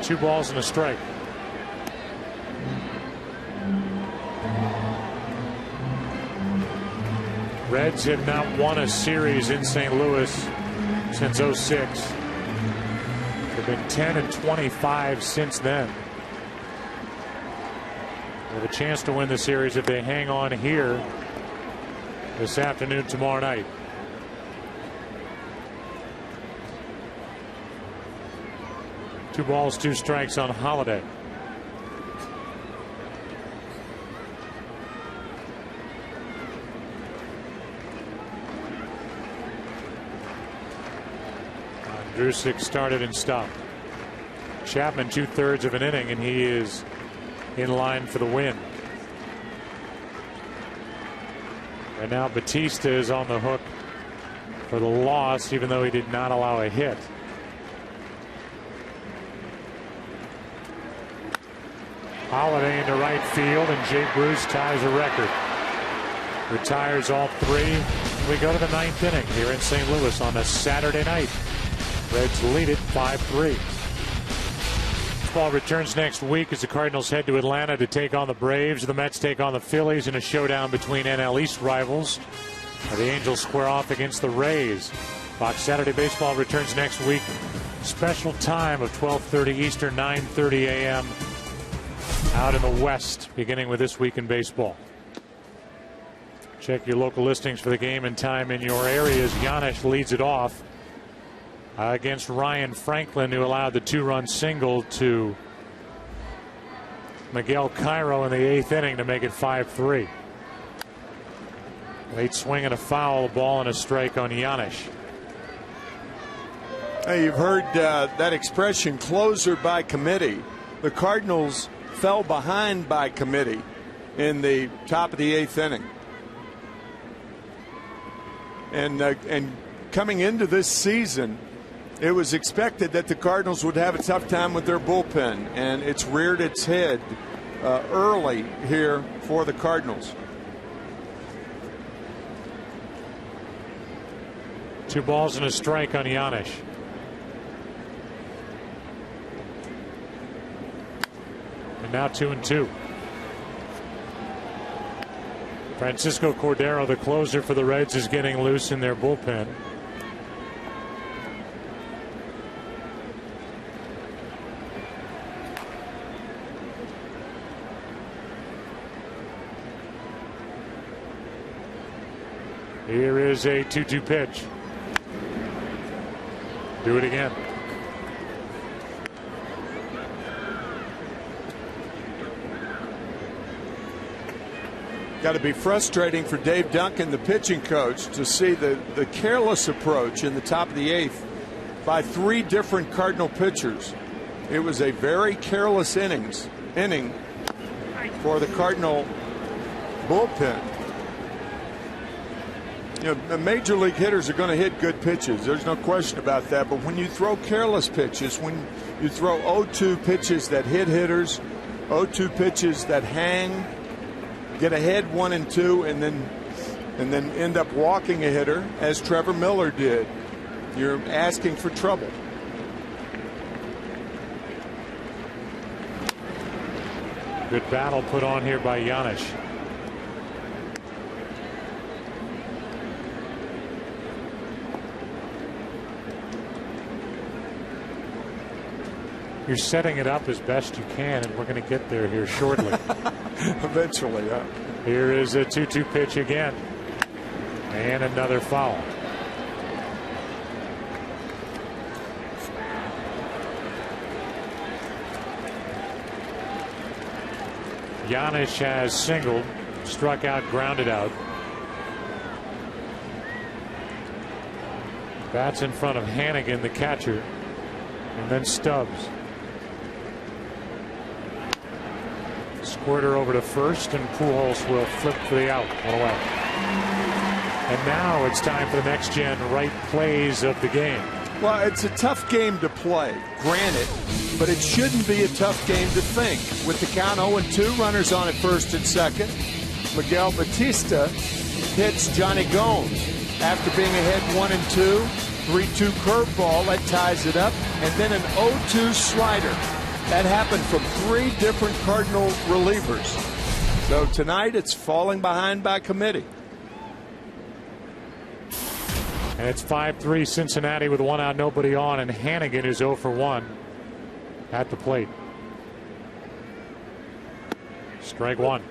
Two balls and a strike. Reds have not won a series in St. Louis since '06. They've been 10-25 since then. They have a chance to win the series if they hang on here this afternoon, tomorrow night. Two balls, two strikes on Holiday. Drusick started and stopped. Chapman 2/3 of an inning, and he is in line for the win. And now Batista is on the hook for the loss, even though he did not allow a hit. Holiday into right field, and Jay Bruce ties a record. Retires all three. We go to the ninth inning here in St. Louis on a Saturday night. Reds lead it 5-3. Baseball returns next week as the Cardinals head to Atlanta to take on the Braves. The Mets take on the Phillies in a showdown between NL East rivals. The Angels square off against the Rays. Fox Saturday Baseball returns next week. Special time of 12:30 Eastern, 9:30 a.m. out in the West, beginning with This Week in Baseball. Check your local listings for the game and time in your areas. Giannis leads it off against Ryan Franklin, who allowed the two-run single to Miguel Cairo in the eighth inning to make it 5-3. Late swing and a foul, a ball and a strike on Giannis. Hey, you've heard that expression, closer by committee. The Cardinals fell behind by committee in the top of the eighth inning. And coming into this season, it was expected that the Cardinals would have a tough time with their bullpen, and it's reared its head early here for the Cardinals. Two balls and a strike on Giannis. And now 2-2. Francisco Cordero, the closer for the Reds, is getting loose in their bullpen. Here is a 2-2 pitch. Do it again. Got to be frustrating for Dave Duncan, the pitching coach, to see the careless approach in the top of the eighth by three different Cardinal pitchers. It was a very careless inning for the Cardinal bullpen. You know, major league hitters are going to hit good pitches. There's no question about that. But when you throw careless pitches, when you throw 0-2 pitches that hit hitters, 0-2 pitches that hang, get ahead 1-2, and then end up walking a hitter, as Trevor Miller did, you're asking for trouble. Good battle put on here by Giannis. You're setting it up as best you can, and we're going to get there here shortly. Eventually, yeah. Here is a 2-2 pitch again. And another foul. Giannis has singled, struck out, grounded out. Bats in front of Hannigan, the catcher. And then Stubbs. Squirter over to first, and Pujols will flip for the out. One away. And now it's time for the next gen right plays of the game. Well, it's a tough game to play, granted, but it shouldn't be a tough game to think. With the count 0-2, runners on at first and second, Miguel Batista hits Johnny Gomes after being ahead 1-2, 3-2 curveball that ties it up, and then an 0-2 slider. That happened from 3 different Cardinal relievers. So tonight it's falling behind by committee. And it's 5-3 Cincinnati with 1 out, nobody on, and Hannigan is 0 for 1 at the plate. Strike 1.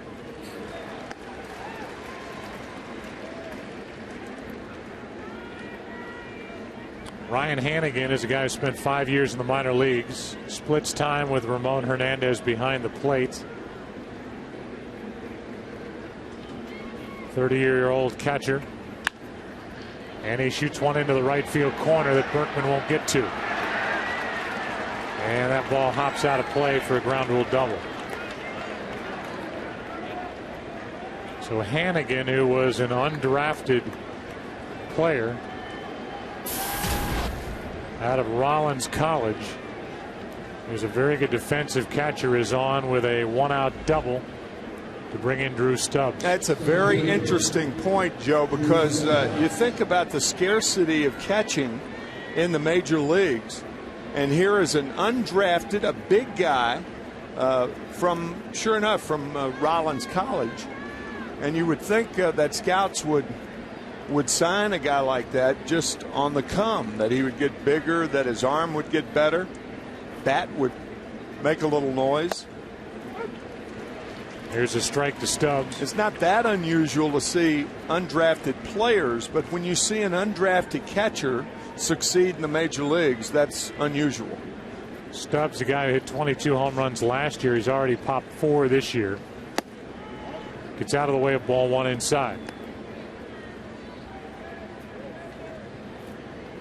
Ryan Hannigan is a guy who spent 5 years in the minor leagues. Splits time with Ramon Hernandez behind the plate. 30-year-old catcher. And he shoots one into the right field corner that Berkman won't get to. And that ball hops out of play for a ground rule double. So Hannigan, who was an undrafted player out of Rollins College, who's a very good defensive catcher, is on with a 1-out double to bring in Drew Stubbs. That's a very interesting point, Joe, because you think about the scarcity of catching in the major leagues, and here is an undrafted, a big guy from Rollins College, and you would think that scouts would sign a guy like that just on the come, that he would get bigger, that his arm would get better, bat would make a little noise. Here's a strike to Stubbs. It's not that unusual to see undrafted players, but when you see an undrafted catcher succeed in the major leagues, that's unusual. Stubbs, the guy who hit 22 home runs last year, he's already popped 4 this year. Gets out of the way of ball 1 inside.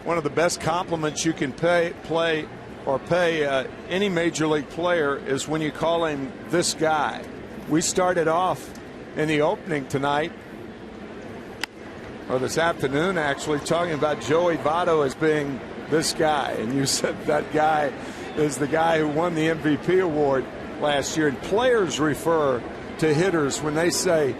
One of the best compliments you can pay any major league player is when you call him this guy. We started off in the opening tonight, or this afternoon actually, talking about Joey Votto as being this guy, and you said that guy is the guy who won the MVP award last year. And players refer to hitters when they say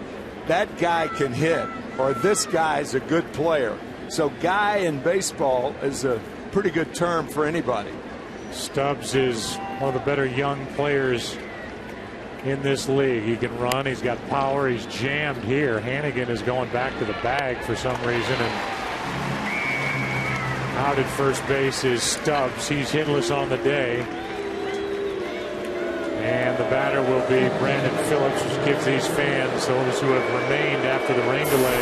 that guy can hit or this guy's a good player. So guy in baseball is a pretty good term for anybody. Stubbs is one of the better young players in this league. He can run, he's got power, he's jammed here. Hannigan is going back to the bag for some reason, and out at first base is Stubbs. He's hitless on the day, and the batter will be Brandon Phillips, which gives these fans, those who have remained after the rain delay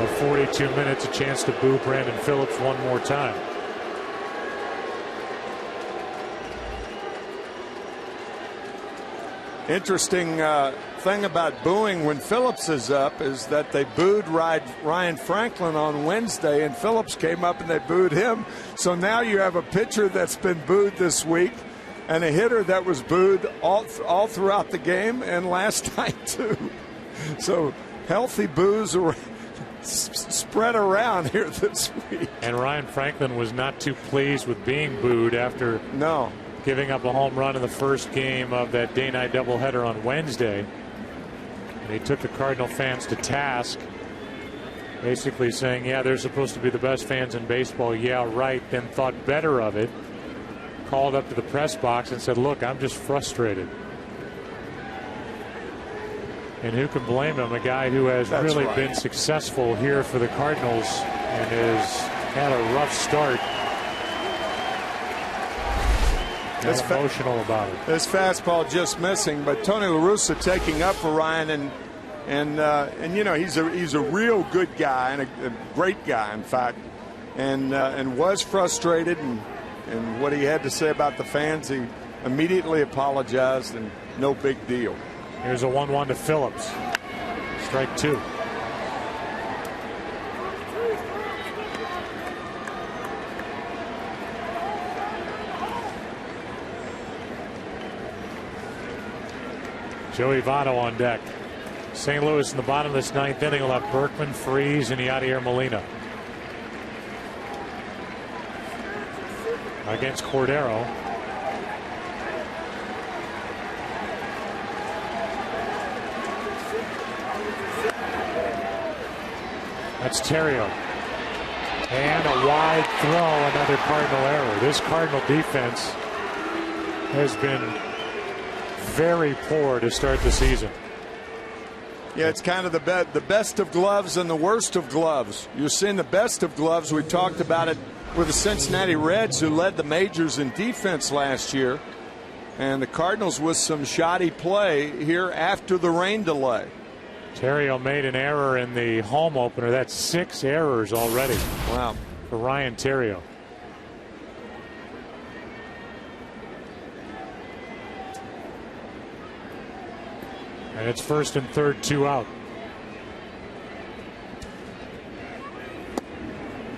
of 42 minutes, a chance to boo Brandon Phillips one more time. Interesting thing about booing when Phillips is up is that they booed Ryan Franklin on Wednesday, and Phillips came up and they booed him. So now you have a pitcher that's been booed this week and a hitter that was booed all throughout the game and last night too. So healthy boos are spread around here this week. And Ryan Franklin was not too pleased with being booed after giving up a home run in the first game of that day-night doubleheader on Wednesday. And he took the Cardinal fans to task, basically saying, yeah, they're supposed to be the best fans in baseball. Yeah, right. Then thought better of it, called up to the press box and said, look, I'm just frustrated. And who can blame him? A guy who has really been successful here for the Cardinals and has had a rough start. Not emotional about it. This fastball just missing, but Tony La Russa taking up for Ryan, and you know, he's a real good guy and a great guy, in fact, and was frustrated, and what he had to say about the fans, he immediately apologized, and no big deal. Here's a 1-1 to Phillips. Strike 2. Joey Votto on deck. St. Louis in the bottom of this ninth inning will have Berkman, Freese, and Yadier Molina against Cordero. That's Terrio. And a wide throw, another Cardinal error. This Cardinal defense has been very poor to start the season. Yeah, it's kind of the best of gloves and the worst of gloves. You're seeing the best of gloves. We talked about it with the Cincinnati Reds, who led the majors in defense last year. And the Cardinals with some shoddy play here after the rain delay. Terrio made an error in the home opener. That's 6 errors already. Wow. For Ryan Terrio. And it's first and third, 2 out.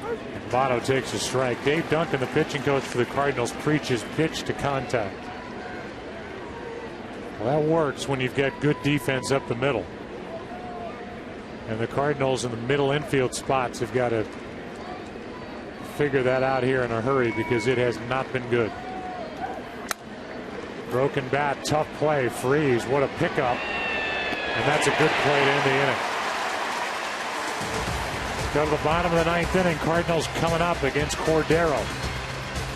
And Votto takes a strike. Dave Duncan, the pitching coach for the Cardinals, preaches pitch to contact. Well, that works when you've got good defense up the middle. And the Cardinals in the middle infield spots have got to figure that out here in a hurry, because it has not been good. Broken bat, tough play. Freese, what a pickup. And that's a good play to end the inning. Go to the bottom of the ninth inning. Cardinals coming up against Cordero.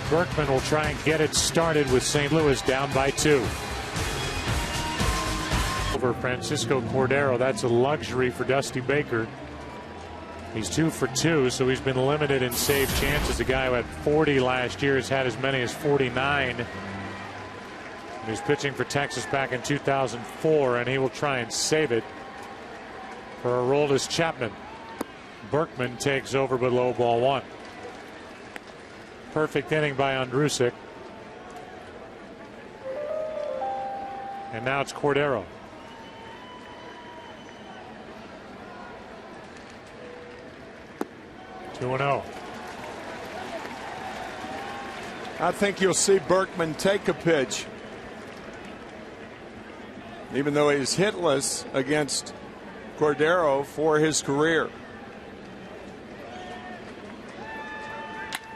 Berkman will try and get it started with St. Louis down by 2. Over Francisco Cordero. That's a luxury for Dusty Baker. He's 2 for 2, so he's been limited in save chances. A guy who had 40 last year has had as many as 49. He was pitching for Texas back in 2004, and he will try and save it for Aroldis Chapman. Berkman takes over, but low ball 1. Perfect inning by Andrusik. And now it's Cordero. 2-0. I think you'll see Berkman take a pitch, even though he's hitless against Cordero for his career.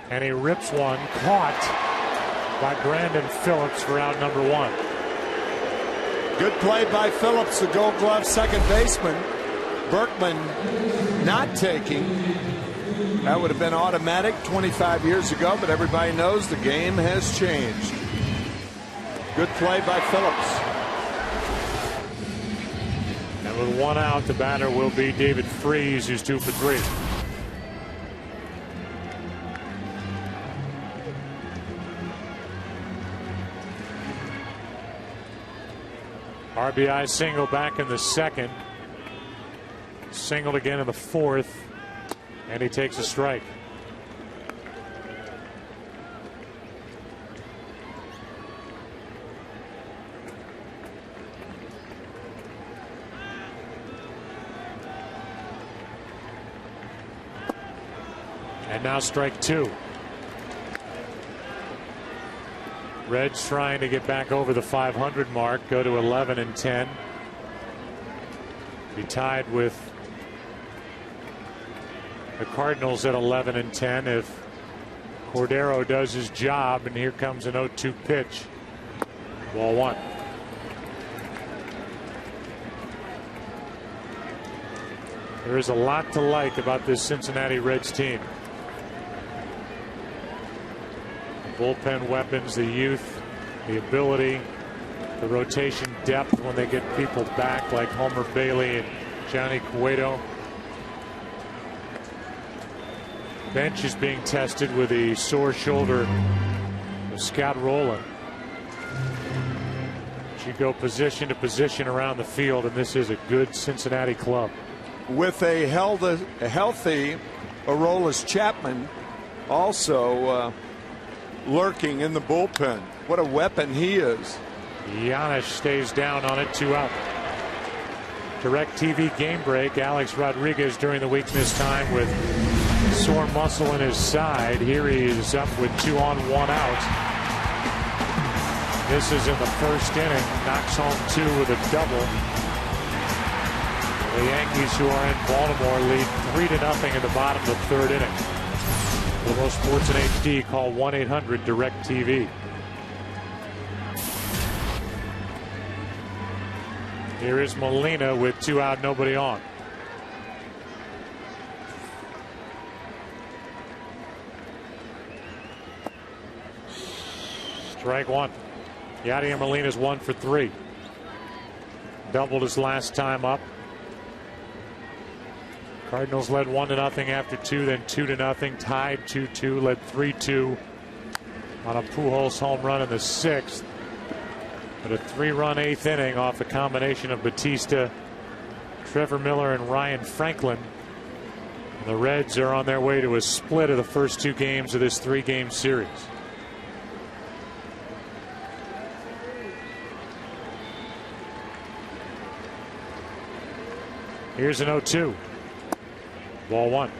And he rips one, caught by Brandon Phillips for out number 1. Good play by Phillips, the Gold Glove second baseman. Berkman not taking. That would have been automatic 25 years ago, but everybody knows the game has changed. Good play by Phillips. And with 1 out, the batter will be David Freese, who's 2 for 3. RBI single back in the second. Singled again in the fourth. And he takes a strike. And now strike 2. Reds trying to get back over the 500 mark, go to 11-10. Be tied with the Cardinals at 11-10 if Cordero does his job. And here comes an 0-2 pitch. Ball 1. There is a lot to like about this Cincinnati Reds team. The bullpen weapons, the youth, the ability, the rotation depth when they get people back like Homer Bailey and Johnny Cueto. Bench is being tested with the sore shoulder of Scott Rowland. She go position to position around the field, and this is a good Cincinnati club. With a healthy Aroldis Chapman also lurking in the bullpen. What a weapon he is. Giannis stays down on it, 2 out. DirecTV game break. Alex Rodriguez during the week missed time with sore muscle in his side. Here he is up with 2 on, 1 out. This is in the first inning. Knocks home 2 with a double. The Yankees, who are in Baltimore, lead 3-0 in the bottom of the third inning. For most sports in HD, call 1-800-DIRECTV. Here is Molina with 2 out, nobody on. Strike 1. Yadier Molina's 1 for 3. Doubled his last time up. Cardinals led 1-0 after 2, then 2-0, tied 2-2, led 3-2 on a Pujols home run in the 6th. But a 3-run 8th inning off a combination of Batista, Trevor Miller, and Ryan Franklin. And the Reds are on their way to a split of the first 2 games of this 3-game series. Here's an 0-2. Ball 1.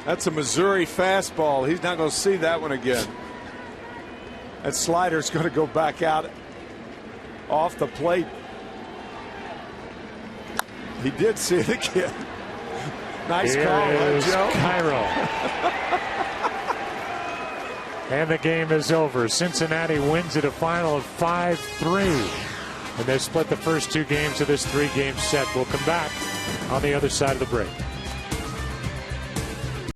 That's a Missouri fastball. He's not going to see that one again. That slider's going to go back out off the plate. He did see it again. Nice Here call, is Joe. Cairo. And the game is over. Cincinnati wins it a final of 5-3. And they split the first 2 games of this 3-game set. We'll come back on the other side of the break.